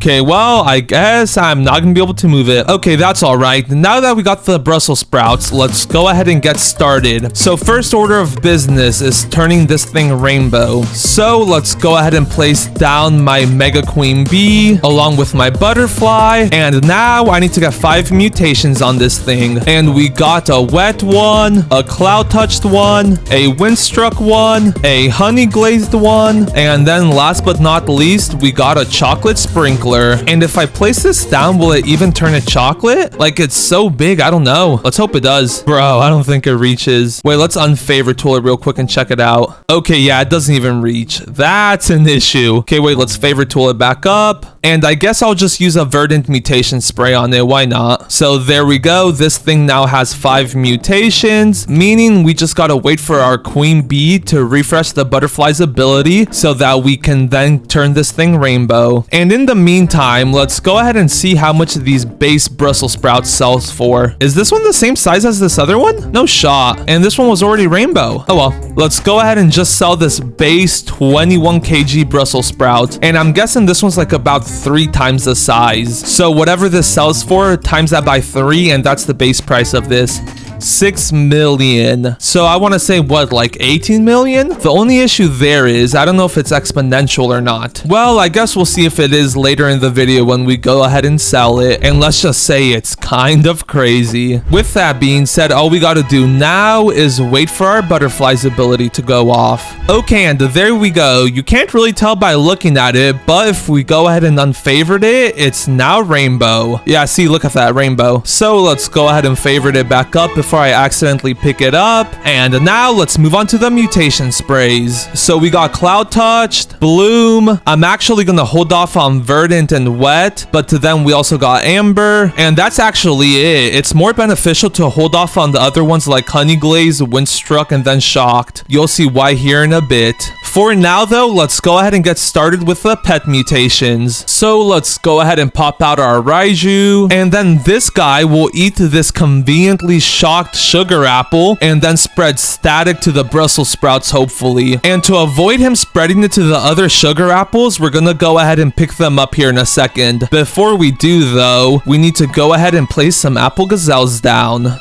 Okay, well, I guess I'm not gonna be able to move it. Okay, that's all right. Now that we got the Brussels sprouts, let's go ahead and get started. So first order of business is turning this thing rainbow. So let's go ahead and place down my mega queen bee along with my butterfly. And now I need to get 5 mutations on this thing. And we got a wet one, a cloud touched one, a windstruck one, a honey glazed one, and then last but not least, we got a chocolate sprinkler. And if I place this down, will it even turn it chocolate? Like, it's so big, I don't know. Let's hope it does. Bro, I don't think it reaches. Wait, let's unfavorite tool it real quick and check it out. Okay, yeah, it doesn't even reach. That's an issue. Okay, wait, let's favorite tool it back up. And I guess I'll just use a verdant mutation spray on it. Why not? So there we go. This thing now has 5 mutations, meaning we just gotta wait for our queen bee to refresh the butterfly's ability so that we can then turn this thing rainbow. And in the meantime, let's go ahead and see how much these base Brussels sprouts sells for. Is this one the same size as this other one? No shot. And this one was already rainbow. Oh well. Let's go ahead and just sell this base 21 kg Brussels sprout. And I'm guessing this one's like about 3 times the size. So whatever this sells for, times that by 3, and that's the base price of this. 6 million. So I want to say what, like 18 million? The only issue there is I don't know if it's exponential or not. Well, I guess we'll see if it is later in the video when we go ahead and sell it. And let's just say it's kind of crazy. With that being said, all we got to do now is wait for our butterfly's ability to go off. Okay, and there we go. You can't really tell by looking at it, but if we go ahead and unfavorite it, it's now rainbow. Yeah, see, look at that rainbow. So let's go ahead and favorite it back up before I accidentally pick it up. And now let's move on to the mutation sprays. So we got cloud touched, bloom. I'm actually gonna hold off on verdant and wet, but to them we also got amber, and that's actually it. It's more beneficial to hold off on the other ones like honey glaze, windstruck, and then shocked. You'll see why here in a bit. For now though, let's go ahead and get started with the pet mutations. So let's go ahead and pop out our Raiju, and then this guy will eat this conveniently shocked sugar apple and then spread static to the Brussels sprouts, hopefully. And to avoid him spreading it to the other sugar apples, we're gonna go ahead and pick them up here in a second. Before we do though, we need to go ahead and place some apple gazelles down.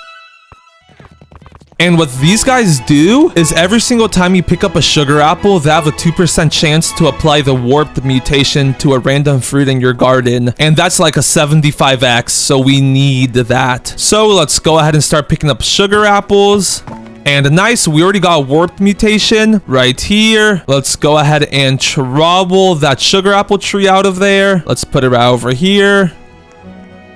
And what these guys do is every single time you pick up a sugar apple, they have a 2% chance to apply the warped mutation to a random fruit in your garden. And that's like a 75x, so we need that. So let's go ahead and start picking up sugar apples. And nice, we already got a warp mutation right here. Let's go ahead and trouble that sugar apple tree out of there. Let's put it right over here.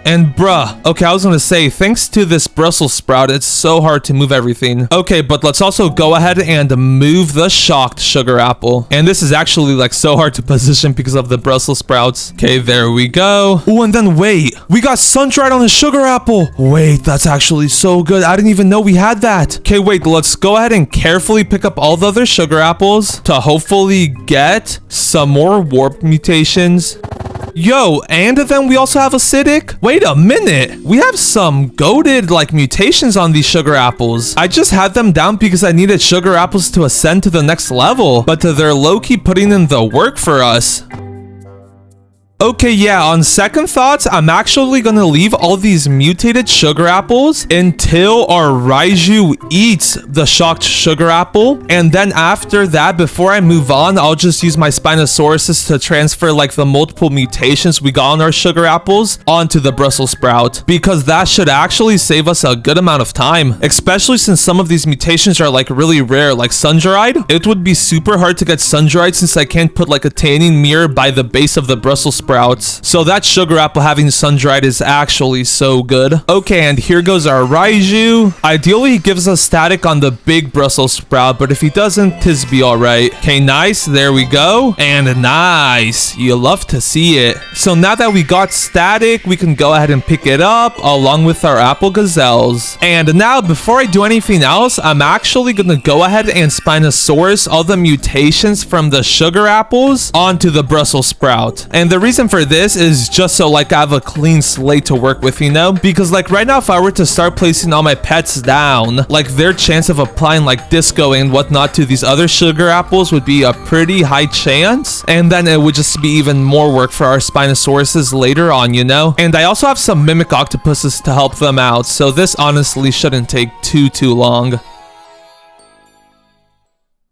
And bruh, okay, I was gonna say, thanks to this Brussels sprout, it's so hard to move everything. Okay, but let's also go ahead and move the shocked sugar apple. And this is actually like so hard to position because of the Brussels sprouts. Okay, there we go. Oh, and then wait, we got sun-dried on the sugar apple. Wait, that's actually so good. I didn't even know we had that. Okay, wait, let's go ahead and carefully pick up all the other sugar apples to hopefully get some more warp mutations. Yo, and then we also have acidic. Wait a minute. We have some goated like mutations on these sugar apples. I just had them down because I needed sugar apples to ascend to the next level, but they're low-key putting in the work for us. Okay, yeah, on second thoughts, I'm actually gonna leave all these mutated sugar apples until our Raiju eats the shocked sugar apple. And then after that, before I move on, I'll just use my Spinosaurus to transfer like the multiple mutations we got on our sugar apples onto the Brussels sprout. Because that should actually save us a good amount of time. Especially since some of these mutations are like really rare, like sun-dried. It would be super hard to get sun-dried since I can't put like a tanning mirror by the base of the Brussels sprout. So that sugar apple having sun-dried is actually so good. Okay, and here goes our Raiju. Ideally, he gives us static on the big Brussels sprout, but if he doesn't, tis be alright. Okay, nice. There we go. And nice. You love to see it. So now that we got static, we can go ahead and pick it up along with our apple gazelles. And now, before I do anything else, I'm actually gonna go ahead and Spinosaurus all the mutations from the sugar apples onto the Brussels sprout. And the reason for this is just so like I have a clean slate to work with, you know, because like right now if I were to start placing all my pets down, like their chance of applying like disco and whatnot to these other sugar apples would be a pretty high chance, and then it would just be even more work for our Spinosauruses later on, you know. And I also have some mimic octopuses to help them out, so this honestly shouldn't take too long.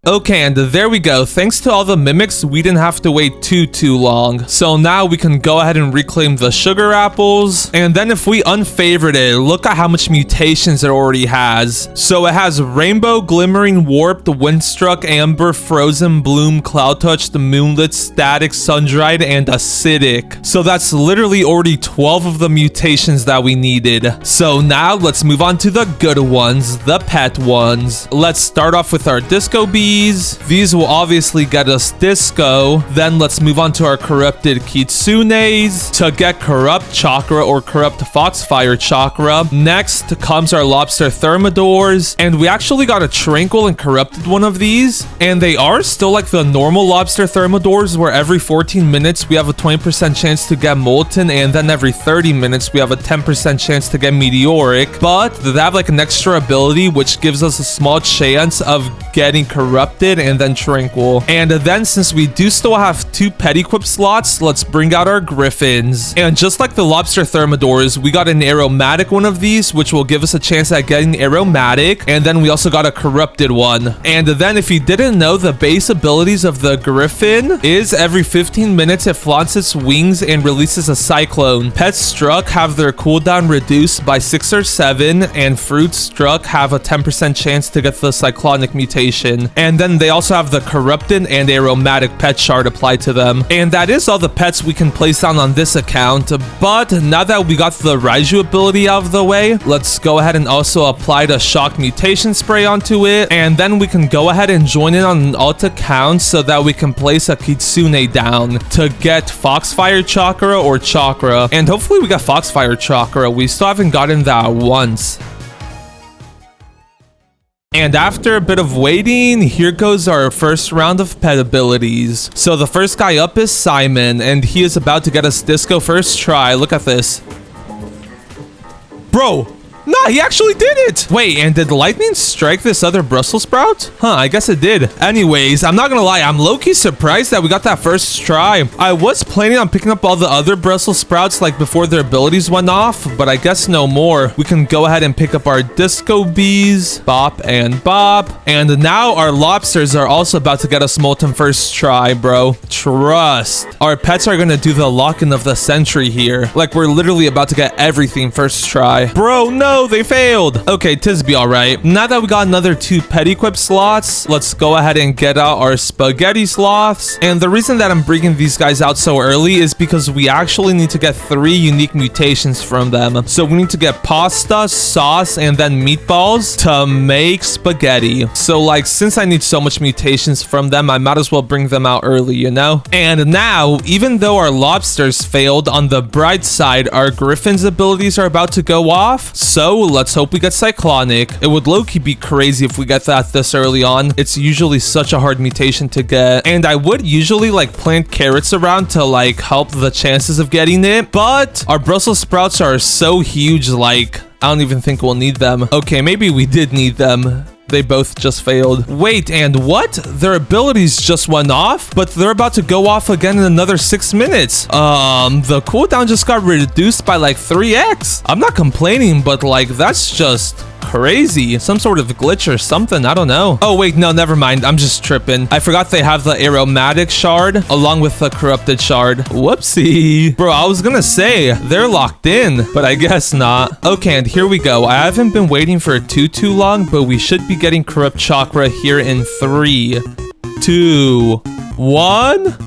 Okay, and there we go. Thanks to all the mimics, we didn't have to wait too long. So now we can go ahead and reclaim the sugar apples. And then if we unfavorite it, look at how much mutations it already has. So it has rainbow, glimmering, warped, windstruck, amber, frozen, bloom, cloud touched, moonlit, static, sun-dried, and acidic. So that's literally already 12 of the mutations that we needed. So now let's move on to the good ones, the pet ones. Let's start off with our disco bees. These will obviously get us disco. Then let's move on to our corrupted kitsunes to get corrupt chakra or corrupt foxfire chakra. Next comes our lobster thermidors, and we actually got a tranquil and corrupted one of these, and they are still like the normal lobster thermidors where every 14 minutes we have a 20% chance to get molten, and then every 30 minutes we have a 10% chance to get meteoric, but they have like an extra ability which gives us a small chance of getting corrupted and then tranquil. And then since we do still have 2 pet equip slots, let's bring out our griffins. And just like the lobster thermidors, we got an aromatic one of these, which will give us a chance at getting aromatic. And then we also got a corrupted one. And then if you didn't know, the base abilities of the griffin is every 15 minutes it flaunts its wings and releases a cyclone. Pets struck have their cooldown reduced by 6 or 7, and fruits struck have a 10% chance to get the cyclonic mutation. And then they also have the corrupted and aromatic pet shard applied to them. And that is all the pets we can place down on this account. But now that we got the Raiju ability out of the way, let's go ahead and also apply the shock mutation spray onto it. And then we can go ahead and join in on an alt account so that we can place a kitsune down to get foxfire chakra or chakra. And hopefully we got foxfire chakra. We still haven't gotten that once. And after a bit of waiting, here goes our first round of pet abilities. So the first guy up is Simon, and he is about to get us disco first try. Look at this. Bro! Nah, he actually did it! Wait, and did lightning strike this other Brussels sprout? Huh, I guess it did. Anyways, I'm not gonna lie, I'm low-key surprised that we got that first try. I was planning on picking up all the other Brussels sprouts like before their abilities went off, but I guess no more. We can go ahead and pick up our disco bees, bop and bop. And now our lobsters are also about to get us molten first try, bro. Trust. Our pets are gonna do the lock-in of the century here. Like, we're literally about to get everything first try. Bro, no! No, they failed. Okay, Tisby, all right. Now that we got another 2 pet equip slots, let's go ahead and get out our spaghetti sloths. And the reason that I'm bringing these guys out so early is because we actually need to get 3 unique mutations from them. So we need to get pasta, sauce, and then meatballs to make spaghetti. So like, since I need so much mutations from them, I might as well bring them out early, you know? And now, even though our lobsters failed, on the bright side, our griffin's abilities are about to go off. So let's hope we get cyclonic. It would low-key be crazy if we get that this early on. It's usually such a hard mutation to get. And I would usually like plant carrots around to like help the chances of getting it. But our Brussels sprouts are so huge, like I don't even think we'll need them. Okay, maybe we did need them. They both just failed. Wait, and what? Their abilities just went off, but they're about to go off again in another 6 minutes. The cooldown just got reduced by like 3x. I'm not complaining, but like that's just crazy. Some sort of glitch or something. I don't know. Oh, wait, no, never mind. I'm just tripping. I forgot they have the aromatic shard along with the corrupted shard. Whoopsie. Bro, I was gonna say they're locked in, but I guess not. Okay, and here we go. I haven't been waiting for too long, but we should be getting corrupt chakra here in 3, 2, 1.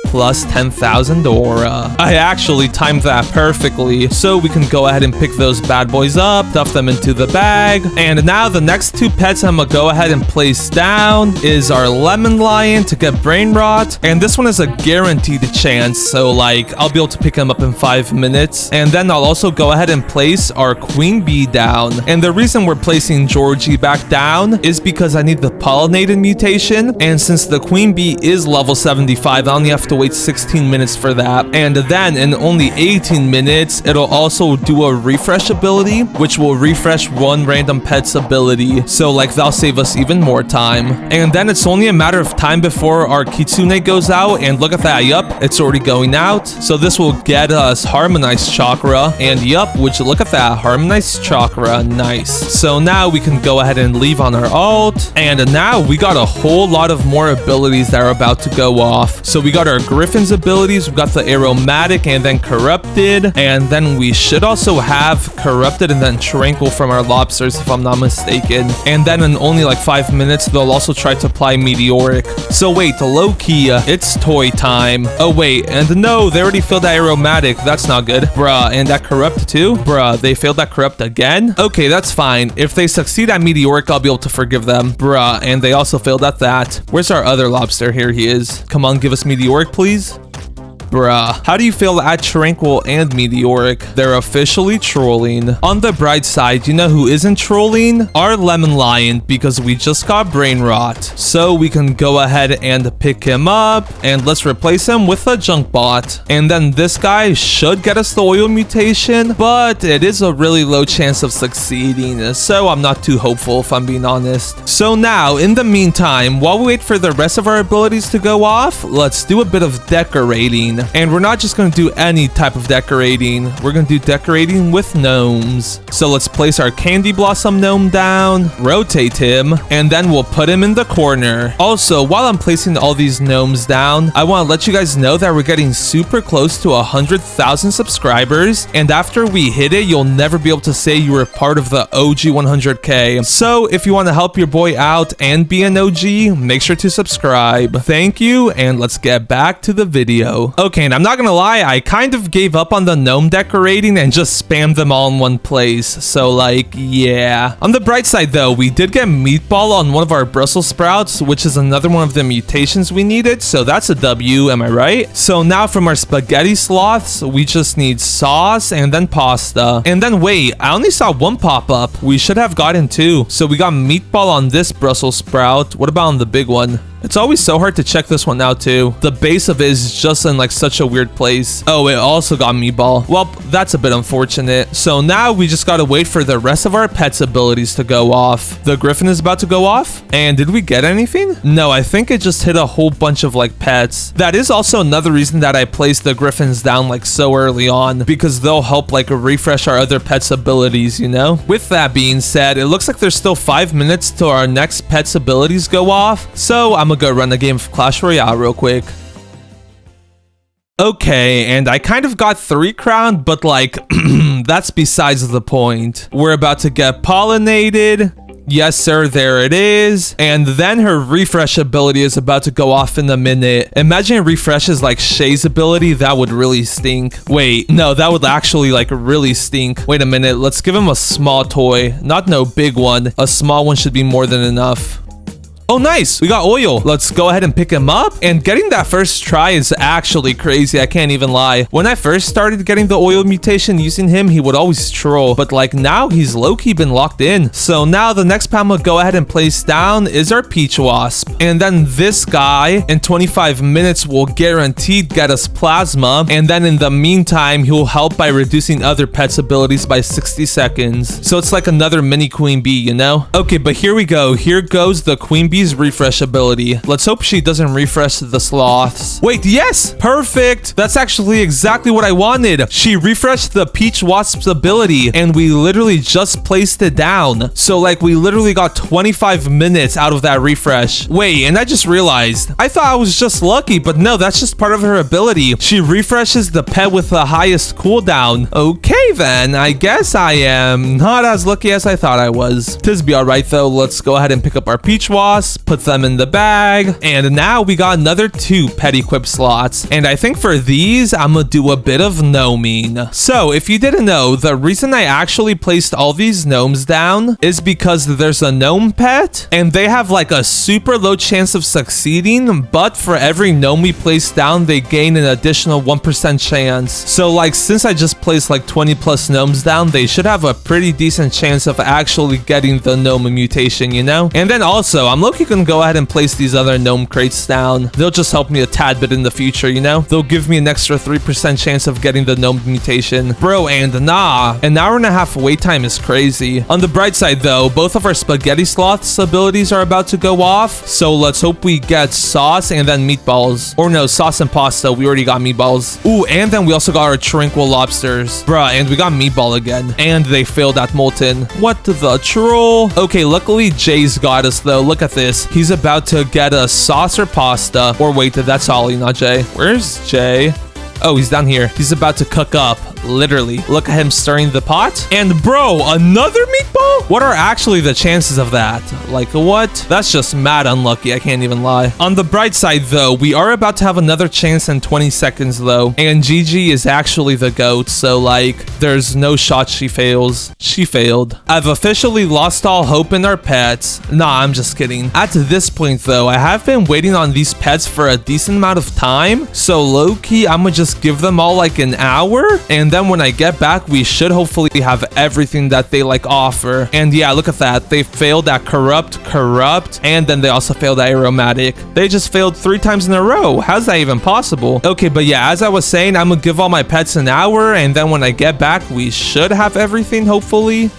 Plus 10,000 aura. I actually timed that perfectly, so we can go ahead and pick those bad boys up, stuff them into the bag. And now the next 2 pets I'm gonna go ahead and place down is our lemon lion to get brain rot. And this one is a guaranteed chance, so like I'll be able to pick him up in 5 minutes. And then I'll also go ahead and place our queen bee down. And the reason we're placing Georgie back down is because I need the pollinated mutation. And since the queen bee is level 75, I only have to wait 16 minutes for that. And then in only 18 minutes, it'll also do a refresh ability, which will refresh 1 random pet's ability. So like that'll save us even more time. And then it's only a matter of time before our kitsune goes out. And look at that. Yup, it's already going out. So this will get us harmonized chakra. And yup, would you look at that? Harmonized chakra. Nice. So now we can go ahead and leave on our alt. And now we got a whole lot of more abilities that are about to go off. So we got our Griffin's abilities, we've got the aromatic and then corrupted, and then we should also have corrupted and then tranquil from our lobsters if I'm not mistaken. And then in only like 5 minutes they'll also try to apply meteoric. So wait, low-key, it's toy time. Oh wait, and no, they already failed that aromatic. That's not good. Bruh, and that corrupt too? Bruh, they failed that corrupt again? Okay, that's fine. If they succeed at meteoric, I'll be able to forgive them. Bruh, and they also failed at that. Where's our other lobster? Here he is. Come on, give us meteoric, please. Bruh. How do you feel at Tranquil and Meteoric? They're officially trolling. On the bright side, you know who isn't trolling? Our Lemon Lion, because we just got brain rot. So we can go ahead and pick him up, and let's replace him with a junk bot. And then this guy should get us the oil mutation, but it is a really low chance of succeeding, so I'm not too hopeful if I'm being honest. So now, in the meantime, while we wait for the rest of our abilities to go off, let's do a bit of decorating. And we're not just going to do any type of decorating. We're going to do decorating with gnomes. So let's place our candy blossom gnome down, rotate him, and then we'll put him in the corner. Also, while I'm placing all these gnomes down, I want to let you guys know that we're getting super close to 100,000 subscribers. And after we hit it, you'll never be able to say you were part of the OG 100K. So if you want to help your boy out and be an OG, make sure to subscribe. Thank you, and let's get back to the video. Okay, and I'm not gonna lie, I kind of gave up on the gnome decorating and just spammed them all in one place. So like, yeah. On the bright side though, we did get meatball on one of our Brussels sprouts, which is another one of the mutations we needed. So that's a W, am I right? So now from our spaghetti sloths, we just need sauce and then pasta. And then wait, I only saw 1 pop up. We should have gotten 2. So we got meatball on this Brussels sprout. What about on the big one? It's always so hard to check this one out too. The base of it is just in like such a weird place. Oh, it also got meatball. Well, that's a bit unfortunate. So now we just gotta wait for the rest of our pets' abilities to go off. The griffin is about to go off. And did we get anything? No, I think it just hit a whole bunch of like pets. That is also another reason that I placed the griffins down like so early on, because they'll help like refresh our other pets' abilities, you know? With that being said, it looks like there's still 5 minutes till our next pet's abilities go off. So I'm gonna go run a game of Clash Royale real quick. Okay, and I kind of got 3 crown, but like, that's besides the point. We're about to get pollinated. Yes, sir, there it is. And then her refresh ability is about to go off in a minute. Imagine it refreshes like Shay's ability. That would really stink. Wait, no, that would actually like really stink. Wait a minute. Let's give him a small toy. Not no big one. A small one should be more than enough. Oh, nice. We got oil. Let's go ahead and pick him up. And getting that first try is actually crazy. I can't even lie. When I first started getting the oil mutation using him, he would always troll. But like now, he's low-key been locked in. So now the next pet I'm gonna go ahead and place down is our peach wasp. And then this guy in 25 minutes will guaranteed get us plasma. And then in the meantime, he'll help by reducing other pets' abilities by 60 seconds. So it's like another mini queen bee, you know? Okay, but here we go. Here goes the queen bee refresh ability. Let's hope she doesn't refresh the sloths. Wait, yes! Perfect! That's actually exactly what I wanted. She refreshed the peach wasp's ability and we literally just placed it down. So like we literally got 25 minutes out of that refresh. Wait, and I just realized. I thought I was just lucky, but no, that's just part of her ability. She refreshes the pet with the highest cooldown. Okay then, I guess I am not as lucky as I thought I was. Tis be alright though. Let's go ahead and pick up our peach wasp. Put them in the bag, and now we got another 2 pet equip slots. And I think for these I'm gonna do a bit of gnoming. So if you didn't know, the reason I actually placed all these gnomes down is because there's a gnome pet and they have like a super low chance of succeeding, but for every gnome we place down they gain an additional 1% chance. So like since I just placed like 20 plus gnomes down, they should have a pretty decent chance of actually getting the gnome mutation, you know? And then also I'm looking can go ahead and place these other gnome crates down. They'll just help me a tad bit in the future, you know? They'll give me an extra 3% chance of getting the gnome mutation. Bro, and nah, an hour and a half wait time is crazy. On the bright side though, both of our spaghetti sloths abilities are about to go off, so let's hope we get sauce and then meatballs. Or no, sauce and pasta. We already got meatballs. Ooh, and then we also got our tranquil lobsters. Bruh, and we got meatball again. And they failed at molten. What the troll? Okay, luckily Jay's got us though. Look at this. He's about to get a sauce or pasta. Or wait, that's Ollie, not Jay. Where's Jay? Oh, he's down here. He's about to cook up. Literally. Look at him stirring the pot. And bro, another meatball? What are actually the chances of that? Like what? That's just mad unlucky. I can't even lie. On the bright side though, we are about to have another chance in 20 seconds though. And Gigi is actually the GOAT. So like, there's no shot she fails. She failed. I've officially lost all hope in our pets. Nah, I'm just kidding. At this point though, I have been waiting on these pets for a decent amount of time. So low-key, I'm gonna just give them all like an hour. And then when I get back, we should hopefully have everything that they like offer. And yeah, look at that. They failed at corrupt, and then they also failed at aromatic. They just failed 3 times in a row. How's that even possible? Okay, but yeah, as I was saying, I'm gonna give all my pets an hour, and then when I get back, we should have everything, hopefully.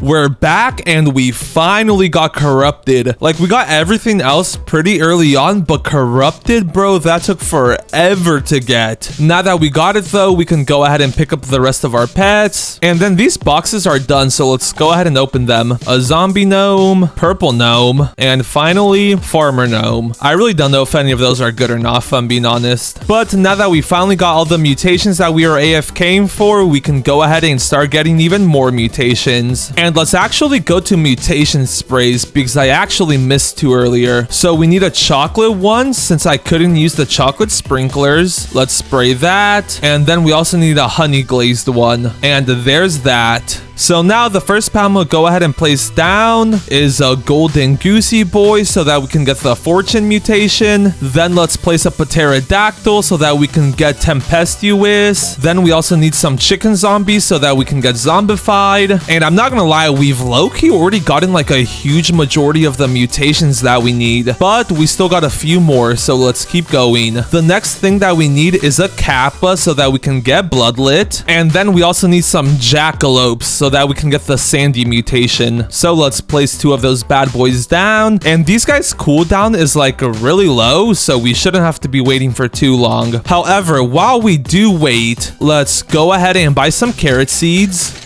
We're back and we finally got corrupted. Like we got everything else pretty early on, but corrupted, bro, that took forever to get. Now that we got it though, we can go ahead and pick up the rest of our pets. And then these boxes are done, so let's go ahead and open them. A zombie gnome, purple gnome, and finally farmer gnome. I really don't know if any of those are good or not, if I'm being honest. But now that we finally got all the mutations that we are AFKing for, we can go ahead and start getting even more mutations. And let's actually go to mutation sprays because I actually missed 2 earlier. So we need a chocolate one since I couldn't use the chocolate sprinklers. Let's spray that. And then we also need a honey glazed one. And there's that. So now the first pet I'm gonna go ahead and place down is a golden goosey boy so that we can get the fortune mutation. Then let's place up a pterodactyl so that we can get tempestuous. Then we also need some chicken zombies so that we can get zombified. And I'm not gonna lie, we've low-key already gotten like a huge majority of the mutations that we need, but we still got a few more, so let's keep going. The next thing that we need is a kappa so that we can get bloodlet. And then we also need some jackalopes so that we can get the sandy mutation. So let's place 2 of those bad boys down. And these guys' cooldown is like really low, so we shouldn't have to be waiting for too long. However, while we do wait, let's go ahead and buy some carrot seeds.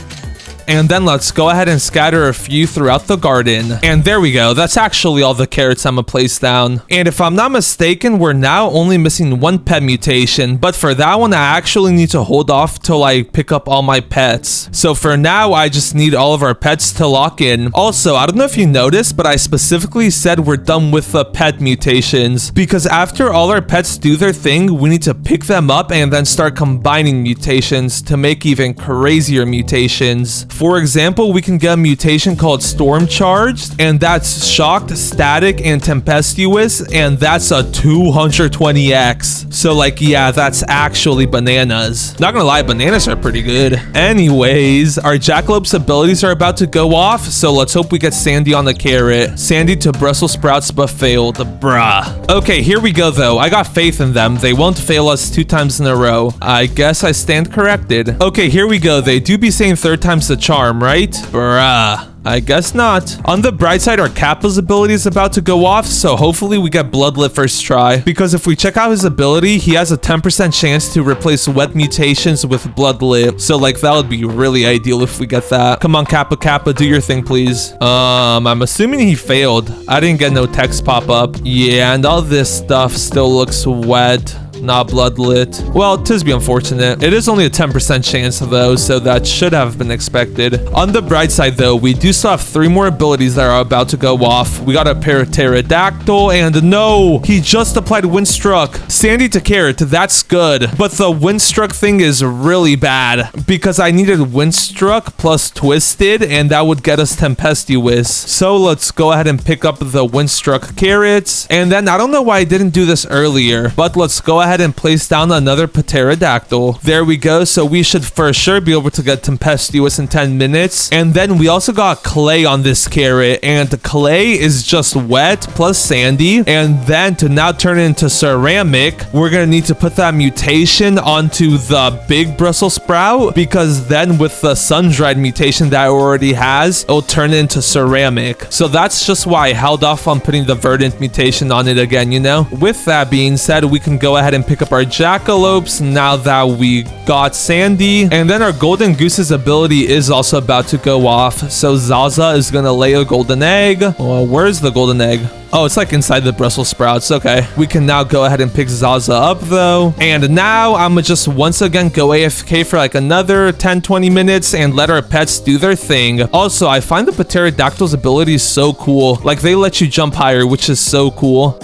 And then let's go ahead and scatter a few throughout the garden. And there we go. That's actually all the carrots I'm gonna place down. And if I'm not mistaken, we're now only missing one pet mutation. But for that one, I actually need to hold off till I pick up all my pets. So for now, I just need all of our pets to lock in. Also, I don't know if you noticed, but I specifically said we're done with the pet mutations. Because after all our pets do their thing, we need to pick them up and then start combining mutations to make even crazier mutations. For example, we can get a mutation called Storm Charged, and that's Shocked, Static, and Tempestuous, and that's a 220x. So like, yeah, that's actually bananas. Not gonna lie, bananas are pretty good. Anyways, our Jackalope's abilities are about to go off, so let's hope we get Sandy on the carrot. Sandy to Brussels sprouts, but failed. Bruh. Okay, here we go though. I got faith in them. They won't fail us 2 times in a row. I guess I stand corrected. Okay, here we go. They do be saying 3rd time's the charm, right? Bruh. I guess not. On the bright side, our Kappa's ability is about to go off, so hopefully we get Bloodlit first try. Because if we check out his ability, he has a 10% chance to replace wet mutations with Bloodlit. So like, that would be really ideal if we get that. Come on, Kappa, do your thing, please. I'm assuming he failed. I didn't get no text pop up. Yeah, and all this stuff still looks wet. Not bloodlit. Well, tis be unfortunate. It is only a 10% chance though, so that should have been expected. On the bright side though, we do still have 3 more abilities that are about to go off. We got a pair of pterodactyl, and no, he just applied windstruck. Sandy to carrot, that's good. But the windstruck thing is really bad because I needed windstruck plus twisted, and that would get us tempestuous. So let's go ahead and pick up the windstruck carrots. And then I don't know why I didn't do this earlier, but let's go ahead and place down another pterodactyl. There we go. So we should for sure be able to get tempestuous in 10 minutes. And then we also got clay on this carrot, and clay is just wet plus sandy. And then to now turn it into ceramic, we're gonna need to put that mutation onto the big Brussels sprout, because then with the sun-dried mutation that it already has, it'll turn it into ceramic. So that's just why I held off on putting the verdant mutation on it again, you know. With that being said, we can go ahead and pick up our jackalopes now that we got Sandy. And then our golden goose's ability is also about to go off. So Zaza is gonna lay a golden egg. Well, where's the golden egg? Oh, it's like inside the Brussels sprouts. Okay. We can now go ahead and pick Zaza up though. And now I'm gonna just once again go AFK for like another 10-20 minutes and let our pets do their thing. Also, I find the pterodactyl's ability so cool. Like, they let you jump higher, which is so cool.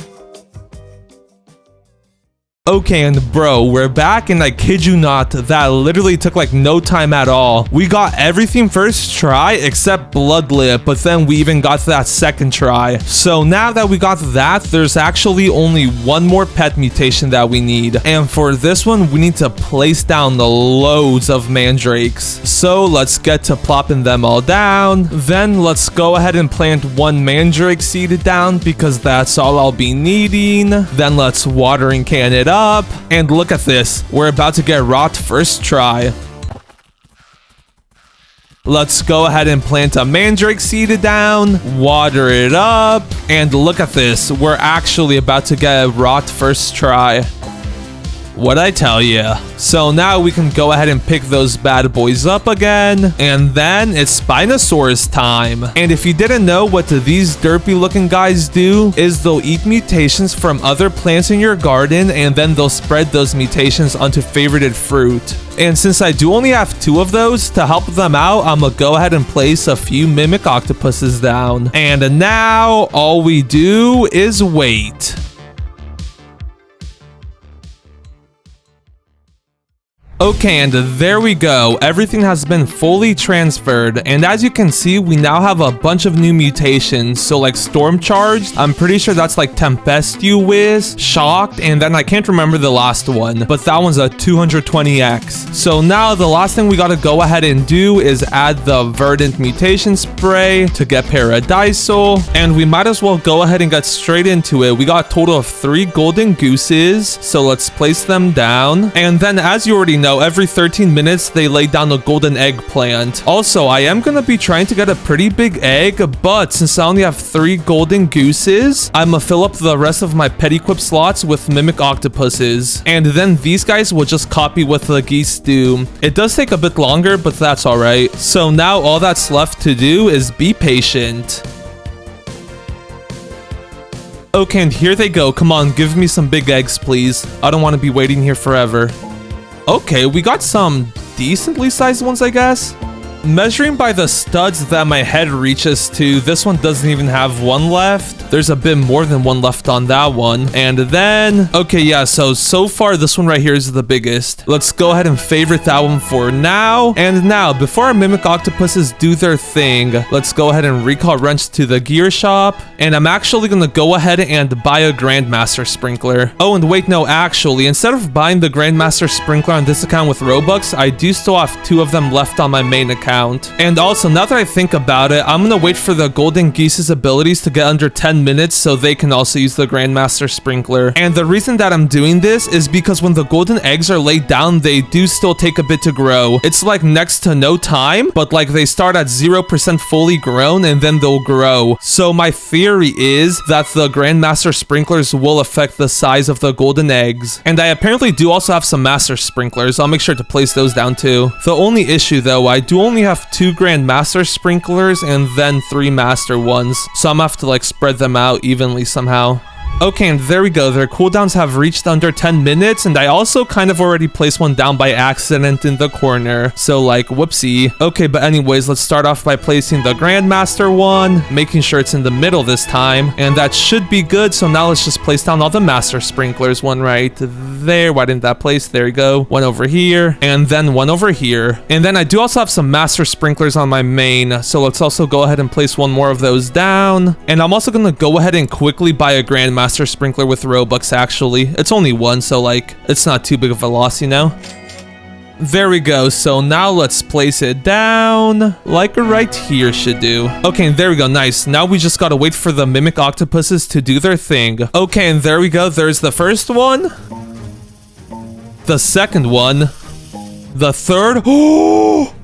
Okay, and bro, we're back, and I kid you not, that literally took like no time at all. We got everything first try except bloodlit, but then we even got that second try. So now that we got that, there's actually only one more pet mutation that we need. And for this one, we need to place down the loads of mandrakes. So let's get to plopping them all down. Then let's go ahead and plant one mandrake seed down, because that's all I'll be needing. Then let's watering can it up. And look at this. We're about to get rot first try. Let's go ahead and plant a mandrake seed down, water it up, and look at this. We're actually about to get rot first try. What'd I tell you? So now we can go ahead and pick those bad boys up again. And then it's Spinosaurus time. And if you didn't know, what these derpy looking guys do is they'll eat mutations from other plants in your garden, and then they'll spread those mutations onto favorited fruit. And since I do only have 2 of those, to help them out, I'm gonna go ahead and place a few mimic octopuses down. And now all we do is wait. Okay, and there we go. Everything has been fully transferred, and as you can see, we now have a bunch of new mutations. So like Storm Charged, I'm pretty sure that's like Tempestuous, Shocked, and then I can't remember the last one, but that one's a 220x. So now the last thing we gotta go ahead and do is add the Verdant Mutation Spray to get Paradisal, and we might as well go ahead and get straight into it. We got a total of 3 golden gooses, so let's place them down. And then as you already know, know, every 13 minutes they lay down a golden eggplant. Also, I am gonna be trying to get a pretty big egg, but since I only have 3 golden gooses, I'm gonna fill up the rest of my pet equip slots with mimic octopuses. And then these guys will just copy what the geese do. It does take a bit longer, but that's alright. So now all that's left to do is be patient. Okay, and here they go. Come on, give me some big eggs, please. I don't want to be waiting here forever. Okay, we got some decently sized ones, I guess. Measuring by the studs that my head reaches to, this one doesn't even have one left. There's a bit more than one left on that one. And then, okay, yeah, so far this one right here is the biggest. Let's go ahead and favorite that one for now. And now, before our mimic octopuses do their thing, let's go ahead and recall wrench to the gear shop. And I'm actually gonna go ahead and buy a Grandmaster Sprinkler. Oh, and wait, no, actually, instead of buying the Grandmaster Sprinkler on this account with Robux, I do still have 2 of them left on my main account. And also, now that I think about it, I'm gonna wait for the golden geese's abilities to get under 10 minutes so they can also use the Grandmaster Sprinkler. And the reason that I'm doing this is because when the golden eggs are laid down, they do still take a bit to grow. It's like next to no time, but like they start at 0% fully grown and then they'll grow. So my theory is that the Grandmaster Sprinklers will affect the size of the golden eggs. And I apparently do also have some Master Sprinklers. I'll make sure to place those down too. The only issue though, I do only have 2 Grandmaster Sprinklers and then 3 Master ones. So I'm gonna have to like spread them out evenly somehow. Okay, and there we go. Their cooldowns have reached under 10 minutes, and I also kind of already placed one down by accident in the corner. So, like, whoopsie. Okay, but anyways, let's start off by placing the Grandmaster one, making sure it's in the middle this time, and that should be good. So now let's just place down all the Master Sprinklers. One right there. Why didn't that place? There you go. One over here, and then one over here. And then I do also have some Master Sprinklers on my main, so let's also go ahead and place one more of those down. And I'm also gonna go ahead and quickly buy a Grandmaster Sprinkler with Robux, actually. It's only one, so like, it's not too big of a loss, you know? There we go. So now let's place it down like right here should do. Okay, and there we go. Nice. Now we just gotta wait for the mimic octopuses to do their thing. Okay, and there we go. There's the first one. The second one. The third. Oh!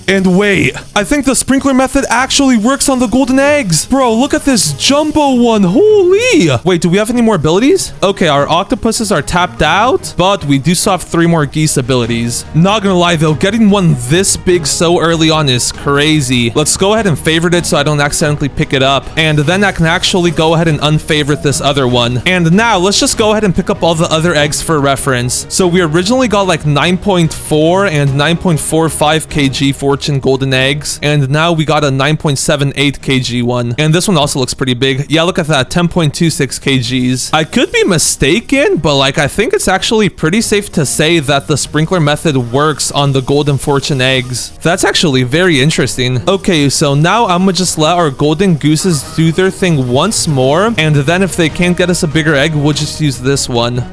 And wait, I think the sprinkler method actually works on the golden eggs. Bro, look at this jumbo one. Holy. Wait, do we have any more abilities? Okay, our octopuses are tapped out, but we do still have 3 more geese abilities. Not gonna lie though, getting one this big so early on is crazy. Let's go ahead and favorite it so I don't accidentally pick it up. And then I can actually go ahead and unfavorite this other one. And now let's just go ahead and pick up all the other eggs for reference. So we originally got like 9.4 and 9.45 kg fortune golden eggs, and now we got a 9.78 kg one, and this one also looks pretty big. Yeah, look at that, 10.26 kgs. I could be mistaken, but like I think it's actually pretty safe to say that the sprinkler method works on the golden fortune eggs. That's actually very interesting. Okay, so now I'm gonna just let our golden gooses do their thing once more, and then if they can't get us a bigger egg, we'll just use this one.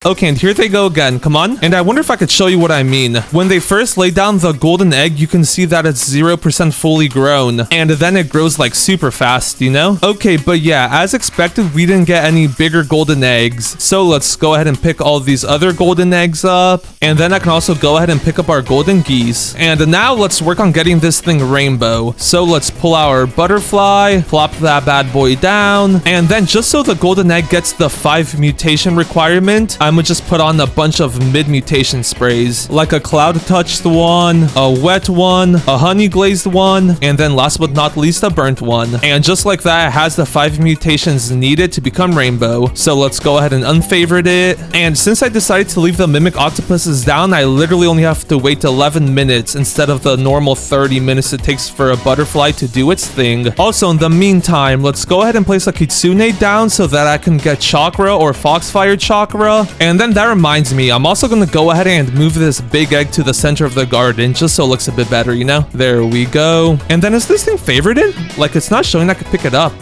Okay, and here they go again. Come on. And I wonder if I could show you what I mean. When they first lay down the golden egg, you can see that it's 0% fully grown. And then it grows like super fast, you know? Okay, but yeah, as expected, we didn't get any bigger golden eggs. So let's go ahead and pick all these other golden eggs up. And then I can also go ahead and pick up our golden geese. And now let's work on getting this thing rainbow. So let's pull our butterfly, plop that bad boy down. And then just so the golden egg gets the 5 mutation requirement, I'm gonna just put on a bunch of mid-mutation sprays, like a cloud-touched one, a wet one, a honey-glazed one, and then last but not least, a burnt one. And just like that, it has the 5 mutations needed to become rainbow. So let's go ahead and unfavorite it. And since I decided to leave the mimic octopuses down, I literally only have to wait 11 minutes instead of the normal 30 minutes it takes for a butterfly to do its thing. Also, in the meantime, let's go ahead and place a kitsune down so that I can get chakra or foxfire chakra. And then that reminds me, I'm also going to go ahead and move this big egg to the center of the garden just so it looks a bit better, you know? There we go. And then is this thing favorited? Like, it's not showing I could pick it up.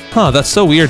Huh, that's so weird.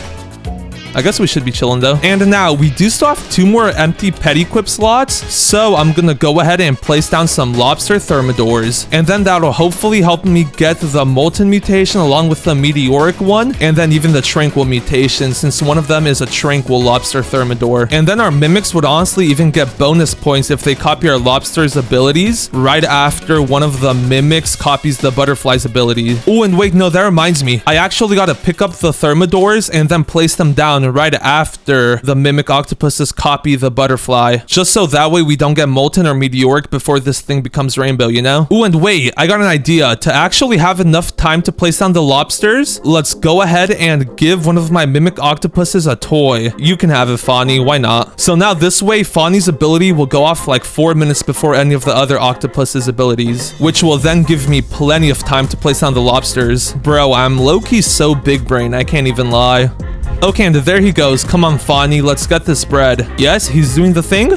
I guess we should be chilling though. And now we do still have 2 more empty pet equip slots. So I'm gonna go ahead and place down some lobster thermidors. And then that'll hopefully help me get the molten mutation along with the meteoric one. And then even the tranquil mutation, since one of them is a tranquil lobster thermidor. And then our mimics would honestly even get bonus points if they copy our lobster's abilities right after one of the mimics copies the butterfly's ability. Oh, and wait, no, that reminds me. I actually gotta pick up the thermidors and then place them down right after the mimic octopuses copy the butterfly. Just so that way we don't get molten or meteoric before this thing becomes rainbow, you know? Oh, and wait, I got an idea. To actually have enough time to place down the lobsters, let's go ahead and give one of my mimic octopuses a toy. You can have it, Fawny. Why not? So now this way, Fawny's ability will go off like 4 minutes before any of the other octopus's abilities, which will then give me plenty of time to place down the lobsters. Bro, I'm low-key so big brain, I can't even lie. Okay, and there he goes. Come on, Fawny, let's get this bread. Yes, he's doing the thing.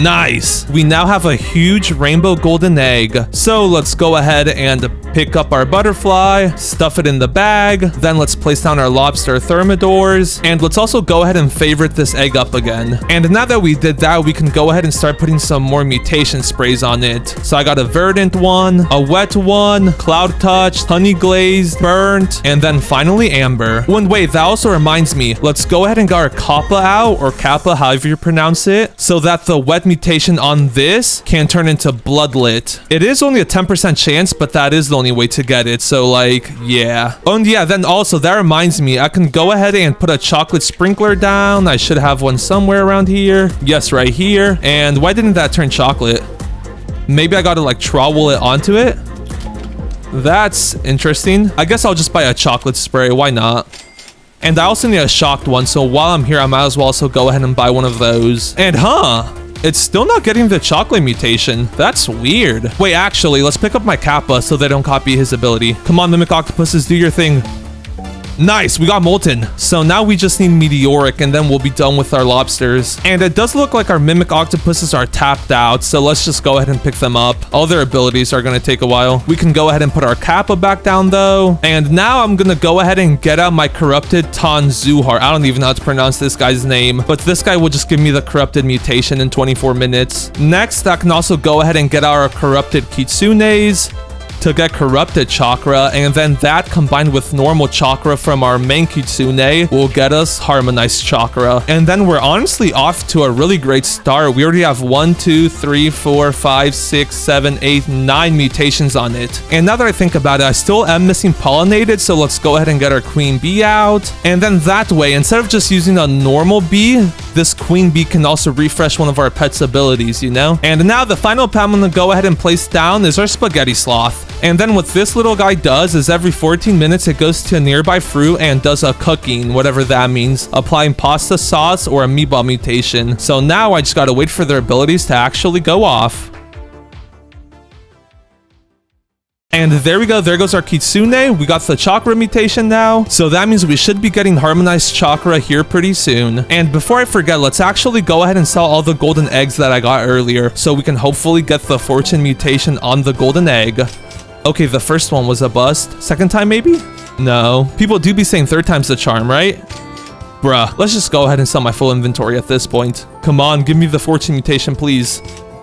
Nice. We now have a huge rainbow golden egg. So let's go ahead and pick up our butterfly, stuff it in the bag, then let's place down our lobster thermidors, and let's also go ahead and favorite this egg up again. And now that we did that, we can go ahead and start putting some more mutation sprays on it. So I got a verdant one, a wet one, cloud touch, honey glazed, burnt, and then finally amber. Oh, and wait, that also reminds me, let's go ahead and get our kappa out, or kappa, however you pronounce it, so that the wet mutation on this can turn into bloodlit. It is only a 10% chance, but that is the only way to get it, so like, yeah. Oh, and yeah, then also that reminds me, I can go ahead and put a chocolate sprinkler down. I should have one somewhere around here. Yes, right here. And why didn't that turn chocolate? Maybe I gotta like trowel it onto it. That's interesting. I guess I'll just buy a chocolate spray. Why not? And I also need a shocked one, so while I'm here, I might as well also go ahead and buy one of those. And it's still not getting the chocolate mutation. That's weird. Wait, actually, let's pick up my kappa so they don't copy his ability. Come on, mimic octopuses, do your thing. Nice, we got molten. So now we just need meteoric and then we'll be done with our lobsters. And it does look like our mimic octopuses are tapped out, so let's just go ahead and pick them up. All their abilities are gonna take a while. We can go ahead and put our kappa back down though. And now I'm gonna go ahead and get out my corrupted Tanzuhar. I don't even know how to pronounce this guy's name, but this guy will just give me the corrupted mutation in 24 minutes. Next, I can also go ahead and get our corrupted kitsunes to get corrupted chakra, and then that combined with normal chakra from our main kitsune will get us harmonized chakra. And then we're honestly off to a really great start. We already have 1, 2, 3, 4, 5, 6, 7, 8, 9 mutations on it. And now that I think about it, I still am missing pollinated, so let's go ahead and get our queen bee out. And then that way, instead of just using a normal bee, this queen bee can also refresh one of our pet's abilities, you know? And now the final pet I'm gonna go ahead and place down is our spaghetti sloth. And then what this little guy does is every 14 minutes it goes to a nearby fruit and does a cooking, whatever that means, applying pasta sauce or a meatball mutation. So now I just gotta wait for their abilities to actually go off. And there we go, there goes our kitsune. We got the chakra mutation now, so that means we should be getting harmonized chakra here pretty soon. And before I forget, let's actually go ahead and sell all the golden eggs that I got earlier, so we can hopefully get the fortune mutation on the golden egg. Okay, the first one was a bust. Second time maybe? No. People do be saying third time's the charm, right? Bruh, let's just go ahead and sell my full inventory at this point. Come on, give me the fortune mutation, please.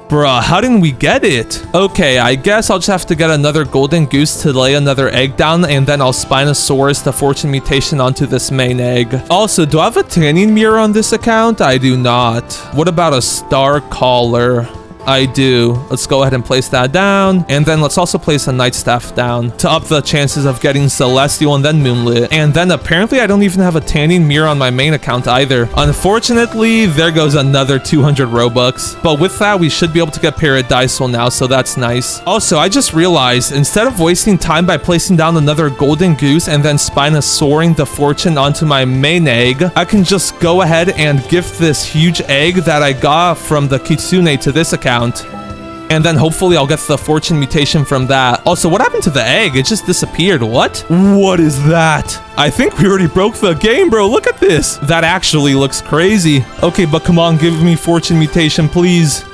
Bruh, how didn't we get it? Okay, I guess I'll just have to get another golden goose to lay another egg down, and then I'll Spinosaurus the fortune mutation onto this main egg. Also, do I have a tanning mirror on this account? I do not. What about a star collar? I do. Let's go ahead and place that down. And then let's also place a night staff down to up the chances of getting celestial and then moonlit. And then apparently I don't even have a tanning mirror on my main account either. Unfortunately, there goes another 200 Robux. But with that, we should be able to get paradisal now, so that's nice. Also, I just realized, instead of wasting time by placing down another golden goose and then Spinosaurusing the fortune onto my main egg, I can just go ahead and gift this huge egg that I got from the kitsune to this account. And then hopefully I'll get the fortune mutation from that. Also, what happened to the egg? It just disappeared. What? What is that? I think we already broke the game, bro. Look at this. That actually looks crazy. Okay, but come on, give me fortune mutation, please.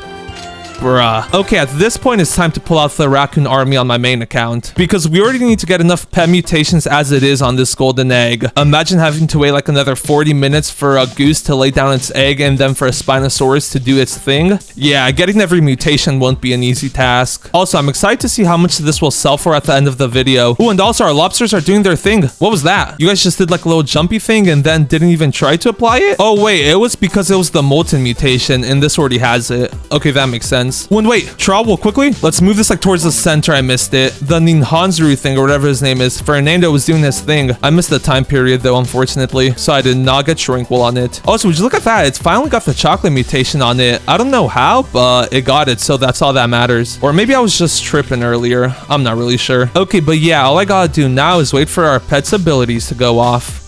Bruh. Okay, at this point, it's time to pull out the Raccoon army on my main account, because we already need to get enough pet mutations as it is on this golden egg. Imagine having to wait like another 40 minutes for a goose to lay down its egg and then for a Spinosaurus to do its thing. Yeah, getting every mutation won't be an easy task. Also, I'm excited to see how much this will sell for at the end of the video. Oh, and also our lobsters are doing their thing. What was that? You guys just did like a little jumpy thing and then didn't even try to apply it? Oh wait, it was because it was the molten mutation and this already has it. Okay, that makes sense. Oh, and wait, travel quickly. Let's move this like towards the center. I missed it. The Ninhanzuru thing or whatever his name is. Fernando was doing his thing. I missed the time period though, unfortunately, so I did not get Shrinkwool on it. Also, would you look at that? It's finally got the chocolate mutation on it. I don't know how, but it got it, so that's all that matters. Or maybe I was just tripping earlier. I'm not really sure. Okay, but yeah, all I gotta do now is wait for our pet's abilities to go off.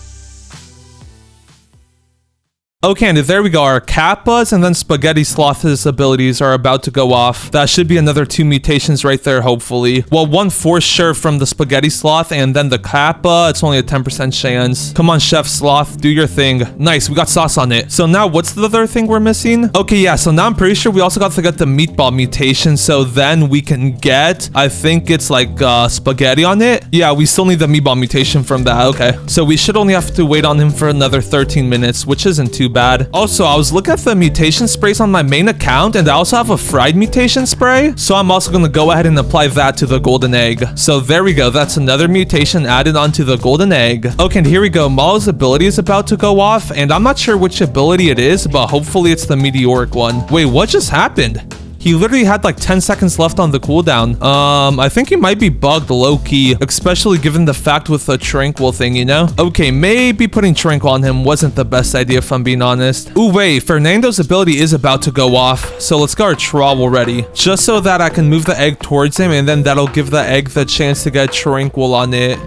Okay, and there we go. Our Kappas and then Spaghetti Sloth's abilities are about to go off. That should be another 2 mutations right there, hopefully. Well, 1 for sure from the Spaghetti Sloth, and then the Kappa, it's only a 10% chance. Come on, Chef Sloth, do your thing. Nice, we got sauce on it. So now, what's the other thing we're missing? Okay, yeah, so now I'm pretty sure we also got to get the meatball mutation, so then we can get, I think it's like spaghetti on it. Yeah, we still need the meatball mutation from that. Okay, so we should only have to wait on him for another 13 minutes, which isn't too bad. Also, I was looking at the mutation sprays on my main account, and I also have a fried mutation spray, so I'm also going to go ahead and apply that to the golden egg. So there we go. That's another mutation added onto the golden egg. Okay, and here we go. Malo's ability is about to go off, and I'm not sure which ability it is, but hopefully it's the meteoric one. Wait, what just happened? He literally had like 10 seconds left on the cooldown. I think he might be bugged low-key, especially given the fact with the Tranquil thing, you know? Okay, maybe putting Tranquil on him wasn't the best idea if I'm being honest. Ooh, wait, Fernando's ability is about to go off, so let's get our Trowel ready, just so that I can move the egg towards him, and then that'll give the egg the chance to get Tranquil on it.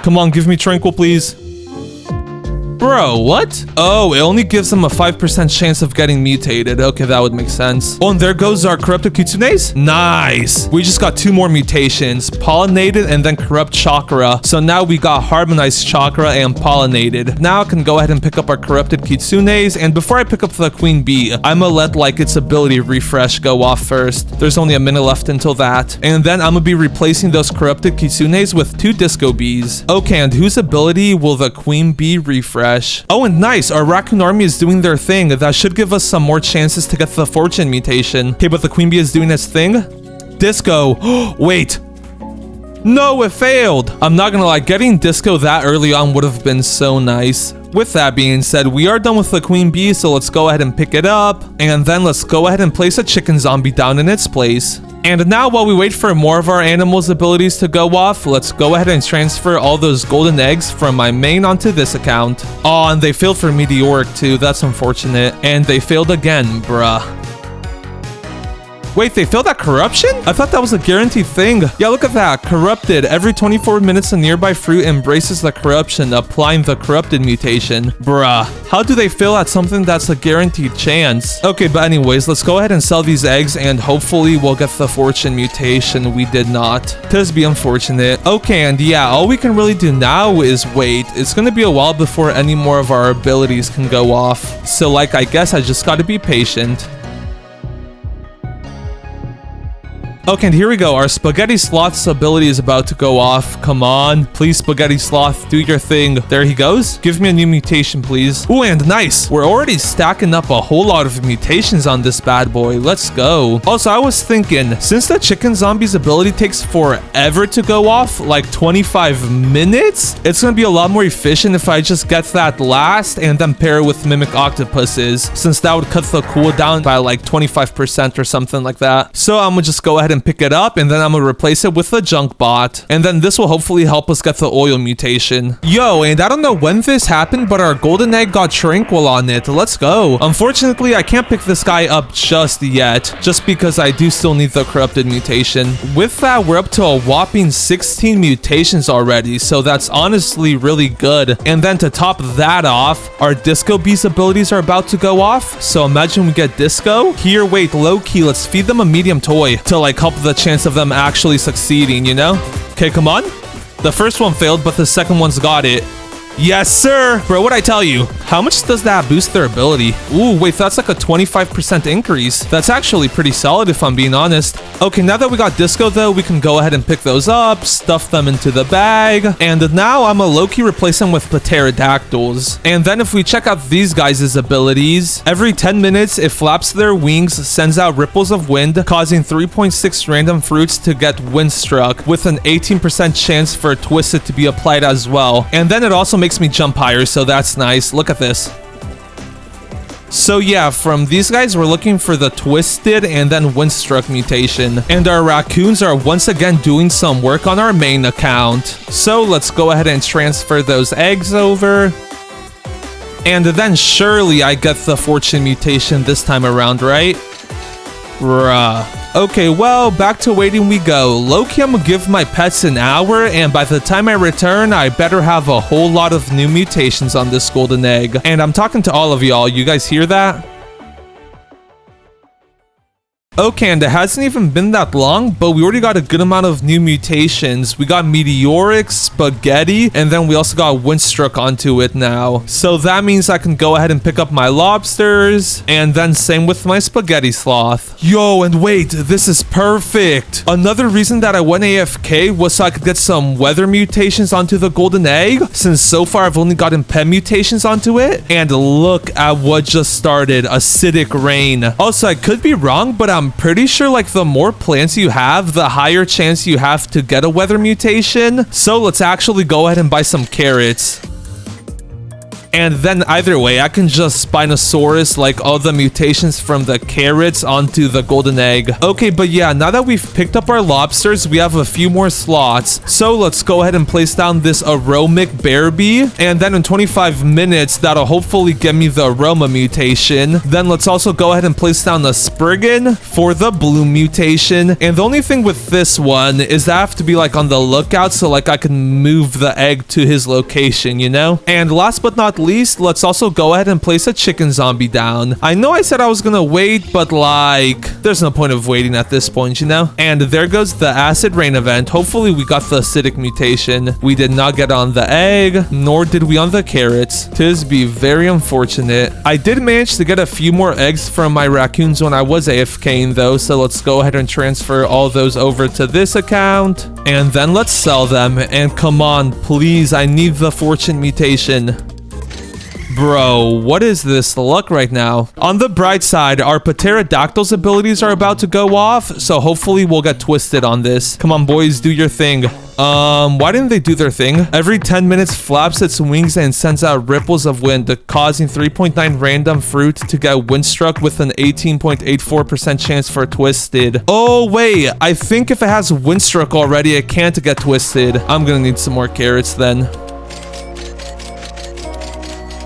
Come on, give me Tranquil, please. Bro, what? Oh, it only gives them a 5% chance of getting mutated. Okay, that would make sense. Oh, and there goes our corrupted kitsunes. Nice. We just got 2 more mutations. Pollinated and then corrupt chakra. So now we got harmonized chakra and pollinated. Now I can go ahead and pick up our corrupted kitsunes. And before I pick up the queen bee, I'm gonna let like its ability refresh go off first. There's only a minute left until that. And then I'm gonna be replacing those corrupted kitsunes with 2 disco bees. Okay, and whose ability will the queen bee refresh? Oh, and nice, our Raccoon army is doing their thing. That should give us some more chances to get the fortune mutation. Okay, but the queen bee is doing its thing. Disco. Wait. No, it failed. I'm not gonna lie, getting disco that early on would have been so nice. With that being said, we are done with the queen bee, so let's go ahead and pick it up. And then let's go ahead and place a chicken zombie down in its place. And now while we wait for more of our animals' abilities to go off, let's go ahead and transfer all those golden eggs from my main onto this account. Oh, and they failed for meteoric too. That's unfortunate. And they failed again, bruh. Wait, they failed at corruption? I thought that was a guaranteed thing. Yeah, look at that. Corrupted. Every 24 minutes, a nearby fruit embraces the corruption, applying the corrupted mutation. Bruh. How do they fail at something that's a guaranteed chance? Okay, but anyways, let's go ahead and sell these eggs, and hopefully we'll get the fortune mutation. We did not. This be unfortunate. Okay, and yeah, all we can really do now is wait. It's gonna be a while before any more of our abilities can go off. So, like, I guess I just gotta be patient. Okay, and here we go. Our Spaghetti Sloth's ability is about to go off. Come on. Please, Spaghetti Sloth, do your thing. There he goes. Give me a new mutation, please. Ooh, and nice. We're already stacking up a whole lot of mutations on this bad boy. Let's go. Also, I was thinking, since the chicken zombie's ability takes forever to go off, like 25 minutes, it's gonna be a lot more efficient if I just get that last and then pair it with Mimic Octopuses, since that would cut the cooldown by like 25% or something like that. So I'm gonna just go ahead and pick it up, and then I'm gonna replace it with the junk bot, and then this will hopefully help us get the oil mutation. Yo, and I don't know when this happened, but our golden egg got Tranquil on it. Let's go. Unfortunately, I can't pick this guy up just yet, just because I do still need the corrupted mutation. With that, we're up to a whopping 16 mutations already, so that's honestly really good. And then to top that off, our Disco Bee's abilities are about to go off, so imagine we get Disco. Here, wait, low-key, let's feed them a medium toy to like help the chance of them actually succeeding, you know? Okay, come on. The first one failed, but the second one's got it. Yes, sir. Bro, what'd I tell you? How much does that boost their ability? Ooh, wait, that's like a 25% increase. That's actually pretty solid if I'm being honest. Okay, now that we got Disco though, we can go ahead and pick those up, stuff them into the bag. And now I'm a low-key replace them with pterodactyls. And then if we check out these guys' abilities, every 10 minutes, it flaps their wings, sends out ripples of wind, causing 3.6 random fruits to get windstruck, with an 18% chance for Twisted to be applied as well. And then it also makes me jump higher, so that's nice. Look at this. So yeah, from these guys, we're looking for the Twisted and then Windstruck mutation. And our raccoons are once again doing some work on our main account. So let's go ahead and transfer those eggs over. And then surely I get the fortune mutation this time around, right? Bruh. Okay, well, back to waiting we go. Low-key, I'm gonna give my pets an hour, and by the time I return, I better have a whole lot of new mutations on this golden egg. And I'm talking to all of y'all. You guys hear that? Okay, and it hasn't even been that long, but we already got a good amount of new mutations. We got meteoric, spaghetti, and then we also got windstruck onto it now. So that means I can go ahead and pick up my lobsters, and then same with my spaghetti sloth. Yo, and wait, this is perfect. Another reason that I went AFK was so I could get some weather mutations onto the golden egg, since so far I've only gotten pet mutations onto it. And look at what just started, acidic rain. Also, I could be wrong, but I'm pretty sure like the more plants you have, the higher chance you have to get a weather mutation. So let's actually go ahead and buy some carrots. And then either way, I can just Spinosaurus like all the mutations from the carrots onto the golden egg. Okay, but yeah, now that we've picked up our lobsters, we have a few more slots. So let's go ahead and place down this aromatic bear bee. And then in 25 minutes, that'll hopefully get me the aroma mutation. Then let's also go ahead and place down the spriggan for the bloom mutation. And the only thing with this one is that I have to be like on the lookout so like I can move the egg to his location, you know? And last but not least, let's also go ahead and place a chicken zombie down. I know I said I was gonna wait, but like, there's no point of waiting at this point, you know? And there goes the acid rain event. Hopefully we got the acidic mutation. We did not get on the egg, nor did we on the carrots. Tis be very unfortunate. I did manage to get a few more eggs from my raccoons when I was AFKing though, so let's go ahead and transfer all those over to this account. And then let's sell them. And come on, please, I need the fortune mutation. Bro, what is this luck right now? On the bright side, our pterodactyl's abilities are about to go off, so hopefully we'll get twisted on this. Come on, boys, do your thing. Why didn't they do their thing? Every 10 minutes flaps its wings and sends out ripples of wind, causing 3.9 random fruit to get windstruck with an 18.84% chance for twisted. Oh, wait, I think if it has windstruck already, it can't get twisted. I'm gonna need some more carrots then.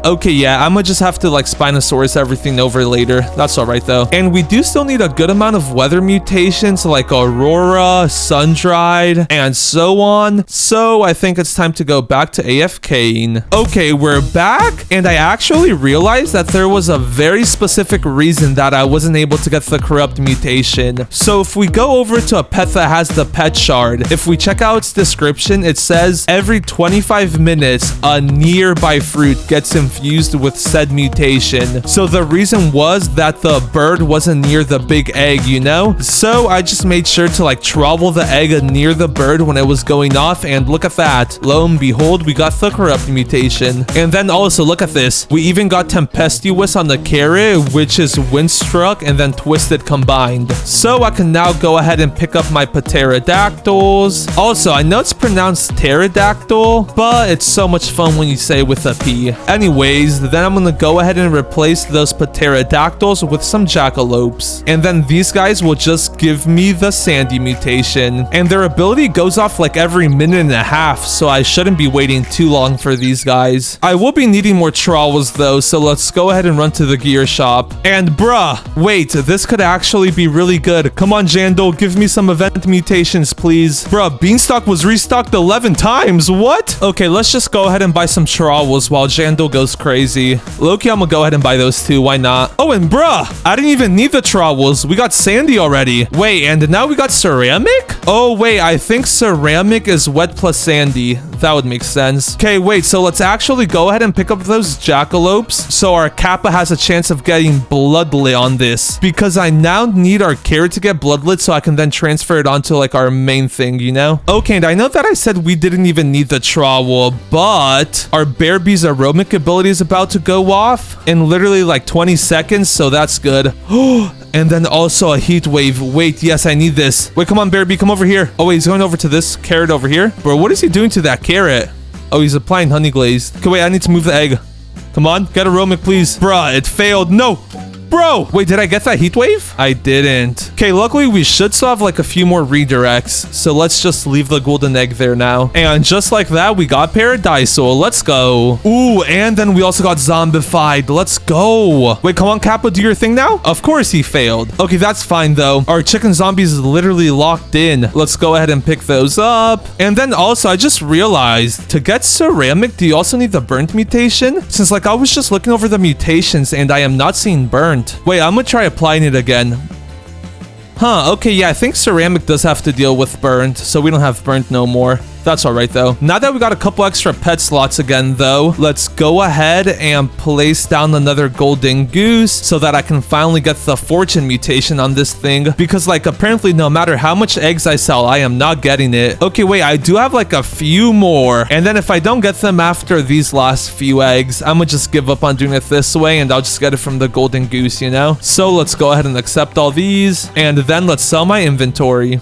Okay, yeah, I'm gonna just have to like Spinosaurus everything over later. That's all right though. And we do still need a good amount of weather mutations like aurora, sun-dried, and so on. So I think it's time to go back to AFKing. Okay, we're back, and I actually realized that there was a very specific reason that I wasn't able to get the corrupt mutation. So if we go over to a pet that has the pet shard, if we check out its description, it says every 25 minutes, a nearby fruit gets infused with said mutation. So the reason was that the bird wasn't near the big egg, you know? So I just made sure to like travel the egg near the bird when it was going off, and look at that. Lo and behold, we got the corrupt mutation. And then also look at this. We even got tempestuous on the carrot, which is windstruck and then twisted combined. So I can now go ahead and pick up my pterodactyls. Also, I know it's pronounced pterodactyl, but it's so much fun when you say it with a P. Anyways, then I'm gonna go ahead and replace those pterodactyls with some jackalopes. And then these guys will just give me the sandy mutation. And their ability goes off like every minute and a half, so I shouldn't be waiting too long for these guys. I will be needing more trowels though, so let's go ahead and run to the gear shop. And bruh, wait, this could actually be really good. Come on, Jandal, give me some event mutations, please. Bruh, Beanstalk was restocked 11 times. What? Okay, let's just go ahead and buy some trowels while Jandal goes crazy. Loki, I'm gonna go ahead and buy those too. Why not? Oh, and bruh, I didn't even need the trowels. We got sandy already. Wait, and now we got ceramic? Oh, wait, I think ceramic is wet plus sandy. That would make sense. Okay, wait, so let's actually go ahead and pick up those jackalopes so our Kappa has a chance of getting bloodlit on this, because I now need our carrot to get bloodlit so I can then transfer it onto like our main thing, you know? Okay, and I know that I said we didn't even need the trowel, but our bear bee's aerobic ability is about to go off in literally like 20 seconds, so that's good. And then also a heat wave. Wait, yes, I need this. Wait, come on, bear bee, come over here. Oh, wait, he's going over to this carrot over here. Bro, what is he doing to that carrot? Oh, he's applying honey glaze. Okay, wait, I need to move the egg. Come on, get aerobic, please. Bruh, it failed. No. Bro, wait, did I get that heat wave? I didn't. Okay, luckily we should still have like a few more redirects. So let's just leave the golden egg there now. And just like that, we got paradise. So let's go. Ooh, and then we also got zombified. Let's go. Wait, come on, Kappa, do your thing now? Of course he failed. Okay, that's fine though. Our chicken zombies is literally locked in. Let's go ahead and pick those up. And then also, I just realized to get ceramic, do you also need the burnt mutation? Since like I was just looking over the mutations and I am not seeing burnt. Wait, I'm gonna try applying it again. Huh, okay, yeah, I think ceramic does have to deal with burnt, so we don't have burnt no more. That's all right, though. Now that we got a couple extra pet slots again, though, let's go ahead and place down another golden goose so that I can finally get the fortune mutation on this thing. Because, like, apparently no matter how much eggs I sell, I am not getting it. Okay, wait, I do have, like, a few more. And then if I don't get them after these last few eggs, I'm gonna just give up on doing it this way, and I'll just get it from the golden goose, you know? So let's go ahead and accept all these, and then let's sell my inventory.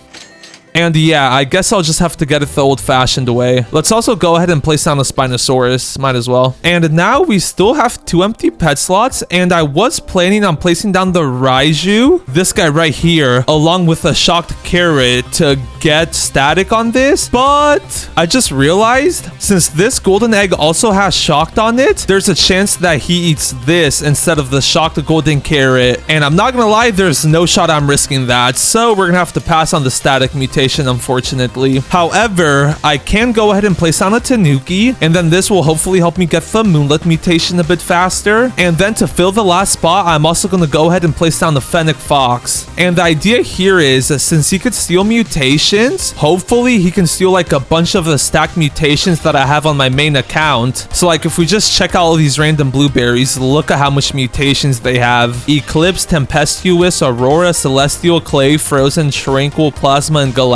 And yeah, I guess I'll just have to get it the old-fashioned way. Let's also go ahead and place down a Spinosaurus. Might as well. And now we still have 2 empty pet slots. And I was planning on placing down the Raiju, this guy right here, along with a shocked carrot to get static on this. But I just realized, since this golden egg also has shocked on it, there's a chance that he eats this instead of the shocked golden carrot. And I'm not gonna lie, there's no shot I'm risking that. So we're gonna have to pass on the static mutation, unfortunately. However, I can go ahead and place on a Tanuki, and then this will hopefully help me get the moonlit mutation a bit faster. And then to fill the last spot, I'm also going to go ahead and place down the fennec fox. And the idea here is, since he could steal mutations, hopefully he can steal like a bunch of the stacked mutations that I have on my main account. So like if we just check out all these random blueberries, look at how much mutations they have. Eclipse, Tempestuous, Aurora, Celestial, Clay, Frozen, Tranquil, Plasma, and Galactic.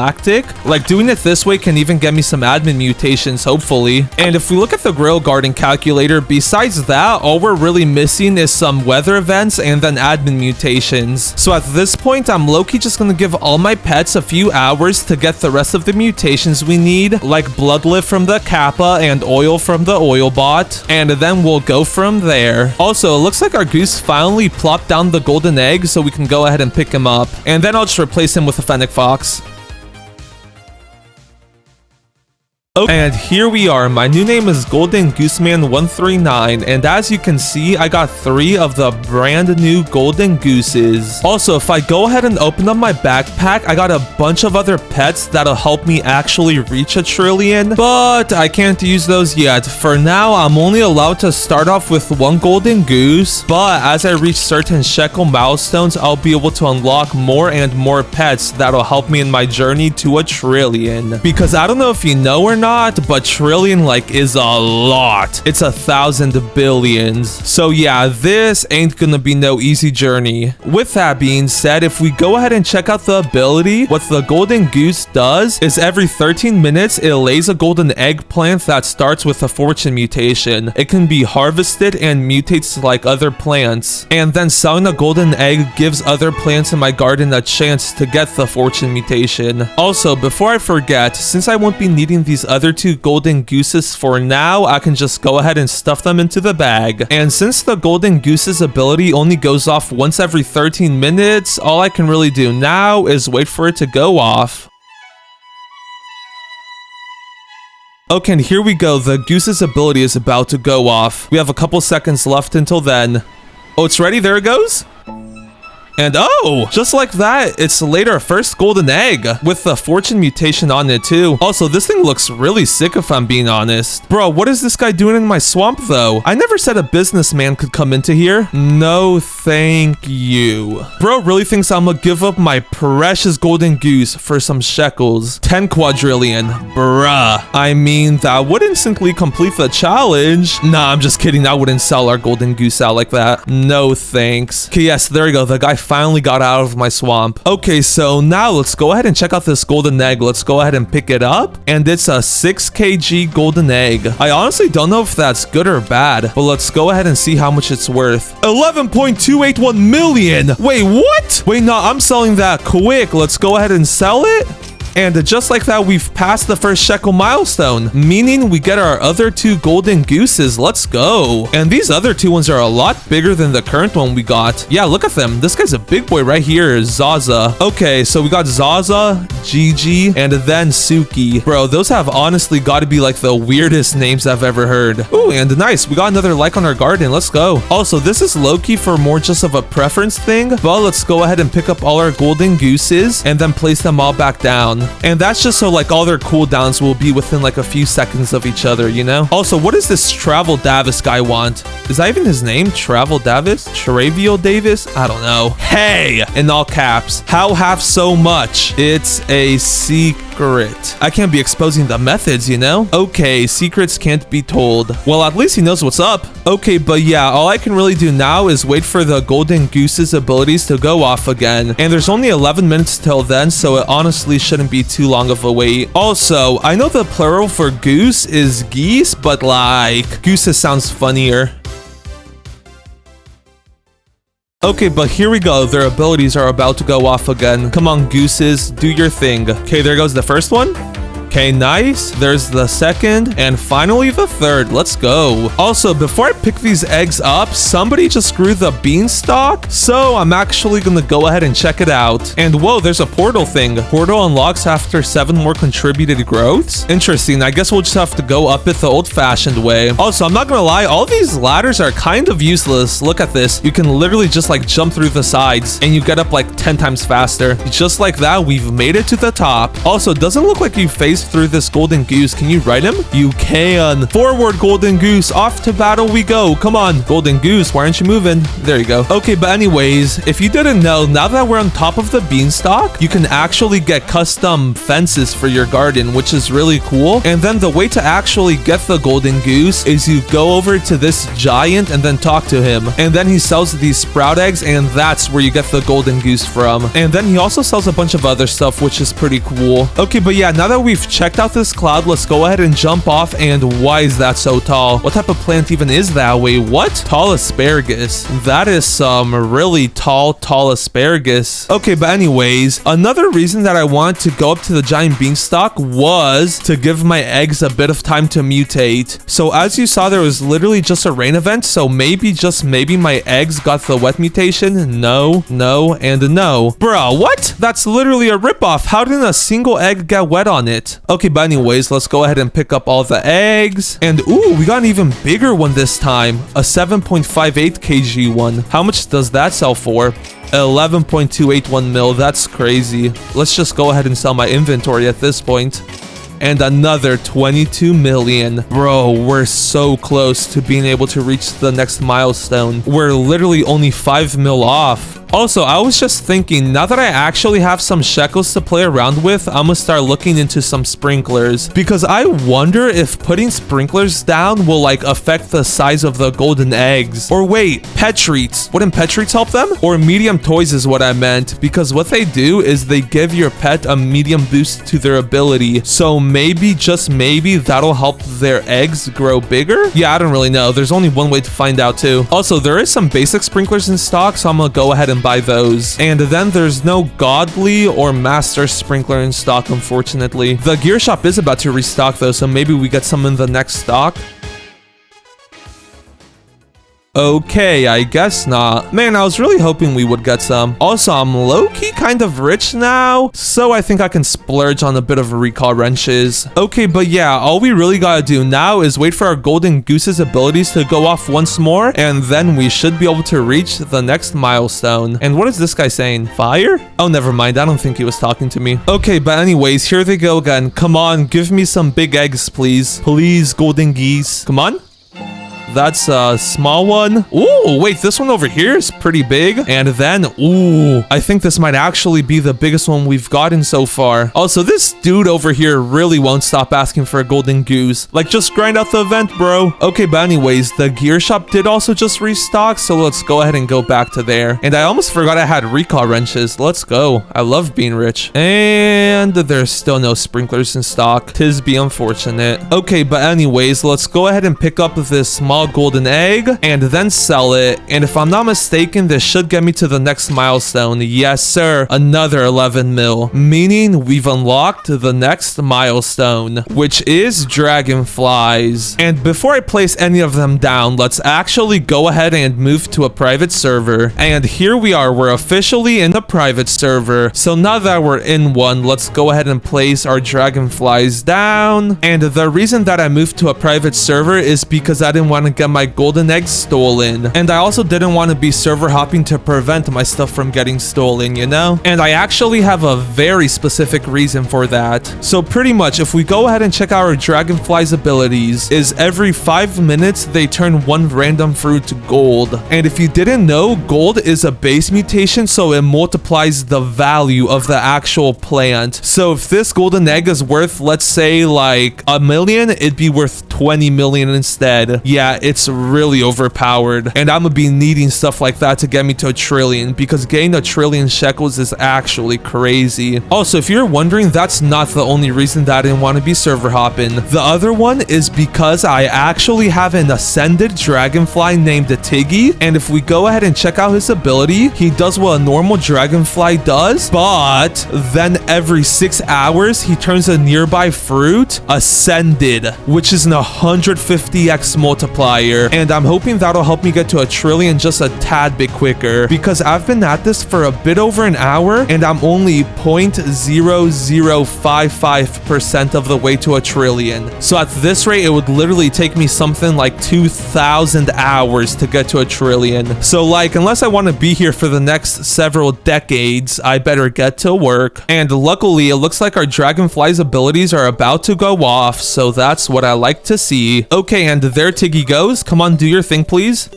Like doing it this way can even get me some admin mutations, hopefully. And if we look at the Grail Garden calculator, besides that, all we're really missing is some weather events and then admin mutations. So at this point, I'm low-key just gonna give all my pets a few hours to get the rest of the mutations we need, like Bloodlit from the Kappa and Oil from the Oil Bot, and then we'll go from there. Also, it looks like our goose finally plopped down the golden egg, so we can go ahead and pick him up. And then I'll just replace him with a fennec fox. Okay, and here we are. My new name is Golden Gooseman 139, and as you can see, I got 3 of the brand new golden gooses. Also, if I go ahead and open up my backpack, I got a bunch of other pets that'll help me actually reach a trillion, but I can't use those yet. For now, I'm only allowed to start off with 1 golden goose, but as I reach certain shekel milestones, I'll be able to unlock more and more pets that'll help me in my journey to a trillion. Because I don't know if you know or not, but trillion like is a lot. It's 1,000 billions. So yeah, this ain't gonna be no easy journey. With that being said, if we go ahead and check out the ability, what the golden goose does is every 13 minutes, it lays a golden eggplant that starts with a fortune mutation. It can be harvested and mutates like other plants. And then selling a golden egg gives other plants in my garden a chance to get the fortune mutation. Also, before I forget, since I won't be needing these other 2 golden gooses for now, I can just go ahead and stuff them into the bag. And since the golden goose's ability only goes off once every 13 minutes, all I can really do now is wait for it to go off. Okay, and here we go. The goose's ability is about to go off. We have a couple seconds left until then. Oh, it's ready? There it goes. And oh, just like that, it's laid our first golden egg with the fortune mutation on it too. Also, this thing looks really sick if I'm being honest. Bro, what is this guy doing in my swamp though? I never said a businessman could come into here. No, thank you. Bro really thinks I'm gonna give up my precious golden goose for some shekels. 10 quadrillion. Bruh. I mean, that would instantly complete the challenge. Nah, I'm just kidding. I wouldn't sell our golden goose out like that. No thanks. Okay, yes, there we go. The guy finally got out of my swamp. Okay, so now let's go ahead and check out this golden egg. Let's go ahead and pick it up. And it's a 6 kg golden egg. I honestly don't know if that's good or bad, but let's go ahead and see how much it's worth. 11.281 million. Wait, what? Wait, no, I'm selling that quick. Let's go ahead and sell it. And just like that, we've passed the first shekel milestone, meaning we get our other 2 golden gooses. Let's go. And these other 2 ones are a lot bigger than the current one we got. Yeah, look at them. This guy's a big boy right here, Zaza. Okay, so we got Zaza, Gigi, and then Suki. Bro, those have honestly got to be like the weirdest names I've ever heard. Ooh, and nice. We got another like on our garden. Let's go. Also, this is low-key for more just of a preference thing, but let's go ahead and pick up all our golden gooses and then place them all back down. And that's just so like all their cooldowns will be within like a few seconds of each other, you know? Also, what does this Travel Davis guy want? Is that even his name? Travel Davis? Travial Davis? I don't know. Hey! In all caps. How have so much? It's a secret. I can't be exposing the methods, you know? Okay, secrets can't be told. Well, at least he knows what's up. Okay, but yeah, all I can really do now is wait for the golden goose's abilities to go off again. And there's only 11 minutes till then, so it honestly shouldn't be too long of a wait. Also, I know the plural for goose is geese, but like, gooses sounds funnier. Okay, but here we go. Their abilities are about to go off again. Come on, gooses, do your thing. Okay, there goes the first one. Okay, nice. There's the second, and finally the third. Let's go. Also, before I pick these eggs up, somebody just grew the beanstalk, so I'm actually gonna go ahead and check it out. And whoa, there's a portal thing. Portal unlocks after 7 more contributed growths. Interesting. I guess we'll just have to go up it the old-fashioned way. Also, I'm not gonna lie, all these ladders are kind of useless. Look at this. You can literally just like jump through the sides, and you get up like 10 times faster. Just like that, we've made it to the top. Also, it doesn't look like you phased through this golden goose. Can you ride him? You can. Forward, golden goose. Off to battle we go. Come on, golden goose. Why aren't you moving? There you go. Okay, but anyways, if you didn't know, now that we're on top of the beanstalk, you can actually get custom fences for your garden, which is really cool. And then the way to actually get the golden goose is you go over to this giant and then talk to him. And then he sells these sprout eggs, and that's where you get the golden goose from. And then he also sells a bunch of other stuff, which is pretty cool. Okay, but yeah, now that we've checked out this cloud, let's go ahead and jump off. And why is that so tall? What type of plant even is that? Wait, what? Tall asparagus. That is some really tall asparagus. Okay, but anyways, another reason that I wanted to go up to the giant beanstalk was to give my eggs a bit of time to mutate. So as you saw, there was literally just a rain event, so maybe, just maybe, my eggs got the wet mutation. No, no, and no. Bro, what? That's literally a ripoff. How did a single egg get wet on it? Okay, but anyways, let's go ahead and pick up all the eggs. And ooh, we got an even bigger one this time. A 7.58 kg one. How much does that sell for? 11.281 mil. That's crazy. Let's just go ahead and sell my inventory at this point. And another 22 million. Bro, we're so close to being able to reach the next milestone. We're literally only 5 mil off. Also, I was just thinking, now that I actually have some shekels to play around with, I'm gonna start looking into some sprinklers. Because I wonder if putting sprinklers down will like affect the size of the golden eggs. Or wait, pet treats. Wouldn't pet treats help them? Or medium toys is what I meant. Because what they do is they give your pet a medium boost to their ability. So maybe, just maybe, that'll help their eggs grow bigger? Yeah, I don't really know. There's only one way to find out too. Also, there is some basic sprinklers in stock, so I'm gonna go ahead and buy those. And then there's no godly or master sprinkler in stock, unfortunately. The gear shop is about to restock though, so maybe we get some in the next stock. Okay, I guess not. Man, I was really hoping we would get some. Also, I'm low-key kind of rich now, so I think I can splurge on a bit of recall wrenches. Okay, but yeah, all we really gotta do now is wait for our golden goose's abilities to go off once more, and then we should be able to reach the next milestone. And what is this guy saying? Fire? Oh, never mind. I don't think he was talking to me. Okay, but anyways, here they go again. Come on, give me some big eggs, please. Please, golden geese. Come on. That's a small one. Ooh, wait, this one over here is pretty big. And then, ooh, I think this might actually be the biggest one we've gotten so far. Also, this dude over here really won't stop asking for a golden goose. Like, just grind out the event, bro. Okay, but anyways, the gear shop did also just restock, so let's go ahead and go back to there. And I almost forgot I had recall wrenches. Let's go. I love being rich. And there's still no sprinklers in stock. 'Tis be unfortunate. Okay, but anyways, let's go ahead and pick up this small golden egg and then sell it. And if I'm not mistaken, this should get me to the next milestone. Yes, sir. Another 11 mil, meaning we've unlocked the next milestone, which is dragonflies. And before I place any of them down, let's actually go ahead and move to a private server. And here we are. We're officially in a private server. So now that we're in one, let's go ahead and place our dragonflies down. And the reason that I moved to a private server is because I didn't want to get my golden eggs stolen, and I also didn't want to be server hopping to prevent my stuff from getting stolen, you know? And I actually have a very specific reason for that. So pretty much, if we go ahead and check out our dragonfly's abilities, is every 5 minutes they turn one random fruit to gold. And if you didn't know, gold is a base mutation, so it multiplies the value of the actual plant. So if this golden egg is worth, let's say, like $1 million, it'd be worth 20 million instead. Yeah, it's really overpowered, and I'm gonna be needing stuff like that to get me to a trillion, because getting a trillion shekels is actually crazy. Also, if you're wondering, that's not the only reason that I didn't want to be server hopping. The other one is because I actually have an ascended dragonfly named Tiggy, and if we go ahead and check out his ability, he does what a normal dragonfly does, but then every 6 hours he turns a nearby fruit ascended, which is an 150x multiplier, and I'm hoping that'll help me get to a trillion just a tad bit quicker, because I've been at this for a bit over an hour and I'm only 0.0055% of the way to a trillion. So at this rate, it would literally take me something like 2,000 hours to get to a trillion. So like, unless I want to be here for the next several decades, I better get to work. And luckily, it looks like our dragonfly's abilities are about to go off, so that's what I like to see. Okay, and there Tiggy goes. Come on, do your thing, please.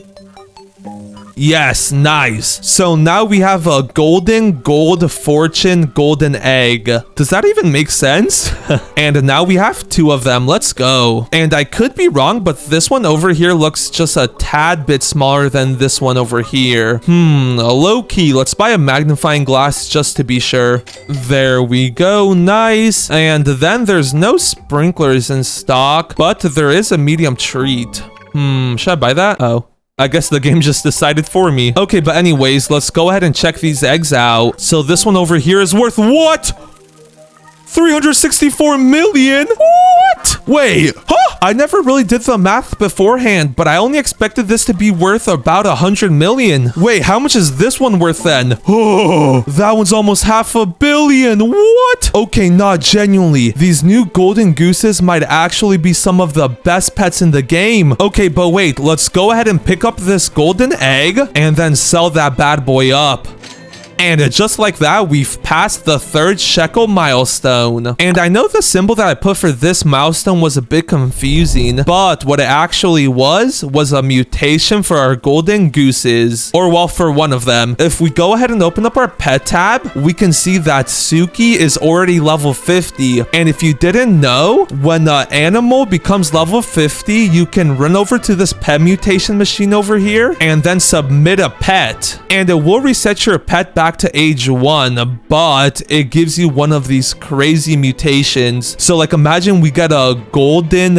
Yes, nice. So now we have a golden gold fortune golden egg. Does that even make sense? And now we have 2 of them. Let's go. And I could be wrong, but this one over here looks just a tad bit smaller than this one over here. Low key. Let's buy a magnifying glass just to be sure. There we go. Nice. And then there's no sprinklers in stock, but there is a medium treat. Should I buy that? Oh. I guess the game just decided for me. Okay, but anyways, let's go ahead and check these eggs out. So this one over here is worth what? 364 million? What? Wait, huh? I never really did the math beforehand, but I only expected this to be worth about 100 million. Wait, how much is this one worth then? Oh, that one's almost 500 million. What? Okay, not genuinely. These new golden gooses might actually be some of the best pets in the game. Okay, but wait, let's go ahead and pick up this golden egg and then sell that bad boy up. And just like that, we've passed the 3rd shekel milestone. And I know the symbol that I put for this milestone was a bit confusing, but what it actually was a mutation for our golden gooses. Or well, for one of them. If we go ahead and open up our pet tab, we can see that Suki is already level 50. And if you didn't know, when an animal becomes level 50, you can run over to this pet mutation machine over here and then submit a pet. And it will reset your pet back back to age 1, but it gives you one of these crazy mutations. So like imagine we got a golden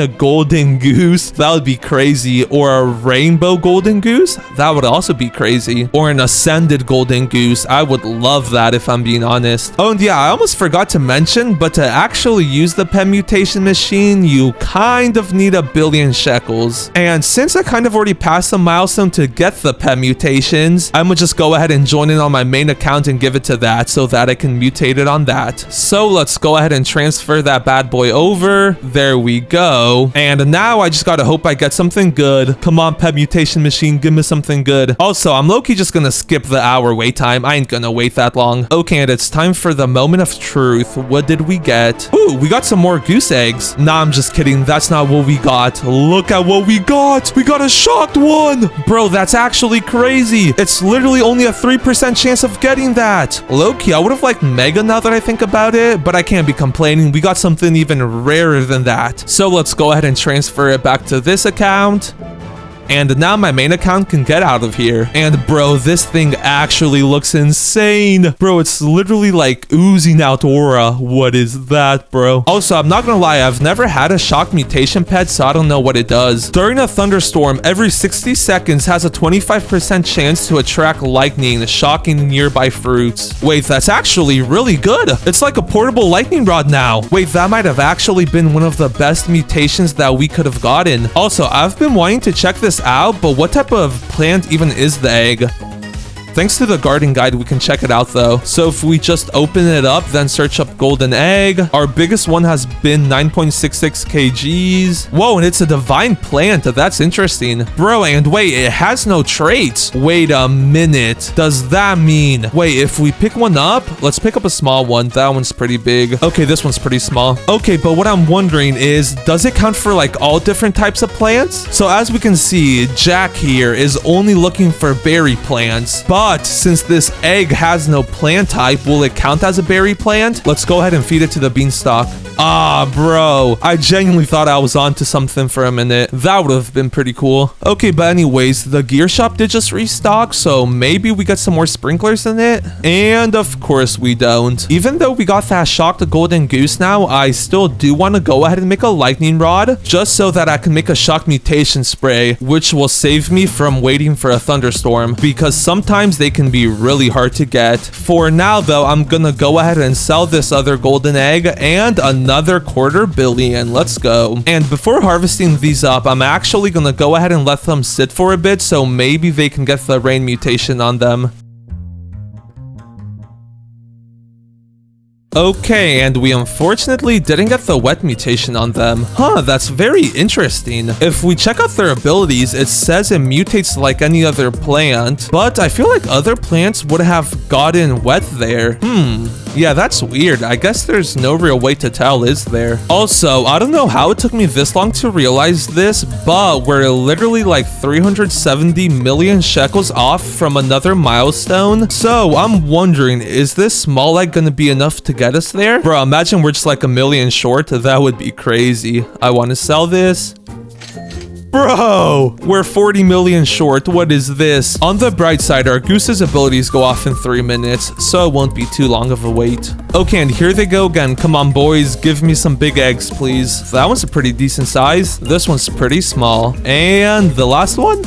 goose. That would be crazy. Or a rainbow golden goose. That would also be crazy. Or an ascended golden goose. I would love that if I'm being honest. Oh, and yeah, I almost forgot to mention, but to actually use the pet mutation machine, you kind of need 1 billion shekels. And since I kind of already passed the milestone to get the pet mutations, I'm gonna just go ahead and join in on my main account and give it to that so that I can mutate it on that. So let's go ahead and transfer that bad boy over. There we go. And now I just gotta hope I get something good. Come on, pet mutation machine, give me something good. Also, I'm low-key just gonna skip the hour wait time. I ain't gonna wait that long. Okay, and it's time for the moment of truth. What did we get? Ooh, we got some more goose eggs. Nah, I'm just kidding. That's not what we got. Look at what we got. We got a shocked one. Bro, that's actually crazy. It's literally only a 3% chance of getting that. Low-key, I would have liked mega now that I think about it, but I can't be complaining. We got something even rarer than that. So let's go ahead and transfer it back to this account. And now my main account can get out of here. And bro, this thing actually looks insane. Bro, it's literally like oozing out aura. What is that, bro? Also, I'm not gonna lie, I've never had a shock mutation pet, so I don't know what it does. During a thunderstorm, every 60 seconds has a 25% chance to attract lightning, shocking nearby fruits. Wait, that's actually really good. It's like a portable lightning rod now. Wait, that might have actually been one of the best mutations that we could have gotten. Also, I've been wanting to check this out, but what type of plant even is the egg? Thanks to the garden guide, we can check it out though. So if we just open it up, then search up golden egg, our biggest one has been 9.66 kgs. Whoa, and it's a divine plant. That's interesting. Bro, and wait, it has no traits. Wait a minute. Does that mean... Wait, if we pick one up, let's pick up a small one. That one's pretty big. Okay, this one's pretty small. Okay, but what I'm wondering is, does it count for like all different types of plants? So as we can see, Jack here is only looking for berry plants, but since this egg has no plant type, will it count as a berry plant? Let's go ahead and feed it to the beanstalk. Ah, bro, I genuinely thought I was onto something for a minute. That would have been pretty cool. Okay, but anyways, the gear shop did just restock, so maybe we got some more sprinklers in it. And of course we don't. Even though we got that shocked golden goose now, I still do want to go ahead and make a lightning rod, just so that I can make a shock mutation spray, which will save me from waiting for a thunderstorm, because sometimes they can be really hard to get. For now though, I'm gonna go ahead and sell this other golden egg and another 250 million. Let's go. And before harvesting these up, I'm actually gonna go ahead and let them sit for a bit, so maybe they can get the rain mutation on them. Okay, and we unfortunately didn't get the wet mutation on them. Huh, that's very interesting. If we check out their abilities, it says it mutates like any other plant, but I feel like other plants would have gotten wet there. Yeah, that's weird. I guess there's no real way to tell, is there? Also, I don't know how it took me this long to realize this, but we're literally like 370 million shekels off from another milestone. So I'm wondering, is this small egg gonna be enough to get us there? Bro, imagine we're just like 1 million short. That would be crazy. I want to sell this. Bro, we're 40 million short. What is this? On the bright side, our goose's abilities go off in 3 minutes, so it won't be too long of a wait. Okay, and here they go again. Come on, boys. Give me some big eggs, please. That one's a pretty decent size. This one's pretty small. And the last one?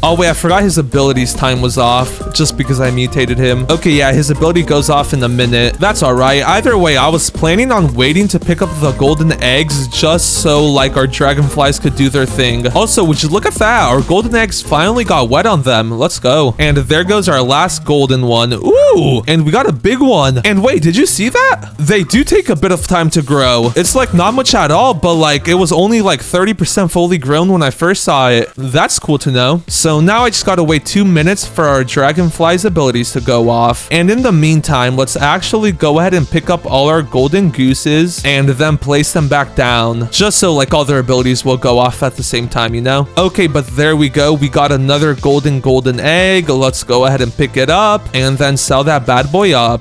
Oh wait, I forgot his abilities time was off, just because I mutated him. Okay, yeah, his ability goes off in a minute. That's alright. Either way, I was planning on waiting to pick up the golden eggs just so like our dragonflies could do their thing. Also, would you look at that? Our golden eggs finally got wet on them. Let's go. And there goes our last golden one. Ooh, and we got a big one. And wait, did you see that? They do take a bit of time to grow. It's like not much at all, but like it was only like 30% fully grown when I first saw it. That's cool to know. So now I just gotta wait 2 minutes for our dragonfly's abilities to go off. And in the meantime, let's actually go ahead and pick up all our golden gooses and then place them back down, just so like all their abilities will go off at the same time, you know? Okay, but there we go. We got another golden egg. Let's go ahead and pick it up and then sell that bad boy up.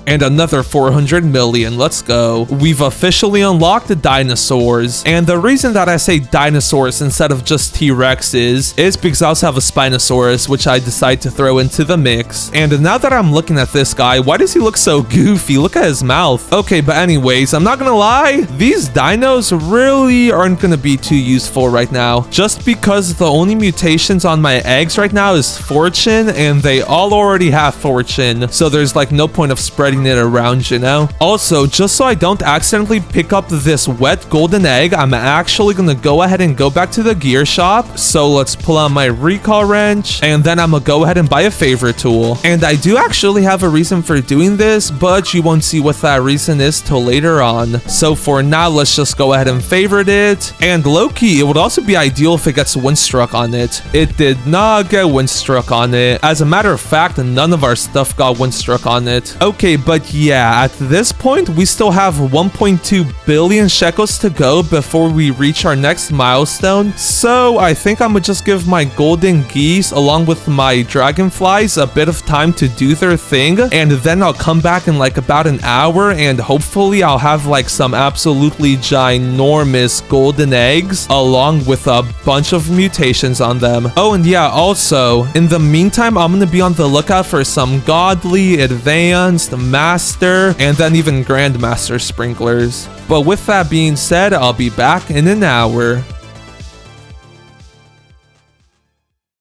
And another 400 million. Let's go. We've officially unlocked the dinosaurs. And the reason that I say dinosaurs instead of just T-Rexes is because I also have a Spinosaurus, which I decide to throw into the mix. And now that I'm looking at this guy, why does he look so goofy? Look at his mouth. Okay, but anyways, I'm not gonna lie. These dinos really aren't gonna be too useful right now. Just because the only mutations on my eggs right now is fortune, and they all already have fortune. So there's like no point of spreading it around, you know? Also, just so I don't accidentally pick up this wet golden egg, I'm actually gonna go ahead and go back to the gear shop. So let's pull out my recall wrench, and then I'm gonna go ahead and buy a favorite tool. And I do actually have a reason for doing this, but you won't see what that reason is till later on. So for now, let's just go ahead and favorite it. And low-key, it would also be ideal if it gets windstruck on it. It did not get windstruck on it. As a matter of fact, none of our stuff got windstruck on it. Okay, but yeah, at this point, we still have 1.2 billion shekels to go before we reach our next milestone. So I think I'm gonna just give my golden geese along with my dragonflies a bit of time to do their thing. And then I'll come back in like about an hour, and hopefully I'll have like some absolutely ginormous golden eggs along with a bunch of mutations on them. Oh, and yeah, also, in the meantime, I'm gonna be on the lookout for some godly, advanced, master, and then even grandmaster sprinklers. But with that being said, I'll be back in an hour.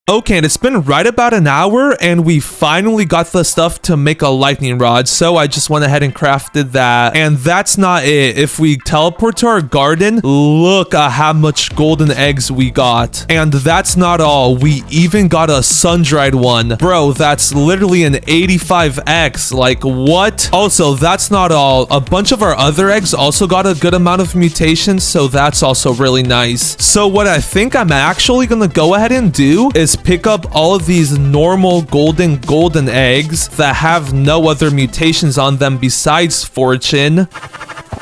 Okay, and it's been right about an hour, and we finally got the stuff to make a lightning rod, so I just went ahead and crafted that. And that's not it. If we teleport to our garden, look at how much golden eggs we got. And that's not all. We even got a sun-dried one. Bro, that's literally an 85x. Like, what? Also, that's not all. A bunch of our other eggs also got a good amount of mutations, so that's also really nice. So what I think I'm actually gonna go ahead and do is pick up all of these normal golden eggs that have no other mutations on them besides fortune,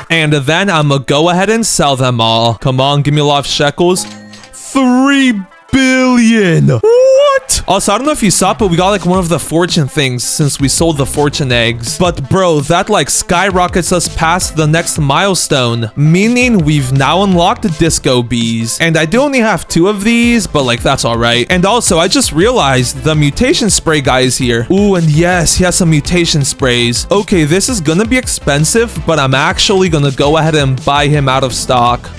and then I'm gonna go ahead and sell them all. Come on, give me a lot of shekels. 3 billion. What? Also, I don't know if you saw it, but we got like one of the fortune things since we sold the fortune eggs. But bro, that like skyrockets us past the next milestone, meaning we've now unlocked disco bees. And I do only have 2 of these, but like that's all right. And also, I just realized the mutation spray guy is here. Ooh, and yes, he has some mutation sprays. Okay, this is gonna be expensive, but I'm actually gonna go ahead and buy him out of stock.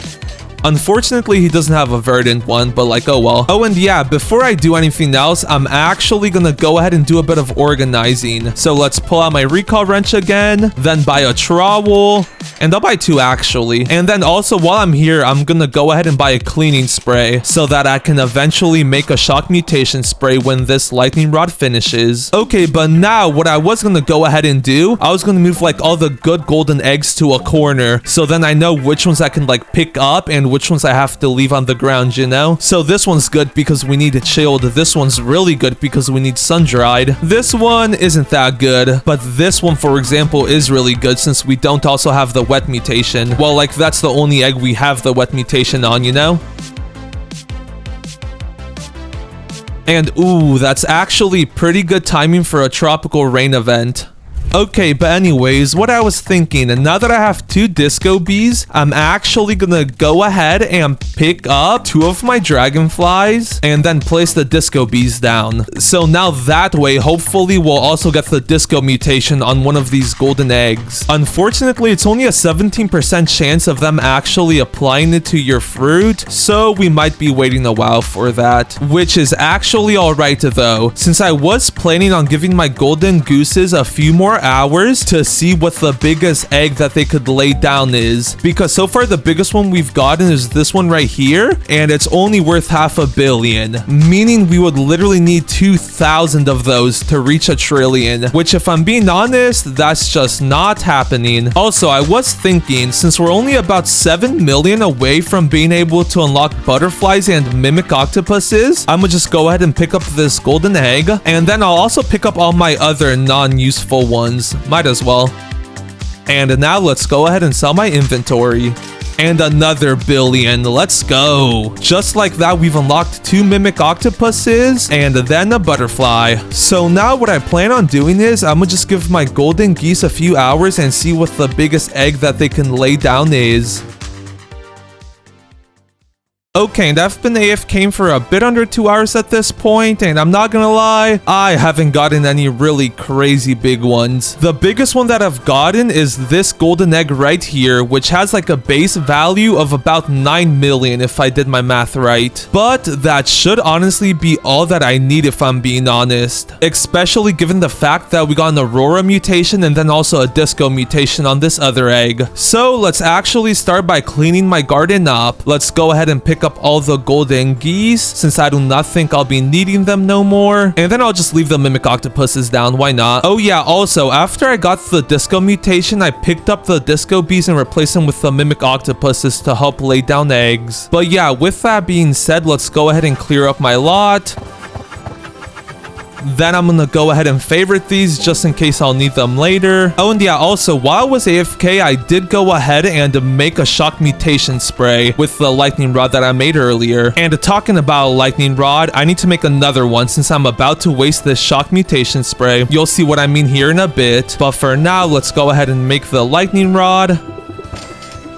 Unfortunately, he doesn't have a verdant one, but like, oh well. Oh, and yeah, before I do anything else, I'm actually gonna go ahead and do a bit of organizing. So let's pull out my recall wrench again, then buy a trowel, and I'll buy 2 actually. And then also, while I'm here, I'm gonna go ahead and buy a cleaning spray so that I can eventually make a shock mutation spray when this lightning rod finishes. Okay, but now what I was gonna go ahead and do, I was gonna move like all the good golden eggs to a corner, so then I know which ones I can like pick up and which ones I have to leave on the ground, you know? So this one's good because we need it chilled. This one's really good because we need sun-dried. This one isn't that good, but this one, for example, is really good since we don't also have the wet mutation. Well, like, that's the only egg we have the wet mutation on, you know? And ooh, that's actually pretty good timing for a tropical rain event. Okay, but anyways, what I was thinking, and now that I have 2 disco bees, I'm actually gonna go ahead and pick up 2 of my dragonflies and then place the disco bees down. So now that way, hopefully we'll also get the disco mutation on one of these golden eggs. Unfortunately, it's only a 17% chance of them actually applying it to your fruit, so we might be waiting a while for that, which is actually alright though, since I was planning on giving my golden gooses a few more hours to see what the biggest egg that they could lay down is, because so far the biggest one we've gotten is this one right here, and it's only worth 500 million, meaning we would literally need 2,000 of those to reach a trillion, which if I'm being honest, that's just not happening. Also, I was thinking, since we're only about 7 million away from being able to unlock butterflies and mimic octopuses, I'm gonna just go ahead and pick up this golden egg, and then I'll also pick up all my other non-useful ones. Might as well. And now let's go ahead and sell my inventory. And another billion. Let's go. Just like that, we've unlocked 2 mimic octopuses and then a butterfly. So now what I plan on doing is I'm gonna just give my golden geese a few hours and see what the biggest egg that they can lay down is. Okay, and I've been AFKing for a bit under 2 hours at this point, and I'm not gonna lie, I haven't gotten any really crazy big ones. The biggest one that I've gotten is this golden egg right here, which has like a base value of about 9 million if I did my math right. But that should honestly be all that I need if I'm being honest. Especially given the fact that we got an Aurora mutation and then also a Disco mutation on this other egg. So let's actually start by cleaning my garden up. Let's go ahead and pick up all the golden geese since I do not think I'll be needing them no more, and then I'll just leave the mimic octopuses down. Why not? Oh yeah, also after I got the Disco mutation, I picked up the Disco bees and replaced them with the mimic octopuses to help lay down eggs. But yeah, with that being said, let's go ahead and clear up my lot. Then I'm gonna go ahead and favorite these just in case I'll need them later. Oh, and yeah, also while I was AFK, I did go ahead and make a shock mutation spray with the lightning rod that I made earlier. And talking about lightning rod, I need to make another one since I'm about to waste this shock mutation spray. You'll see what I mean here in a bit. But for now, let's go ahead and make the lightning rod.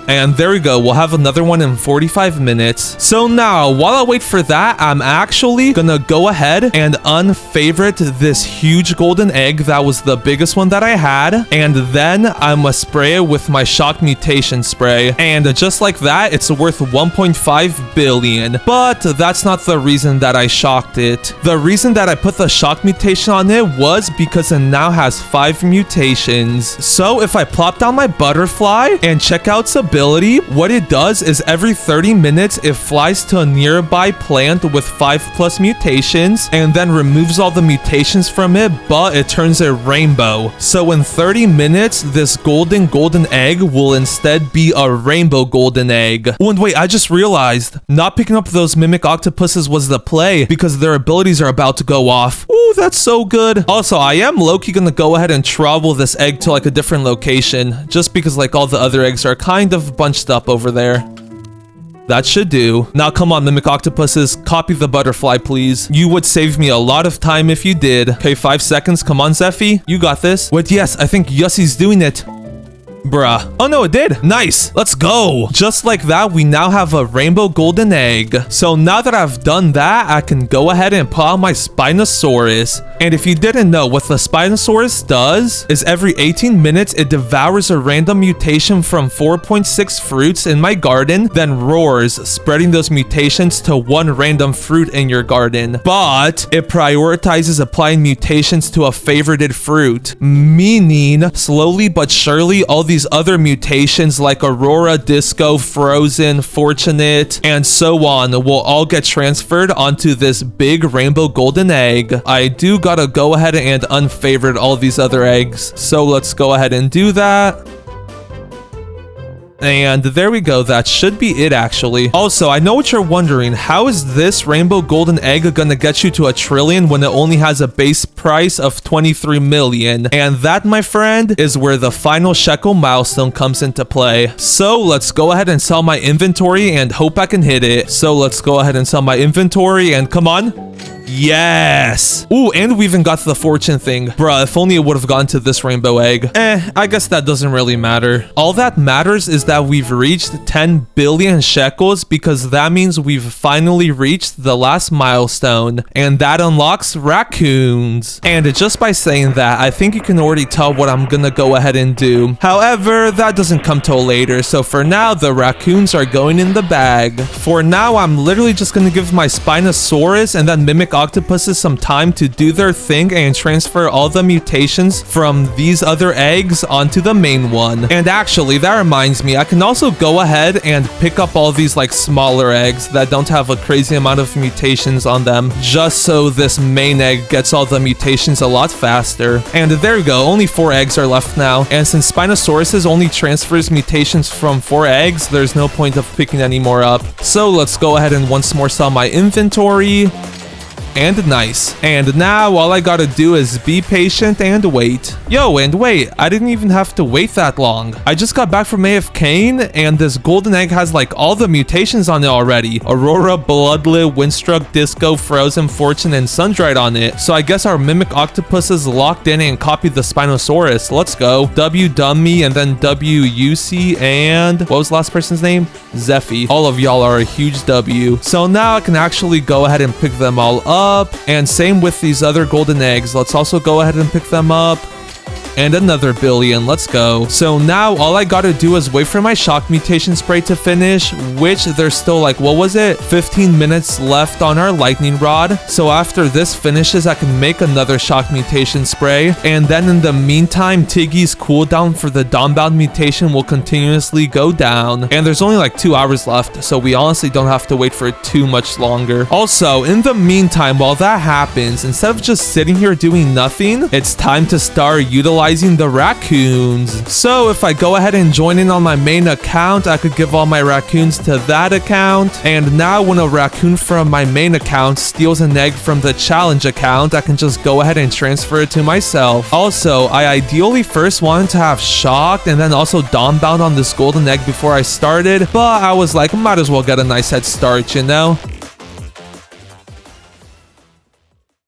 And there we go, we'll have another one in 45 minutes. So now, while I wait for that, I'm actually gonna go ahead and unfavorite this huge golden egg that was the biggest one that I had. And then I'm gonna spray it with my shock mutation spray. And just like that, it's worth 1.5 billion. But that's not the reason that I shocked it. The reason that I put the shock mutation on it was because it now has 5 mutations. So if I plop down my butterfly and check out its ability, what it does is every 30 minutes it flies to a nearby plant with 5+ mutations and then removes all the mutations from it, but it turns it rainbow. So in 30 minutes this golden egg will instead be a rainbow golden egg. Oh, and wait, I just realized not picking up those mimic octopuses was the play because their abilities are about to go off. Ooh, that's so good. Also, I am low-key gonna go ahead and travel this egg to like a different location just because like all the other eggs are kind of bunched up over there. That should do. Now come on, mimic octopuses, copy the butterfly please. You would save me a lot of time if you did. Okay, 5 seconds. Come on, Zeffy, you got this. Wait, yes, I think Yussie's doing it. Bruh. Oh no, it did. Nice. Let's go. Just like that, we now have a rainbow golden egg. So now that I've done that, I can go ahead and pull out my Spinosaurus. And if you didn't know, what the Spinosaurus does is every 18 minutes, it devours a random mutation from 4.6 fruits in my garden, then roars, spreading those mutations to one random fruit in your garden. But it prioritizes applying mutations to a favorited fruit, meaning slowly but surely, all these other mutations like Aurora, Disco, Frozen, Fortunate, and so on will all get transferred onto this big rainbow golden egg. I do gotta go ahead and unfavorite all these other eggs, so let's go ahead and do that. And there we go, that should be it actually. Also, I know what you're wondering, how is this rainbow golden egg gonna get you to a trillion when it only has a base price of 23 million? And that, my friend, is where the final shekel milestone comes into play. So let's go ahead and sell my inventory and hope I can hit it. So let's go ahead and sell my inventory and come on. Yes! Ooh, and we even got the fortune thing. Bruh, if only it would have gone to this rainbow egg. I guess that doesn't really matter. All that matters is that we've reached 10 billion shekels because that means we've finally reached the last milestone. And that unlocks raccoons. And just by saying that, I think you can already tell what I'm gonna go ahead and do. However, that doesn't come till later. So for now, the raccoons are going in the bag. For now, I'm literally just gonna give my Spinosaurus and then mimic octopuses some time to do their thing and transfer all the mutations from these other eggs onto the main one. And actually, that reminds me, I can also go ahead and pick up all these like smaller eggs that don't have a crazy amount of mutations on them, just so this main egg gets all the mutations a lot faster. And there we go, only 4 eggs are left now. And since Spinosaurus only transfers mutations from 4 eggs, there's no point of picking any more up. So let's go ahead and once more sell my inventory. And nice. And now all I gotta do is be patient and wait. Yo, and wait, I didn't even have to wait that long. I just got back from AFKing, and this golden egg has like all the mutations on it already. Aurora, Bloodlit, Windstruck, Disco, Frozen, Fortune, and Sundried on it. So I guess our Mimic Octopus is locked in and copied the Spinosaurus. Let's go. W Dummy, and then WUC, and what was the last person's name? Zeffy. All of y'all are a huge W. So now I can actually go ahead and pick them all up. And same with these other golden eggs. Let's also go ahead and pick them up. And another billion. Let's go. So now all I gotta do is wait for my shock mutation spray to finish, which there's still like, what was it? 15 minutes left on our lightning rod. So after this finishes, I can make another shock mutation spray. And then in the meantime, Tiggy's cooldown for the Dawnbound mutation will continuously go down. And there's only like 2 hours left, so we honestly don't have to wait for too much longer. Also, in the meantime, while that happens, instead of just sitting here doing nothing, it's time to start utilizing the raccoons. So if I go ahead and join in on my main account, I could give all my raccoons to that account. And now when a raccoon from my main account steals an egg from the challenge account, I can just go ahead and transfer it to myself. Also, I ideally first wanted to have shocked and then also Dawnbound on this golden egg before I started, but I was like, might as well get a nice head start, you know?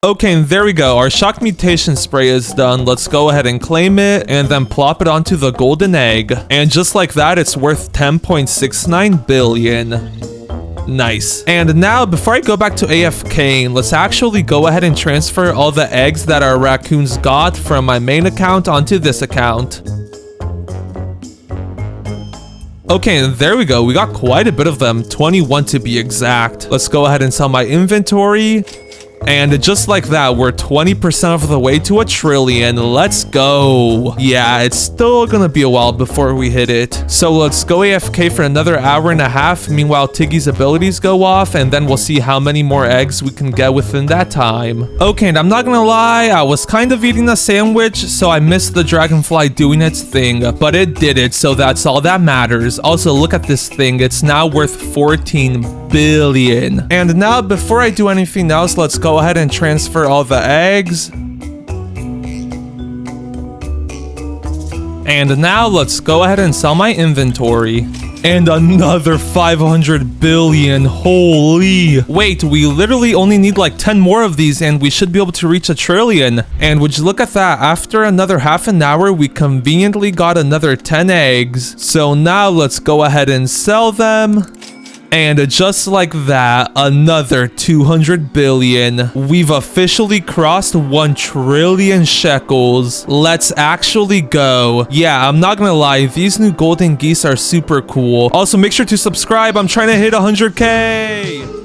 Okay, and there we go. Our shock mutation spray is done. Let's go ahead and claim it and then plop it onto the golden egg. And just like that, it's worth 10.69 billion. Nice. And now, before I go back to AFK, let's actually go ahead and transfer all the eggs that our raccoons got from my main account onto this account. Okay, and there we go. We got quite a bit of them, 21 to be exact. Let's go ahead and sell my inventory. And just like that, we're 20% of the way to a trillion. Let's go. Yeah, it's still gonna be a while before we hit it. So let's go AFK for another hour and a half. Meanwhile, Tiggy's abilities go off, and then we'll see how many more eggs we can get within that time. Okay, and I'm not gonna lie, I was kind of eating a sandwich, so I missed the dragonfly doing its thing, but it did it, so that's all that matters. Also, look at this thing. It's now worth 14 billion. And now, before I do anything else, let's go ahead and transfer all the eggs. And now let's go ahead and sell my inventory. And another 500 billion. Holy. Wait, we literally only need like 10 more of these and we should be able to reach a trillion. And would you look at that? After another half an hour, we conveniently got another 10 eggs. So now let's go ahead and sell them. And just like that, another 200 billion. We've officially crossed 1 trillion shekels. Let's actually go. Yeah, I'm not gonna lie, these new golden geese are super cool. Also, make sure to subscribe. I'm trying to hit 100K.